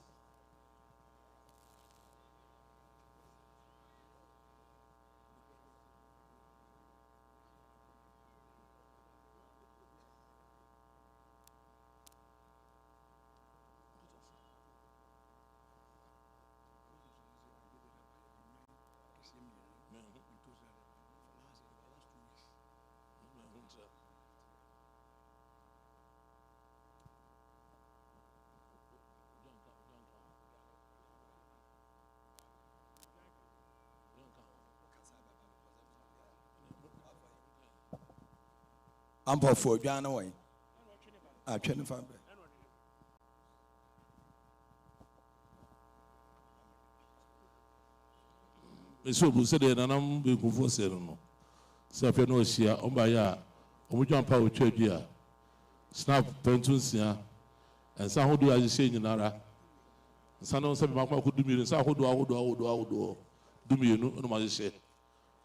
I'm for John away. I try to find it. Mr. Busede, and I'm being conforced. So if you know she are on by ya, or we jump out with Tredia, snap Pentusia, and some who do as you say in Nara. Some don't say, Mamma could do me, and some who do me, no matter say.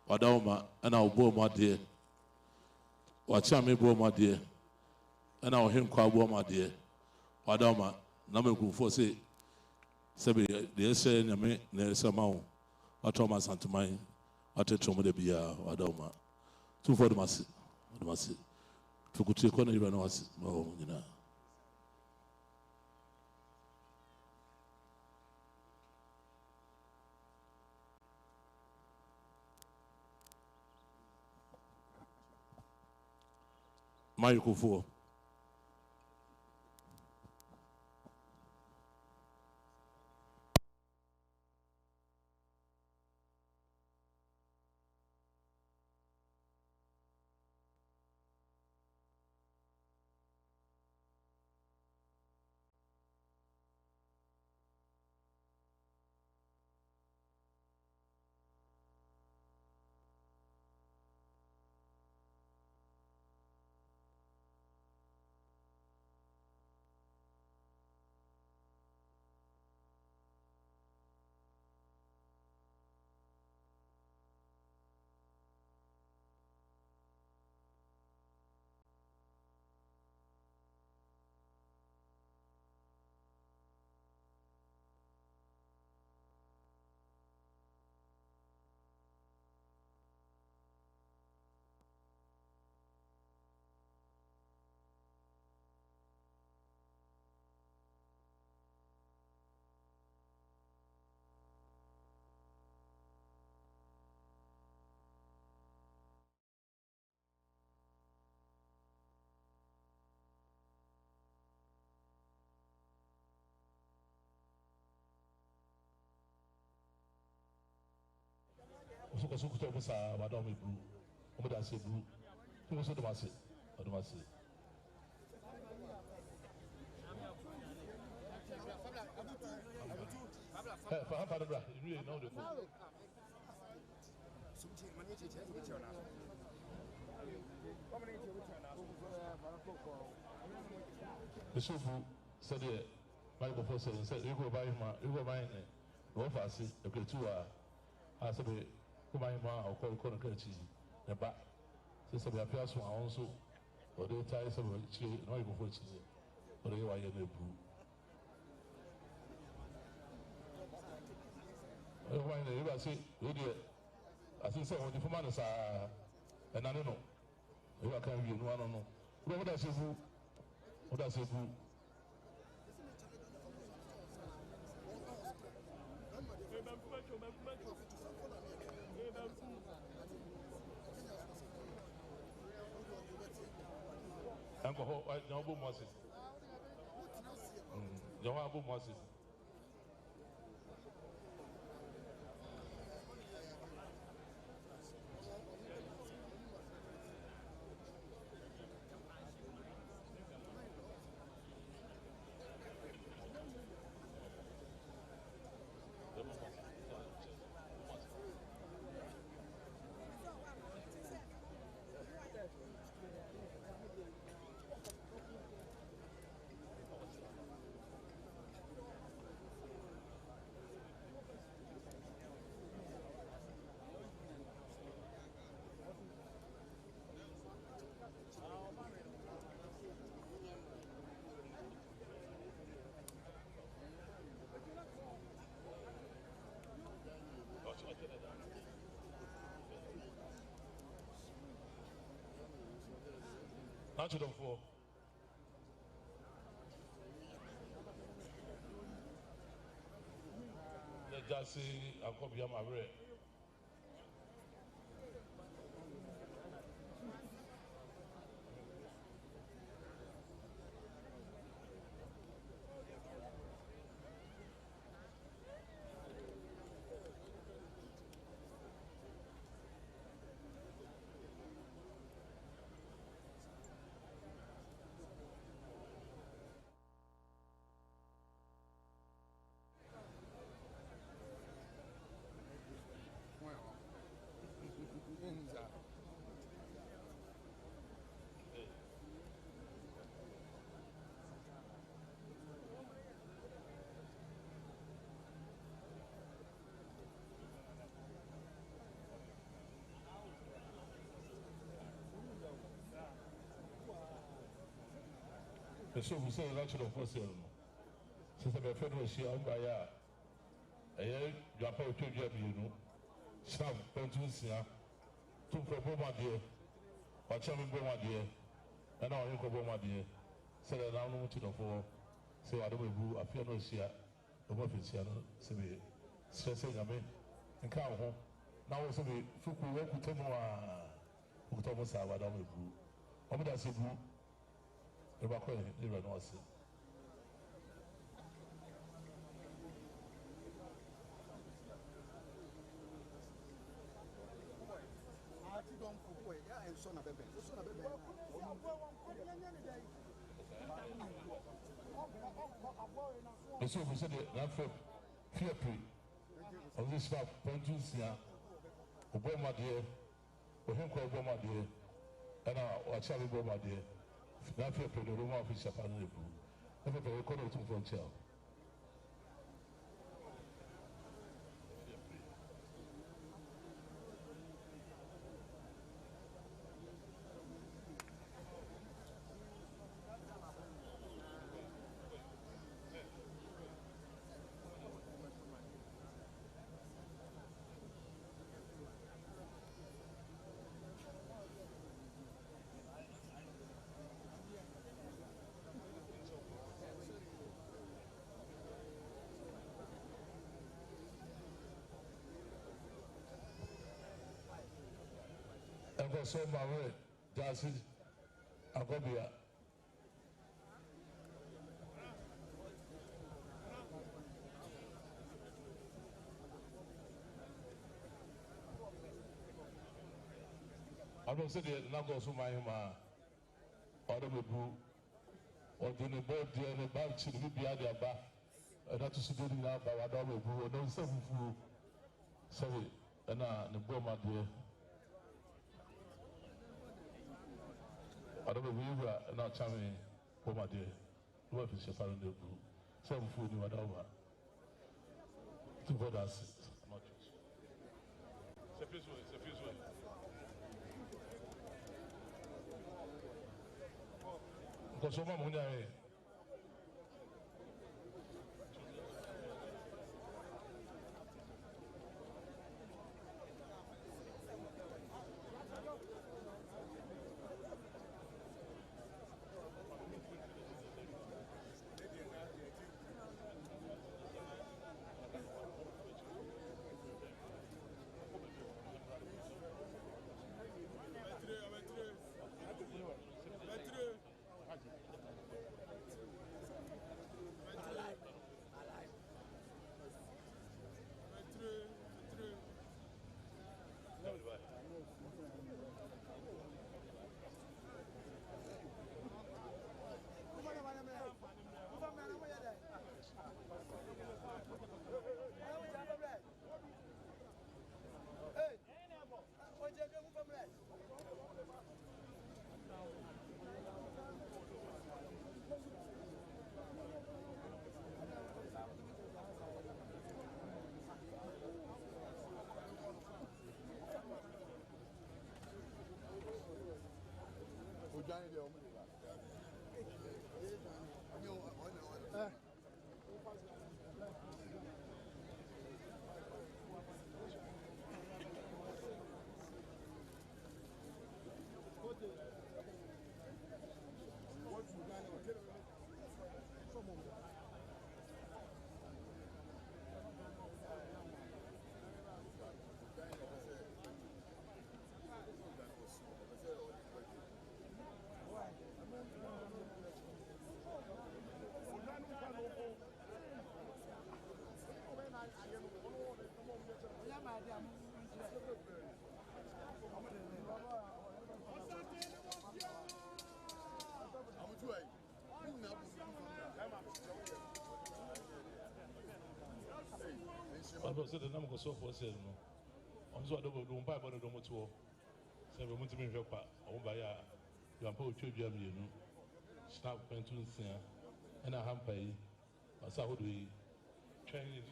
Wadoma, and I'll bore my dear. Watch me, bore my dear. And I'll him call bore my dear. Wadoma, number for say, Sabi, the say, and me, there's a mount. I told my son to mine. I told him to be a Wadoma. Two for the mass. To go to a corner, even was, oh, you know. Michael for. because we talk about Madam Blue. What I say, Blue. Who was the Massey? Or the Massey? For half an hour, you really know the food. The soup said, Michael Foster said, you go buy it. No fancy, a good 2 hours. I said, go buy ma or call cheese. The back. Since we appear so also, or they tie some cheese, no, you go for cheese. Or they were in the brew. Why you say, I think so. What the commanders are, and I don't know. You can't be one or no. What does it do? What does it do? Uncle, I know about Moses. You know about Moses. Not you don't fall. Let just say I'll come here my bread. So we say election of course, since I'm a federal share by a Japan to Jabino, Sam Pentusia, two for Boma dear, or Chairman Boma dear, and our Uncle Boma dear, said I don't know to the four, say I don't know, a piano share, the Mofficiano, say, stressing a man, and come home. Now, so we Fuku Tomoa, Utomosa, I don't know. Omida Sibu. Never quite never know. So we said that fear free of this map, Pentusia, Obama dear, or him called Obama dear, and our Charlie Obama dear. Now, if you're the Roman officer, I'm a very corner to frontier. I got so my way, that's it. I got here. I don't say the number of my order me boo or do the board dear and about to be at their back. And not to see the now by a double boo or don't say fool. Sorry, and the bomber dear. I don't believe not charming bomber dear. What is your father? Some food in whatever. Two brothers. C'est plus vrai, c'est plus vrai. Consommons mon ami. I don't say the number so for sale. No, I'm so I don't buy but I don't want to. Say we want to make up. I won't buy a. You are probably too young, you know. Snap pension singer, and I have pay. I saw how do we train you.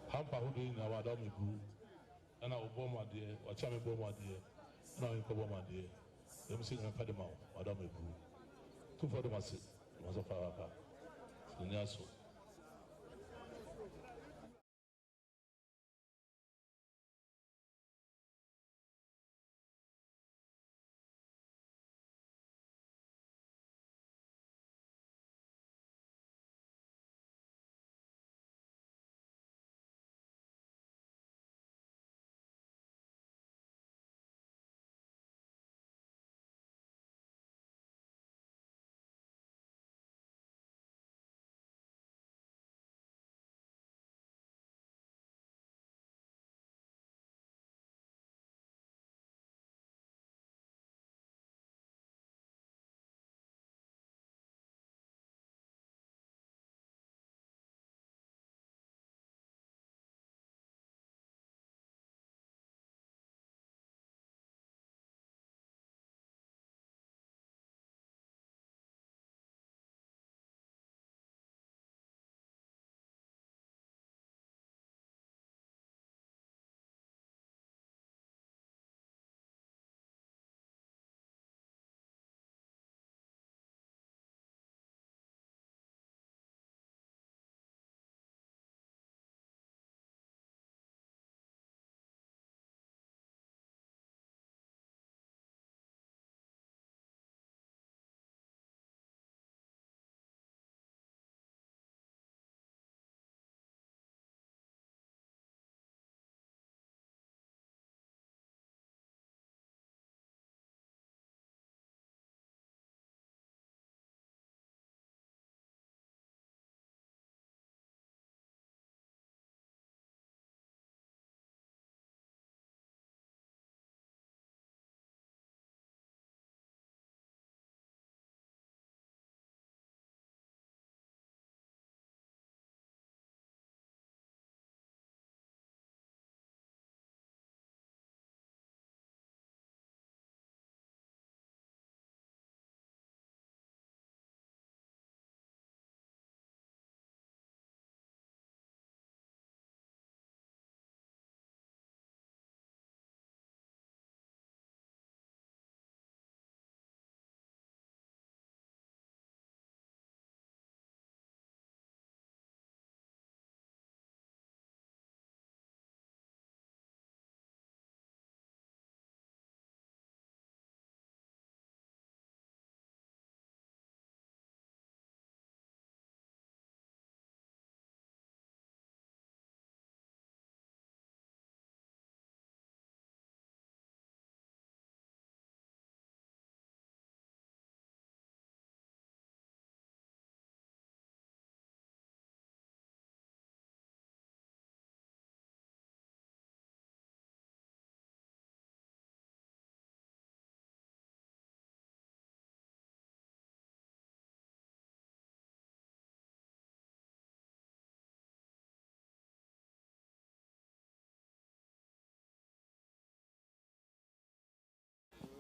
Hamper who doing now? I don't make group, and I will bomb my dear. Or chame bomb my dear. Now you come bomb my dear. Let me see them pay them out. I don't make group. Two for them I say. Was a power. So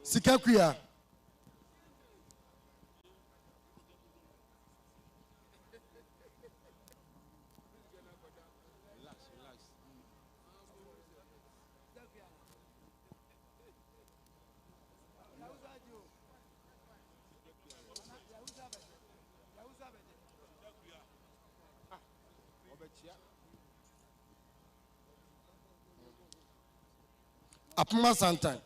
Sikakuya. Apuma Santan.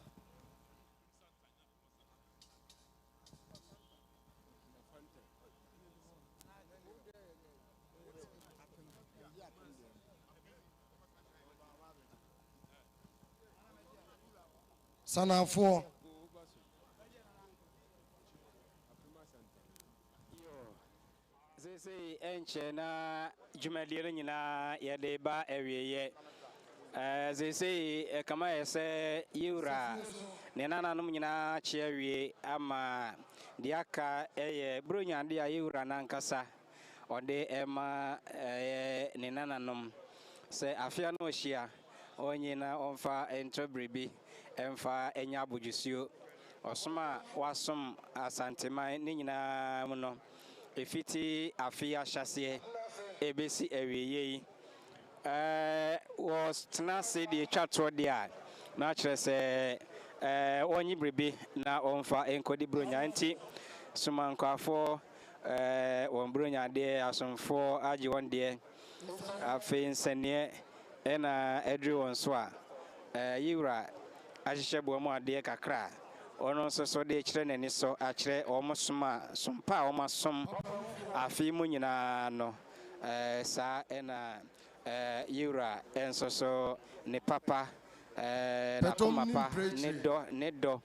Sanafo. Say enche na jumadire nyina ye de ba ewieye. They say kama yese yura ne nananom nyina che awie ama de aka bronya de yura nankasa ode ema ne nananom se afia no hia onyina onfa entobribi emfa enya abujusio osoma wasom asanteman ne nyina mu no efiti afia hyase ebesi ewieye was tenase de twato de a na kyerɛ sɛ onyi brebe na onfa enkodi bronya nti sumankwafo won bronya de asomfo agi won de afi nsɛneɛ ɛna ɛdri won so a yiwra ahyehyɛ bo mu ade kakra ono nso so de kyerɛ n'ani so akyerɛ ɔmo soma sompa a ɔmo asom afi mu nyinaa no saa ɛna Yura and so ne papa na papa ne do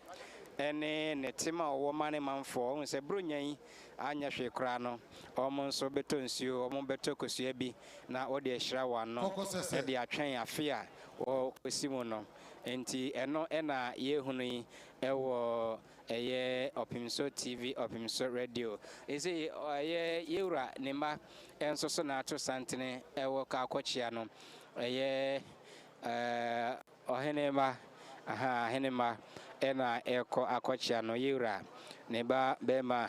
ene ne tima o mane manfo on se brunyan anya hwe kra no omo nso beto nsuo omo beto kosua bi na o de hira wa no e de atwen afia o kosimu no enti eno ena ye hunu yi ewo eye Opimso TV Opimso Radio ese eye Yura ne ma enso so na ato santene ewo ka akochia no eye ohenema henema ena eko akochia no Yura ne ba bema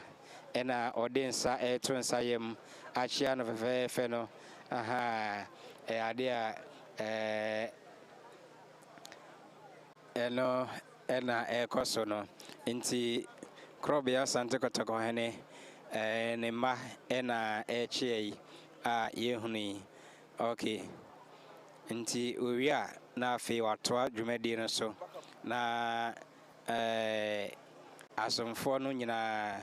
ena odensa eto nsayem achia no fefe no ade a eno ena ekoso no nti krobia Asante kotoko hene ne ma ena echie a yehuni okay nti owia na afi watoa dwumadi no so na asomfo no nyina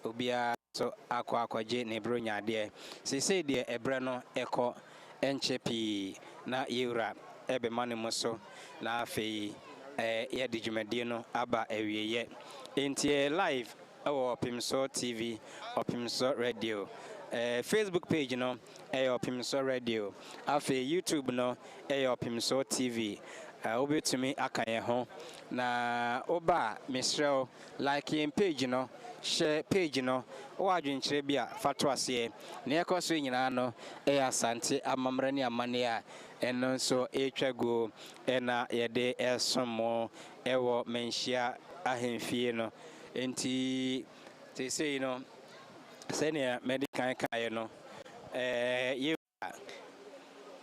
obia so akwaje ne bronya de sesei de ebre no eko enchepi na yura ebe mane muso na afi ye de dwumadi no aba ewieye nti live Opimso TV Opimso Radio Facebook page no Opimso Radio afi YouTube no Opimso TV obetumi akaye ho na oba misrel like in page no share page no o adwenkyere bia fato ase ne ekoso nyina no Asante amamra ne amane a eno nso etwago ena yede esomo ewo menhia ahemfie no enti they say senior medical kai no you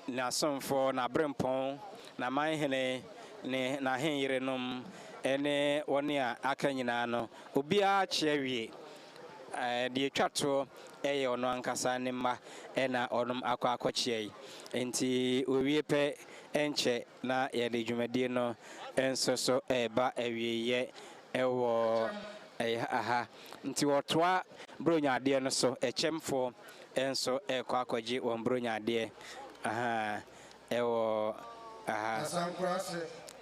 na somfo na brempon na manhene ne na henyere nom ene woni a aka nyina no obia chewie de twato ono ankasa ne ma ena onom akwakyei enti owie pe enche na ye de dwumadi no enso so eba awieye ewo aha nti wotoa bronya ade no so echemfo enso akwaje won bronya ade ewo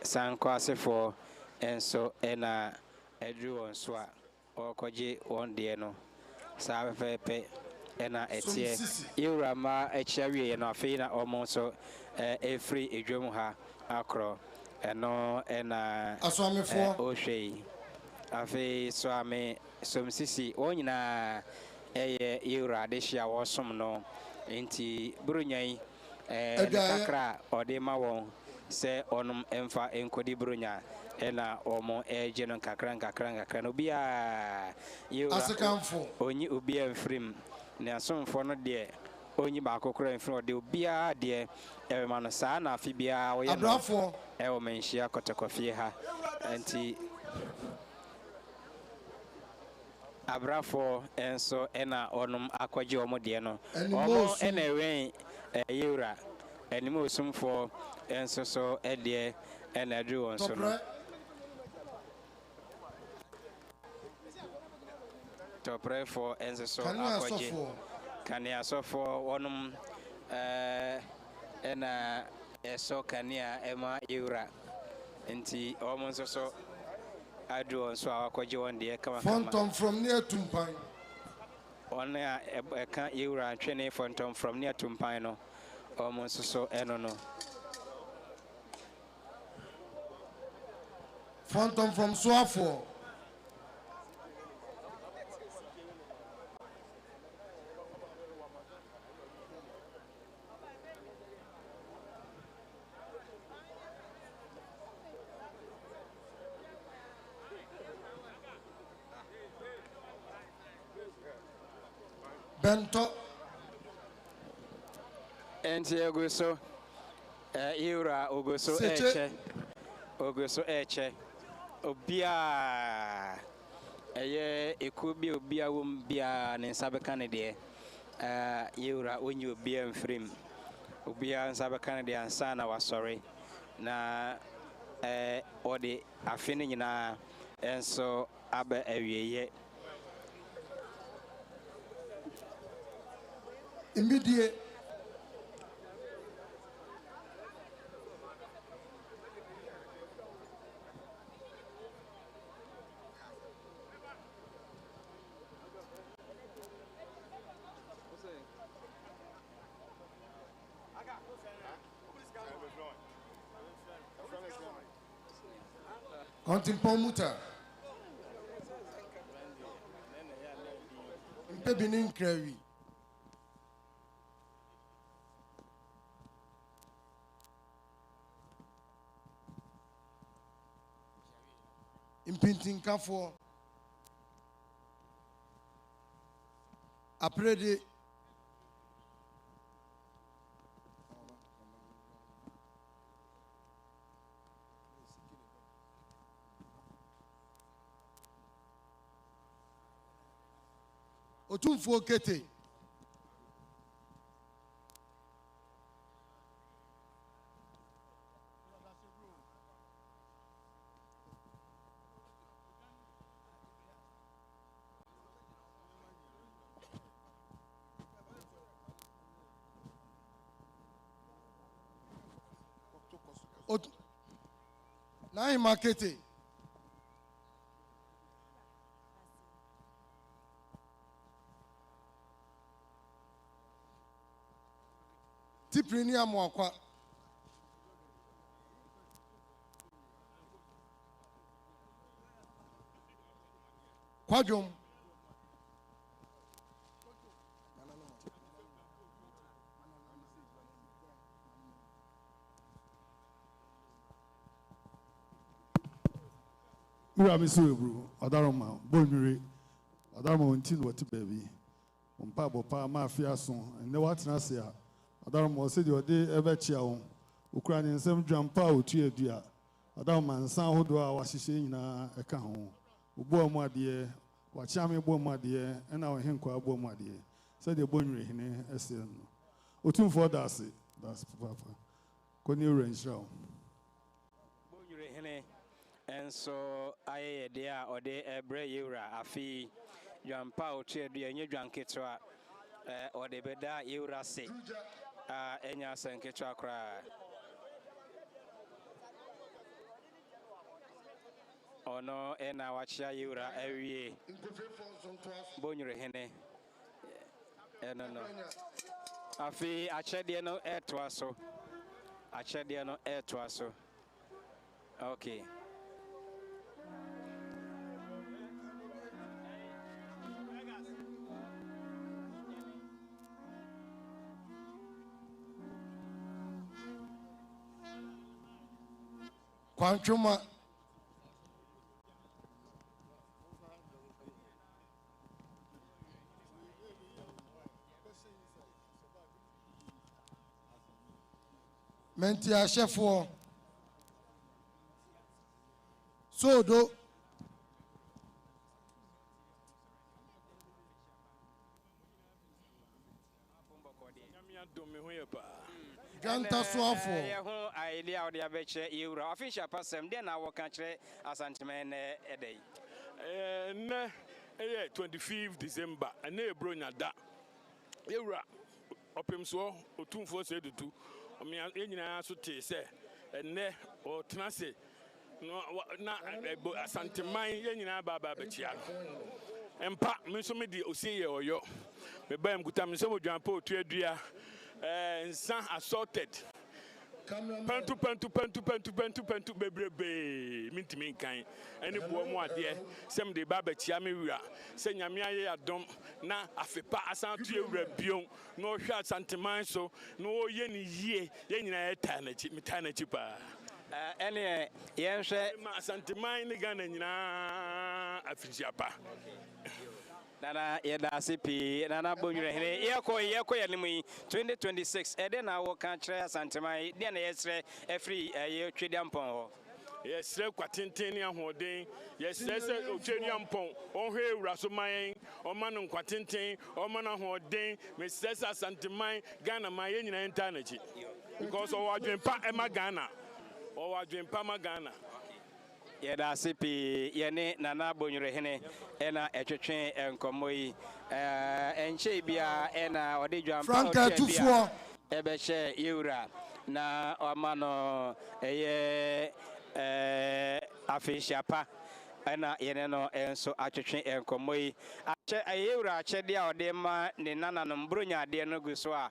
sankwase fo enso ena edru won so a okwaje won de no sa pepe ena etie yurama echiawie no afi na omo so efri edwom ha akro eno ena aswamefo ohwei afi so ame somsisi wonyina yura de hia wosom no enti brunyan kakra ode ma won sɛ ɔnom ɛmfa nkɔdi bronya ɛna ɔmo ɛgye no nkakra no obiara asekamfo onyi obiara mfirim ne asomfo no deɛ onyi baako kora mfirim ɔde obiara deɛ ɛbɛma no saa na afe biara wɔyɛ no abrafoɔ ɛwɔ manhyia kɔtɔkɔfie ha nti abrafoɔ nso ɛna ɔnom akɔgye ɔmo deɛ no ɔmo ɛna ɛwɛn yewura anim osumfoɔ nso so ɛdeɛ ɛna ɛduru wɔn so no tɔprɛfoɔ nso so akɔgye kaneasɔfoɔ wɔnom ɛna ɛsɔ kanea ɛma yewura nti ɔmo nso so aduru wɔn so a wakɔgye wɔn deɛ fɔntɔm from near tumpan ɔne a ɛka yewura twene fɔntɔm from near tumpan no ɔmo nso so ɛno no fɔntɔm from soafoɔ bento enti egu so yewura ogu so ɛkyɛ obia ɛyɛ eku bi obia wom bia ne nsa bɛka ne deɛ yewura onyi obia mfirim obia nsa bɛka ne deɛ ansa na wasɔre na ɔde afe no nyinaa ɛnso aba awieyɛ immediate Kontimpon muta mpebinin krawi impintinkafoɔ aprede otumfuo kete Nai makete tiprini amwakwa kwadwom Mira mi so ebru odaroma bonwire odaroma wonti no wote baabi ompa bopa ma afia so ne watena se a odaroma se de ode ebe chia wo okura ne nsem dwampa otu adua odaroma nsan hodo a wahyehye nyina eka ho obo amu ade wachia me bo amu ade na wo henkwa bo amu ade se de bonwire hene ese no otumfo dase das papa koni renshao bonwire hene enso ayɛ de a ɔde ɛbrɛ yewura afi dwampa otu adua nye dwanketewa ɔde bɛda yewura se a ɛnya asɛnketewa koraa ɔno ɛna wakyea yewura awie bonwire hene ɛno no afi akyɛdeɛ no ɛtoa so akyɛdeɛ no ɛtoa so okay Quantruma. Mentia Chefo. Sodo. Ganta Swafo. Yahu idea of the abeche Euro. Official person, then our country Asantehene Ede. 25th December, and ne bronya da. Euro. Opem so, otumfo se dutu. Omi enyina so te se, ene o tenase. No na Asantehene yenyina baba bechia. Empa me so me di osiye oyo. Me ba em kuta me so modwan pa otuadua. Nsan assorted. Pentu bebrebe mintimi nkan ene bo mu ade sem de ba chia me wura se nyame aye adom na afepa asantu ewura bion no hwa Asantehene so no ye ni yie ye nyina meta na chi pa ene ye nhwe Asantehene ni Ghana nyina afiriapa. Nana Yedasipi, Nana Bunure, Yako Yanimi, 2026, Eden, our country, Asantehene, then yesterday, every year, Tridiampon. Yes, Quatintinian Hodin, yes, Tridiampon, on here, Rasomai, or Manon Quatintin, or Manon Hodin, Miss Asantehene, Ghana, my eternity. Because our dream pa Emma Ghana, or our dream Pama Ghana. Yedasipi, Yene, Nana Bunure, Ena Etchin and Komoi, and Shabia, Ena, or the Jam Franca Tufo, Ebeche, Yura, Na Omano, Afishapa, Ena Yeneno, and so Atchin and Komoi, Ayura, Chedia, or Dema, Nana Brunya, dear Noguswa,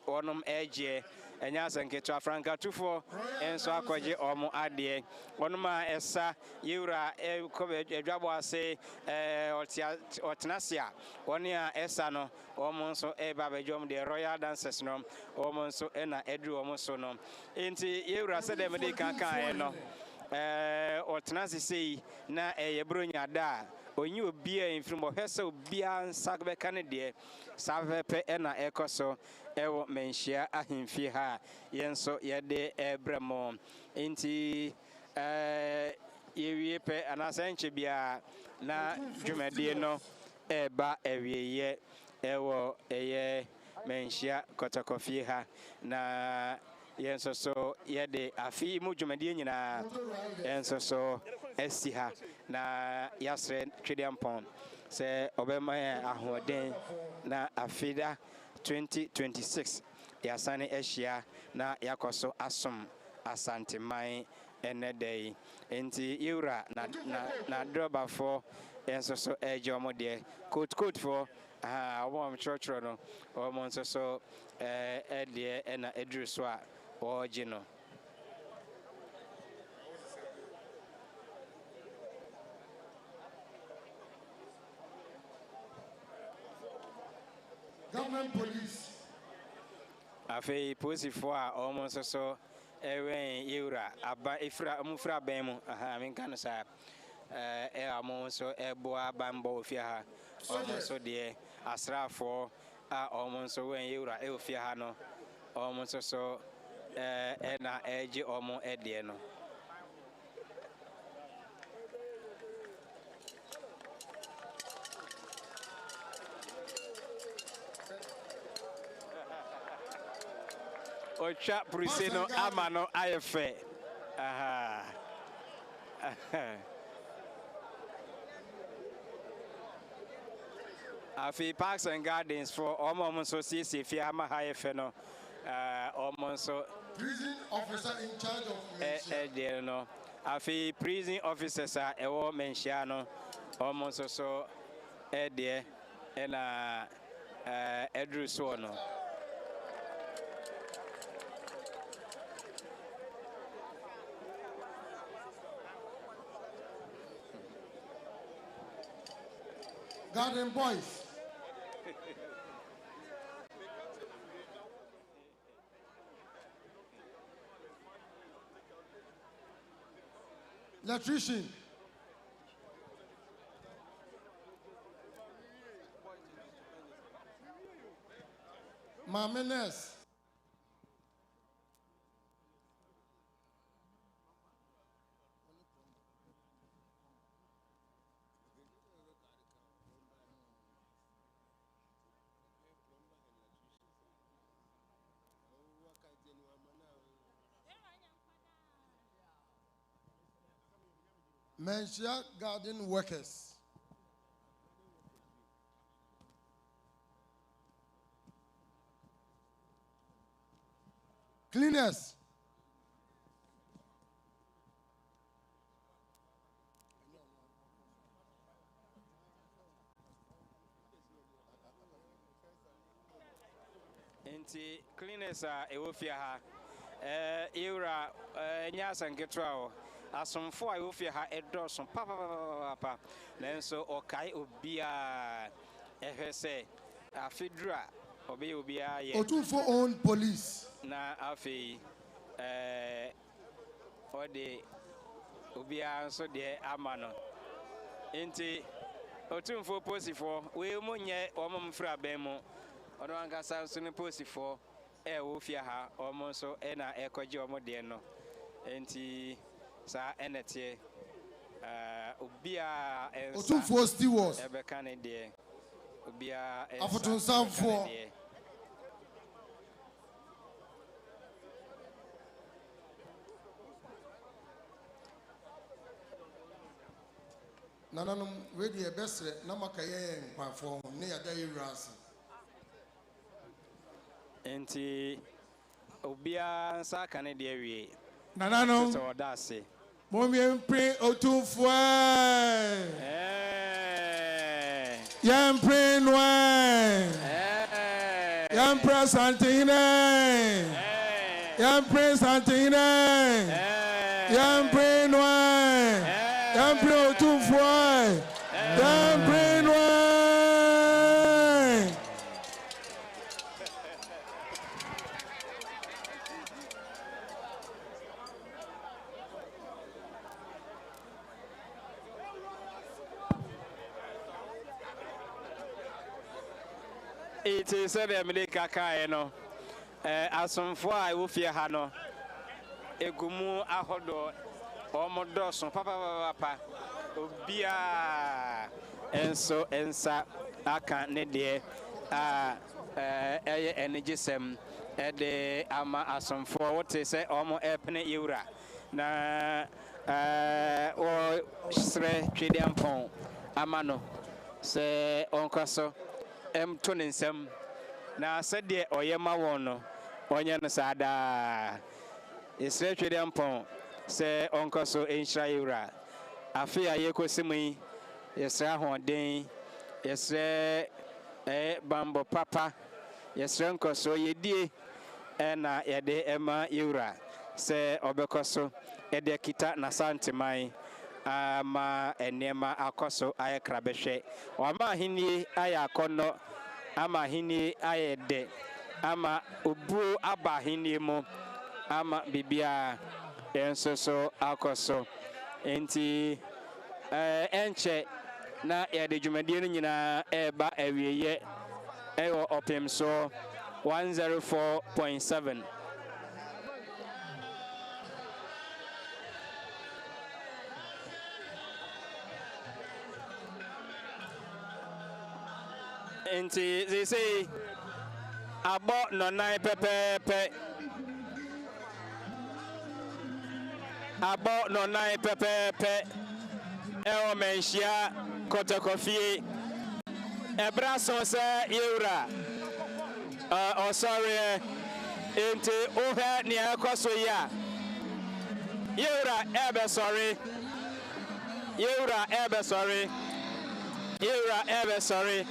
Onum Edge. Enyasa nketwa Franca Tufo enso akwaje omo ade wonuma esa yura edwabo ase otenasia woni a esa no omo nso eba bejom de royal dancers no omo nso na edru omo so no enti yura se dem de kankan no otenasi sei na yebronya da onyi obi a infirmo hese obi an sakbeka ne de savepe na ekoso ewo menhia ahemfie ha yenso yede ebremo enti yewie pe anasenche bia na dwumadie no eba ewieye ewo eye menhia kotokofie ha na yenso so yede afi mu dwumadie nyina yenso so esi ha na yasre Tridiampon se obema ahoden na afida 2026 yasane eshia na yakoso asom Asantehene enedei enti yura na droba for enso so ejomo de code for awom churchro no omo nso so de na edru so a ogino Government police. Afi police for almost so ewen yura aba ifra mufra bemu min kan sa amo so eboa bambo ofia ha almost so de asrafo almost so wen yura ofia ha no almost so na eji omo ede no Ocha Prisino Amano Ayefe. Aha. Afi Parks and Gardens for Omo so CC Fiama Ayefe no. Omo so prison officer in charge of there no. Afi prison officers are ewo menshia Omo so there na Edru so no. Garden boys. Electrician. Mama nurse. Mensia garden workers. Cleaners. Inti cleaners a ewofia ha Eura nyasa ngetwa asomfo a ewofia ha edoso papa nanso okai obia ehwese afidra obia ye Otunfo own police. na afi ode obia nso de amano inti otunfo posifo we munye omomfra bemu ono ankasa nso ne posifo wofia ha omo nso na ekoje omo de no enti sa enete obia Otunfo stewards ebeka ne de obia afotunsamfo nananum we de besre na makaye nkwanfo ne yada yewrase enti obia nsa ka ne de awie nananum so odase momien pre otunfo Yampre noy Yampre Asantehene Yampre Asantehene Yampre noy Yampre otunfo Yampre noy it is a America kaeno asomfo a ewofia ha no egumu ahodo omodoso papa obia enso ensa aka ne de eye energisem de ama asomfo wote se omo epne yura na o sre twediampon amano se onkaso to ne nsɛm na sɛdeɛ ɔyɛ ma wɔn no ɔnyɛ no saa daa yɛsrɛ twɛdeɛ mpɔn sɛ ɔnkɔ so nhyira yɛwura afe a yɛkɔsi mu yi yɛsrɛ ahoɔden yɛsrɛ bambɔ papa yɛsrɛ nkɔsoɔ yɛdie ɛna yɛde ɛma yɛwura sɛ ɔbɛkɔ so ɛde kita n'asanteman ama nneɛma akɔ so ayɛ krabɛhwɛ ɔma ahenni ayɛ akɔnnɔ ama ahenni ayɛ dɛ ama obuo aba ahenni mu ama biribiara nso so akɔ so nti ɛnkyɛ na yɛde dwumadie no nyinaa ɛreba awieyɛ ɛwɔ ɔpem so 104.7 Inti they say about no nine pepe about no nine pepe ewo menshia kotokofie ebraso se yura oh sorry inti ohe ni ekoso ya yura ebe sorry yura ebe sorry yura ebe sorry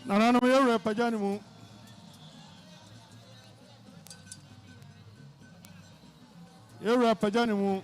Nana no yewra pagani mu. Yewra pagani mu.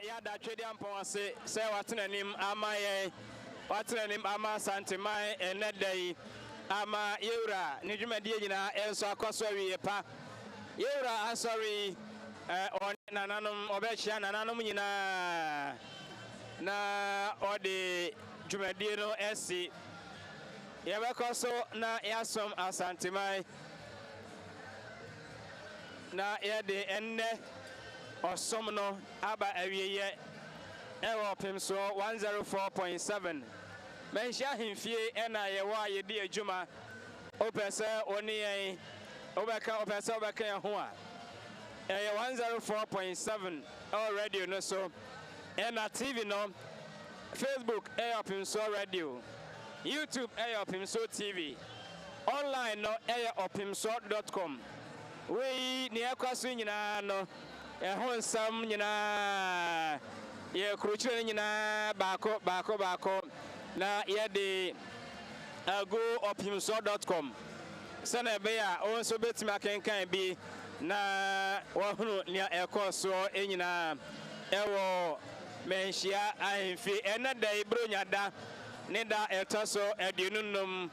Yada Chedian Ponce, say what's name, Amaye, what's name, Ama Santimai, and Nedday, Ama Yura, Nijumadina, Elsa Cosway, Pa, Yura, I'm sorry, on Nananum, Obeshan, Nananumina, na or the Jumadino SC, Yabacoso, na Yasom Asantimai, na Yade, and Osomno aba awiye ewo pemso 104.7 menhia hemfie ena ye wa ye di adwuma opese oni yen obeka opese obeka ye ho a 104.7 all radio no so ena TV no Facebook pemso radio YouTube pemso TV online no pemso.com we ni akwaso nyina no ehon sam nyina ye kruchire nyina bako na ye de go opimso.com sana be ya on so betima kenkan bi na wohunu nia ekoso enyina ewo menhia ahemfi enada ibronya da ne da etoso edununum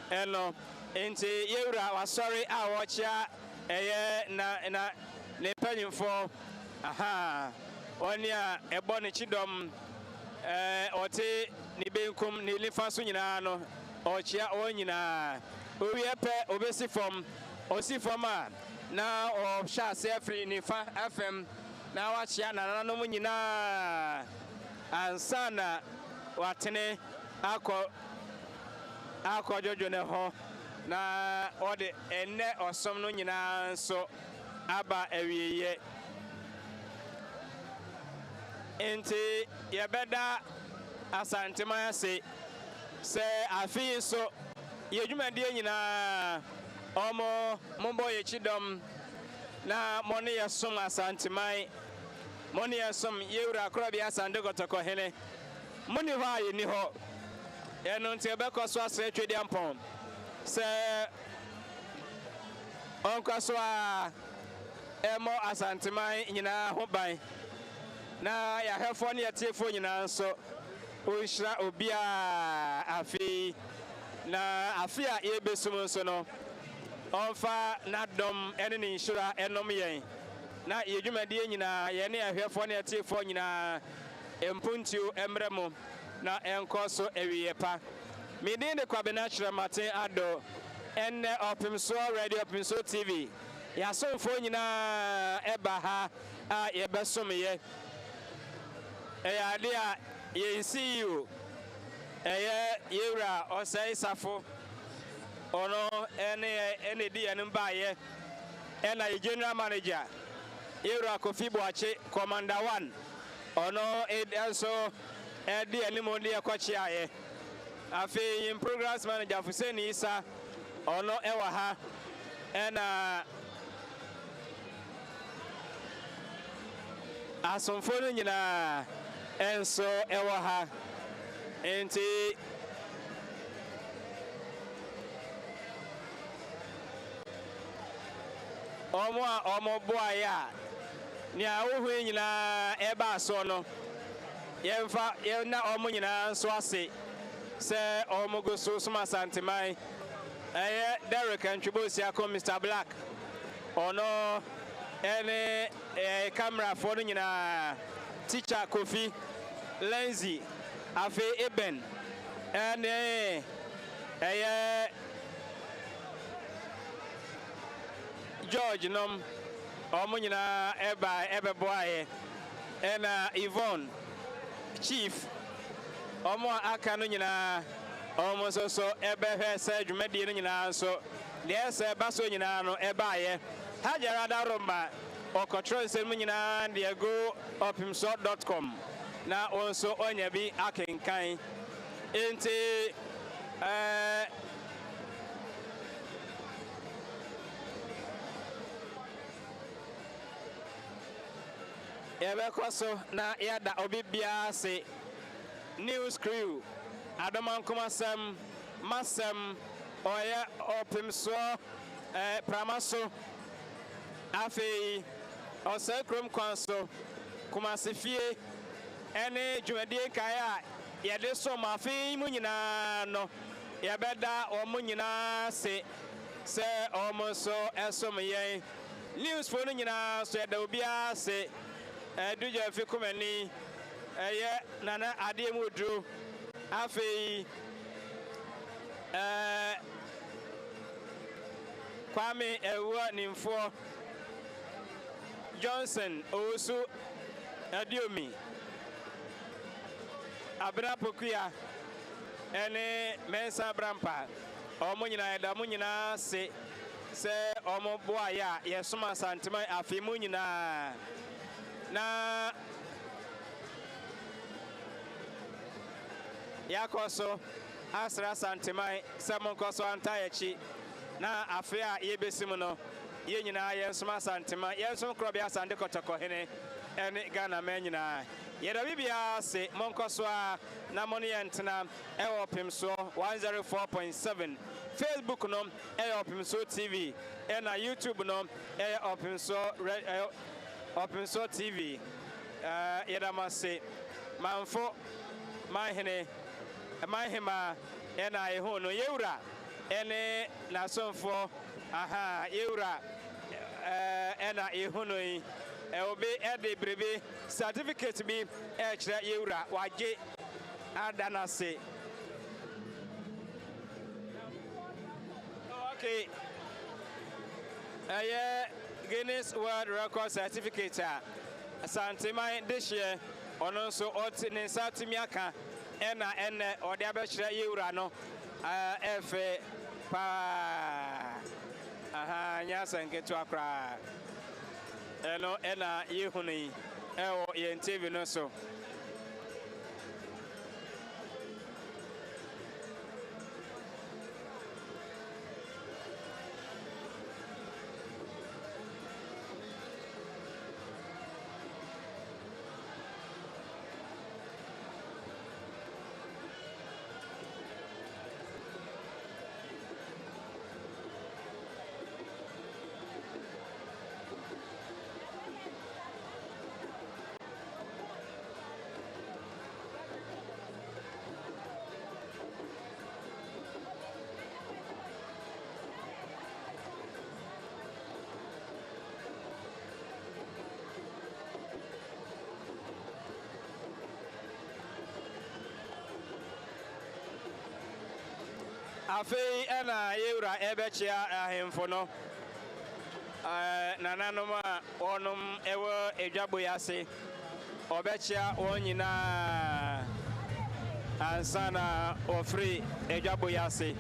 eno enti yewura wasori a wochia eye na ne panyimfo aha onia ebone chidom ote ni benkum ni lifa so nyina no ochia onyina owiepe obesifom osifom a na o sha sefri ni fa FM na wachia na nanom nyina ansana watene akọ jojo ne ho na ode enne osom no nyina so aba ewiye enti yebeda Asantehene se afi so yedwumadie nyina omo mombo ye chidom na mone ye som Asantehene mone ye som yewura krobia Asantehene mone ho aye ni ho eno nti ebekọ so ase twedi ampon se onkwaso a emo Asantehene nyina ho ban na ya hefo ne yetiefo nyina nso onhira obia afi na afi a yebesum nso no onfa na dom ene ne nhira enom yen na yedwumadie nyina ye ne ahwefo ne yetiefo nyina empuntiu emremo na enkoso ewiye pa midin de kwabena kyerɛ Martin Ado enne opimso radio opimso TV ya somfo nyina eba ha a yebesom ye ade a yensi you yewura osai safo ono ene di ene mbaye ena general manager yewura Kofi Boache commander 1 ono also edi ene mo ndi ekochi aye afi in programs manager Fuseni Isa ono ewa ha ena asomfo no nyina enso ewa ha enti omo boa ya ni a wohu nyina eba so no yemfa na omo nyina nso ase se omo go so suma Asantehene Derek Ntwibosi akọ Mr Black ono ene camera for no nyina teacher Kofi Lenzi afi Eben ene George nom omo nyina ebe boaye ena Yvonne Chief omo aka no nyina omo so ebe hwe se dwumadi no nyina so de se ba so nyina no eba ye Hajara da Romba ɔkɔtwerɛ nsɛm mu nyinaa deɛ go opimso.com na ɔnso ɔnya bi akenkan enti yɛbɛkɔ so na yɛda obi biara se news crew adomankomasɛm masɛm ɔyɛ ɔpemsoɔ prama so afei ɔsɛ kurom kwan so kumase fie ɛne dwumadie nkae a yɛde so ma afei mu nyinaa no yɛbɛda ɔmo nyinaa se sɛ ɔmo nso ɛsom yɛn newsfo no nyinaa so yɛda obiara se dugya fi kumani ɛyɛ nana adeɛ mu duro afei Kwame Ewa Nimfo Johnson Osu Adiomi Abra Pokuya ene Mensa Brampa omo nyina eda mo nyina se omo boa ya yesoma Asantehene afi mu nyina na yakoso asra Asantehene semonkoso antayechi na afia yebesimu no ye nyina yensoma Asantehene yensom krobia Asante Kotoko-hene ene Ghana man nyina yeda bibia se monkoso a na moni yentena e opimso 104.7 Facebook no e opimso TV e na YouTube no e opimso TV yeda mase manfo mahene mahema e na eho no yewura ene na sonfo aha yewura ena ehuno yi obi ede brebe certificate bi kire yewura wage adana se okay Guinness World Record certificate Asantehene this year ono so otine satimiaka ena ene ode abekire yewura no efe pa aha nyasa nketu akra eno ena yehuni ewo ye TV no so afei ena yewura ebechia ahemfo no nananom a onom ewo edwabo yase obechia wonyina ansana ofri edwabo yase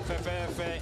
fɛfɛɛfɛ.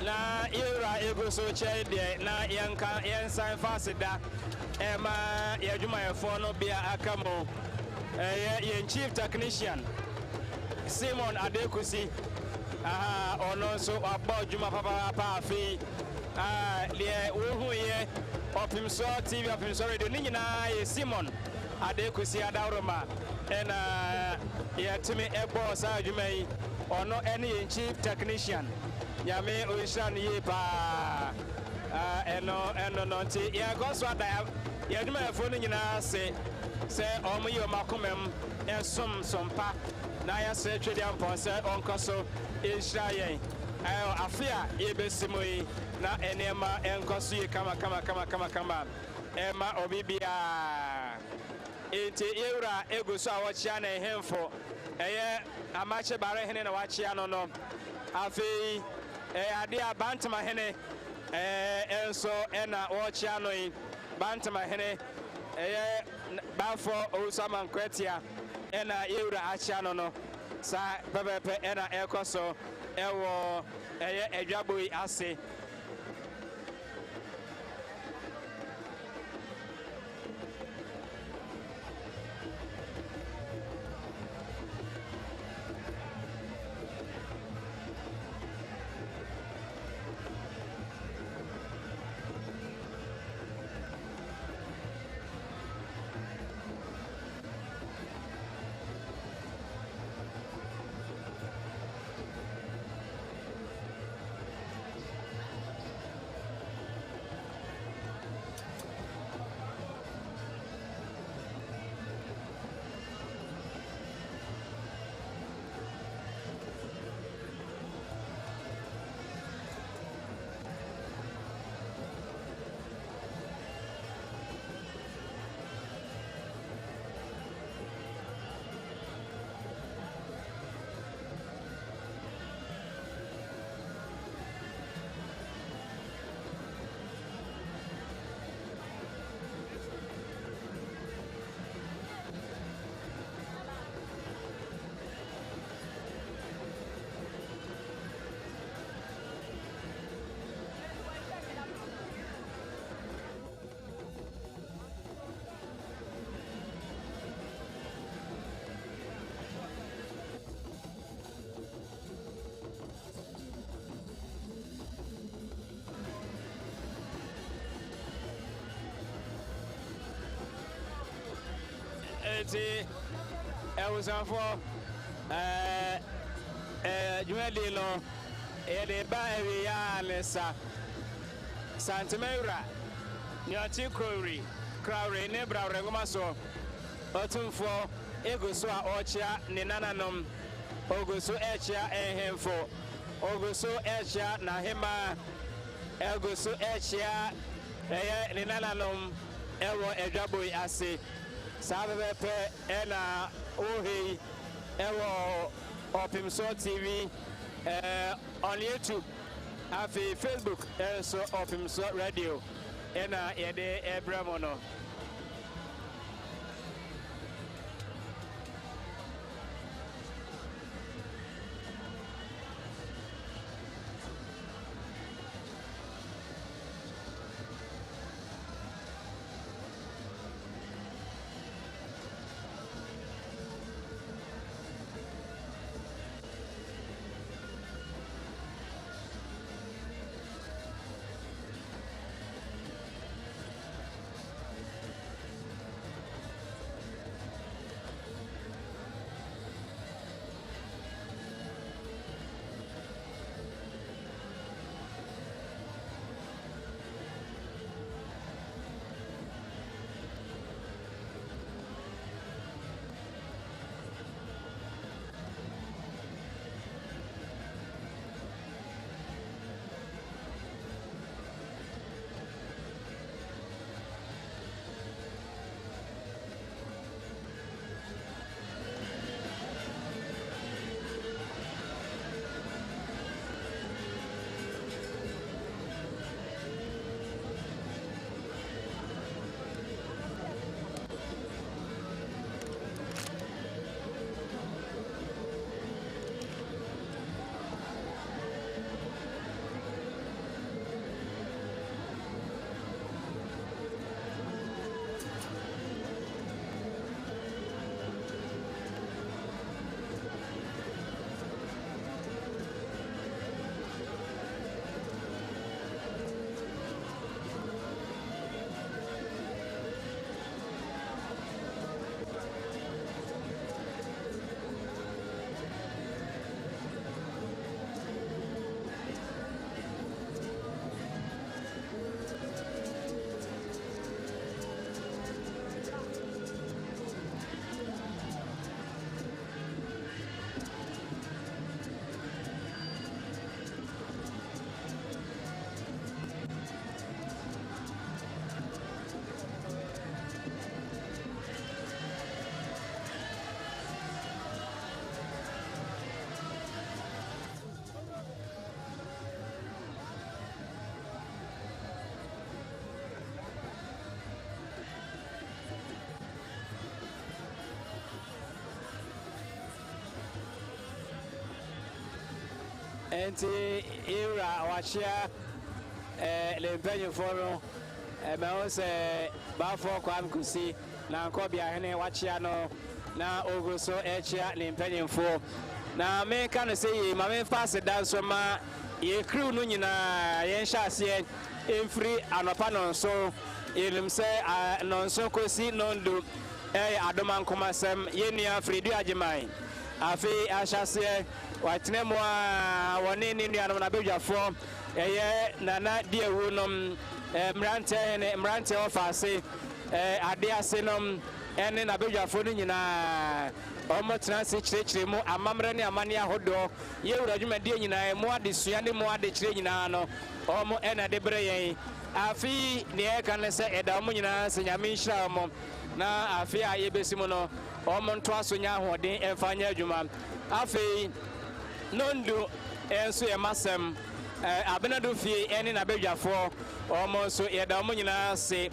Na yɛwura egu so kyɛn deɛ na yɛnsan fa ase da ɛma yɛadwumayɛfoɔ no bia aka mu yɛn chief technician Simon Adekusi ɔno nso wabɔ adwuma papaapa afei deɛ wohuyɛ ɔpemsoɔ TV ɔpemsoɔ radio ne nyinaa yɛ Simon Adekusi Adaworoma ɛna yɛtumi ɛbɔ saa adwuma yi ɔno ɛne yɛn chief technician Yame Oishan ye pa eno no nti yɛkɔ so ada yɛdwumayɛfoɔ no nyinaa se sɛ ɔmo yi ɔmo akomam ɛsom sompa na yɛsɛ twɛde ampɔn sɛ ɔnkɔ so ɛnhyira yɛn afe a yɛbɛsi mu yi na nneɛma ɛnkɔ so yɛ kama ɛma obi biara nti yɛwura egu so a wɔkyea na ɛhemfo ɛyɛ Amakye Barehene na wakyea no afei ade a Bantamahene enso ena wɔkyea no yi Bantamahene Bafo Osama Nkwetia ena yewura akyea no saa pɛpɛpɛ ena ɛkɔ so ɛwɔ adwabo yi ase. Eti ewusanfo dwumadi no yɛde ba awie a lesa santemewura nyɔkye krawre ne brawre ngoma so ɔtumfoɔ egu so a ɔkyea ne nananom ogu so ɛkyea ɛhemfo ogu so ɛkyea n'ahema egu so ɛkyea ɛyɛ ne nananom ɛwɔ adwabo yi ase saa pɛpɛpɛ ɛna ohei ɛwɔ ɔpemsoɔ TV on YouTube afei Facebook ɛnso ɔpemsoɔ radio ɛna yɛde ɛbrɛ mo no. enti ira wachia le mpanyinfo no me ho se bafo kwam kusi na nkobia hene wachia no na ogroso echia le mpanyinfo na me ka no say ma me fa se dan so ma ye crew no nyina ye nhya ase emfiri anopa no so yelim se no so kosi nondo adoma nkomasem ye nua Fredu Ajiman afi ahyase watene mo a woni ni nua no na bedwafo nana diewu nom mrante ofase ade ase nom ene na bedwafo no nyina omo transi chire mu amamre ne amane ahodo ye wuradwuma die nyina mu adesua ne mu adechire nyina no omo ena de bre yen afi ne e kan se eda omo nyina se nyame nhira omo na afi a ye besimu no omo nto aso nya ahoden emfanya adwuma afi nondo enso ye masem abenado fie ene na bedwafo omo so eda omo nyina se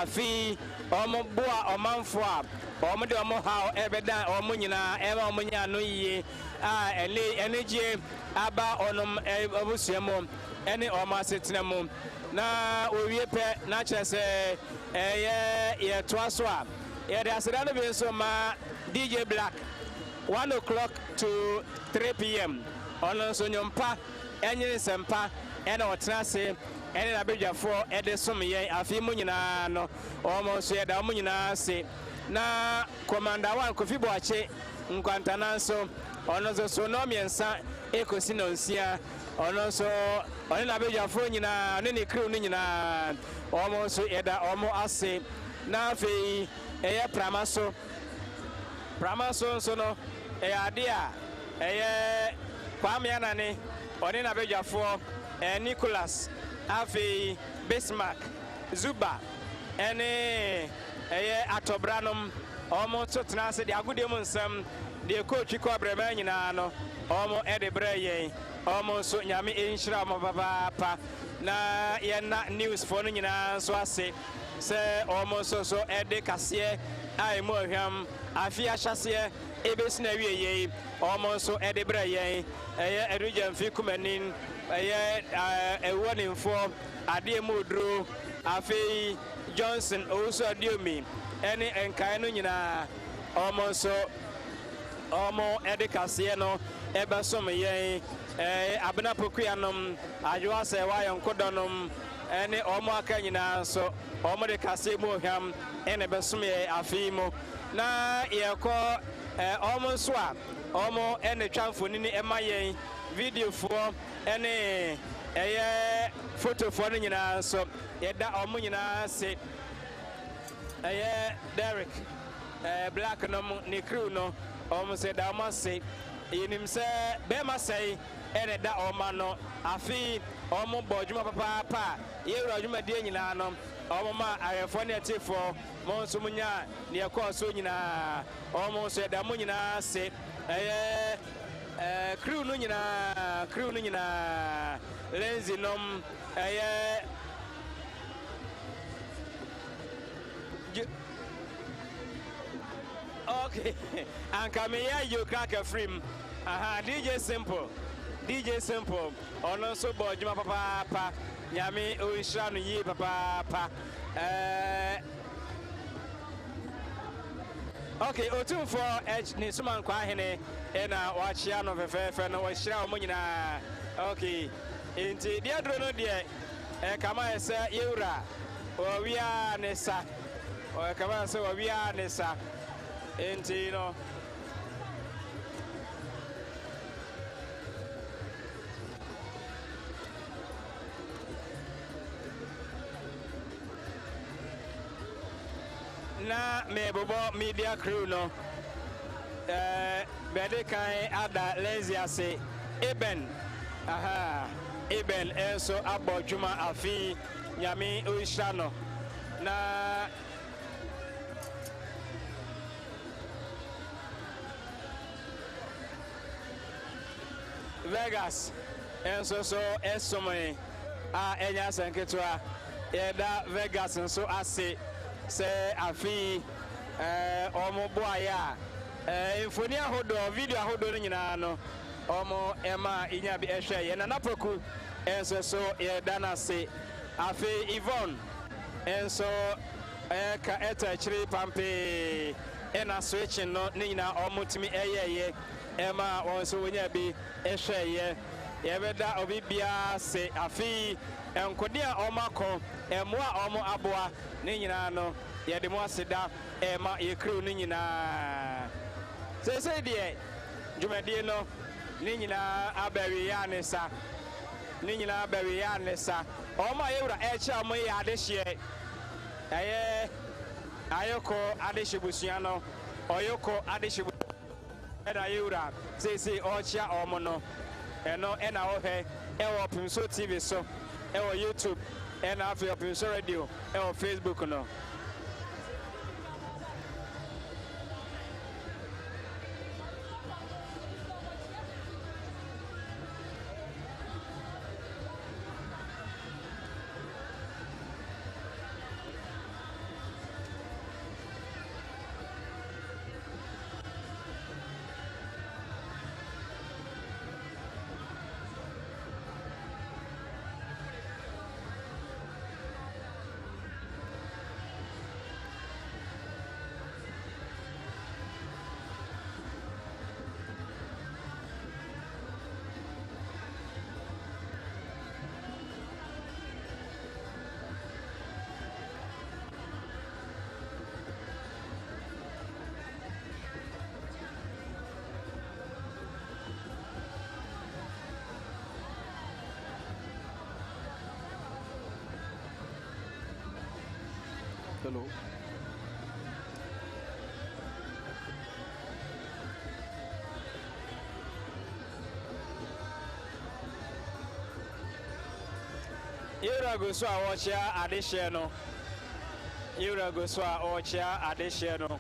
afi omo boa omanfo a omo de omo ha ebeda omo nyina eba omo nya no yie energy aba onom obusuamo ene omo asetena mu na owie pe na chese ye toaso a ye de aseda no bi so ma DJ Black 1 o'clock to 3 p.m. ono so nyompa enye sempa ene otenase ene na bedwafo ede som ye afi mu nyina no omo so ye da mu nyina se na Commander 1 Kofi Boache nkwantana so ono so no miensa ekosi no nsia ono so one na bedwafo nyina ne crew ni nyina omo so ye da omo ase na afi eye pramaso so no ade a eye Kwame Anane one na bedwafo Nicholas afi Bismarck Zuba ene eye atobranom omo to tenase de agudie mu nsam de coach ko abrema nyina no omo ede breye omo so nyame enhira omo papa na ye na news for no nyina so ase se omo so ede kase ai mo hwam afi ahyase ebesi na wieye omo so ede breye eye erugya mfi kumanin eye ewoninfo ade modro afi Johnson also adiomi ene enkai no nyina omo so omo edikase no ebesom yen abena pokuanom ajoa se wa yonkodonom ene omo aka nyina so omo de kase mu hwam ene besom ye afimo na yeko omo so a omo ene twamfoni ni emayen video fo ene eye photo fo no nyina so yeda omo nyina se Derek Black no ni crew no omo se da ma se yinim se be ma se ene da omo no afi omo bojuma papa ye wradwuma die nyina no omo ma ayefo ne tifo mo so munya ne ekọ so nyina omo se da mo nyina se crew no nyina lenzi nom okay, and come here, you crack a frame. DJ Simple. Ono so bojuma papa. Nyame oishra no yi papa. Okay, otum for edge ni suman kwa hene ena wachia no fefe no washira omo nyina. Okay. Inti dia dro no dia kama ese yewra owia nesa. O kama ese owia nesa. Inti no na me bobo media crew no bede kan ada lazy ase Eben eso abojuma afi nyame oishra no na Vegas enso so esomwe enya sanketwa yeda Vegas nso ase se afi omo boaya infoni ahodo video ahodo nyina no Omo Emma Inyabi Eshe, and Anapoku, and so Dana say, Afe Yvonne, and so Eka Eta Chiri Pampe, and a switch and not Nina or Mutimi Emma also Inyabi Eshe, Yeveda Obibia say Afi, and Kodia Omako, and Moa Omo Abua, Nina no, Yadimoa Seda, Emma Yekru Nina. Say, dear, Jumadino. Nina Aberianesa Nina Aberianesa. Oh my Echa Moy Adeshie Ayoko Adeshibusiano Oyoko Adeshibu Ayura say Ocha Omono and no and our hair Ewo Pinso TV so Ewo YouTube and after your Pinso Radio Ewo Facebook no. Hello. Yura go so a watch additional. Yura go so a watch additional.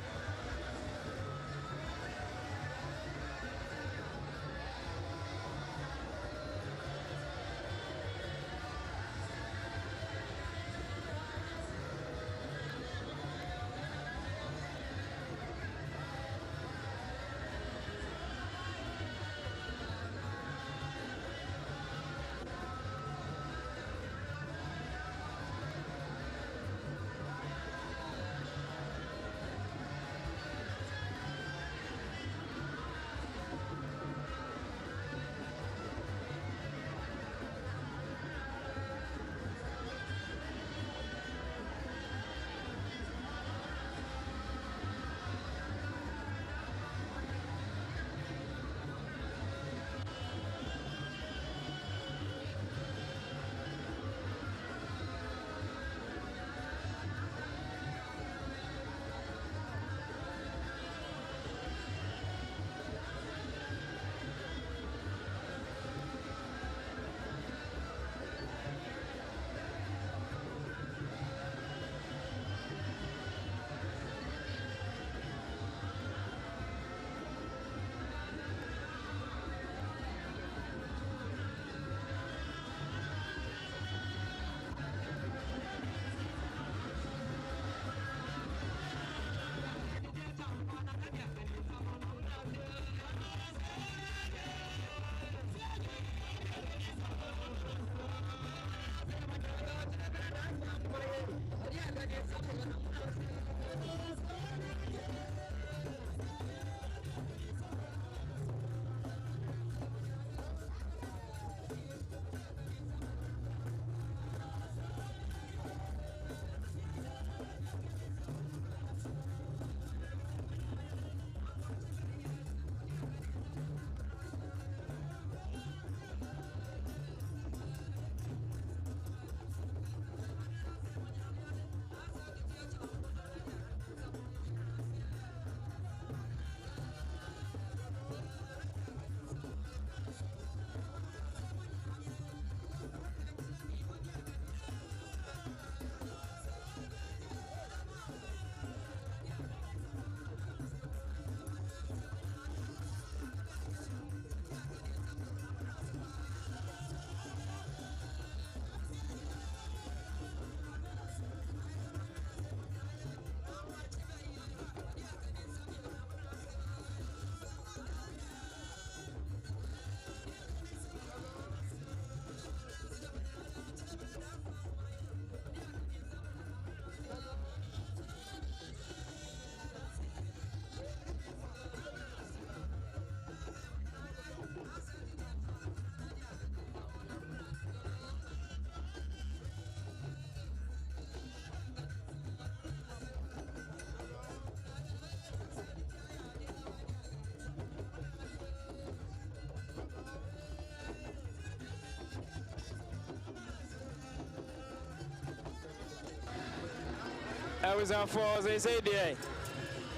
was on for they say there.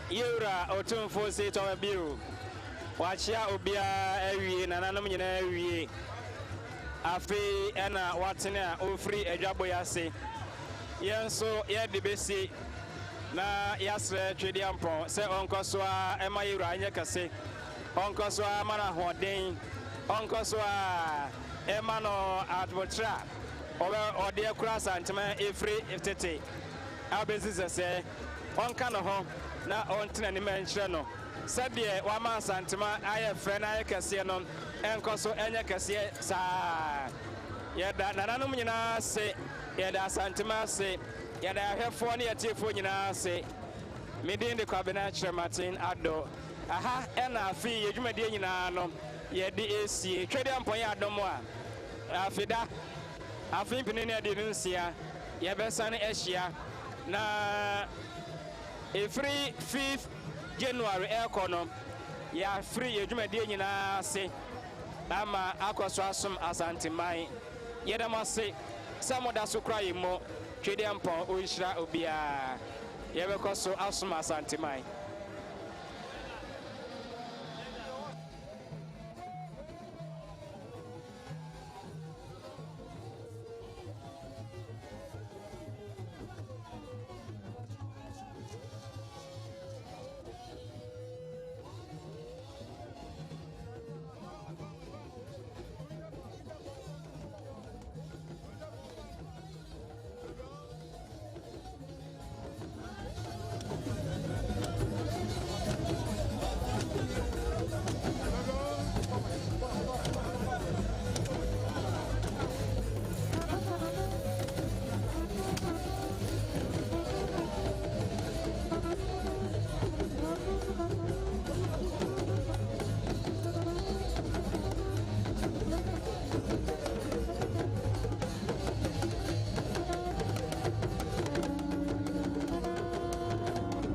Yura or 2 4 seat of a bill. Watch ya Obia every and anonymous every. Afi ena watena ofri ejaboyase. Yenso ye debesi na yasre twedi ampon se onkoswa ema yura anye kase. Onkoswa mana hoden. Onkoswa ema no advotra. Ode kura santema efri eftete. Abezi se onka no ho na ontena ni menhre no. Sadie wama santema aye fre na aye kase no enkoso enye kase sa. Yeda nananum nyina se yeda santema se yeda ahwefo ne yetiefo nyina se medin de kwabena kire Martin Ado aha ena afi yedwumade nyina no yedi esie twede ampon ya adomo a afida afi pinene ade nsia yebesane ehia na every 5th January ekono ya free yedwumade nyina se ama akoso asum Asantehene yedamase samoda so kraimo twede ampon onhira obia yebekoso asum Asantehene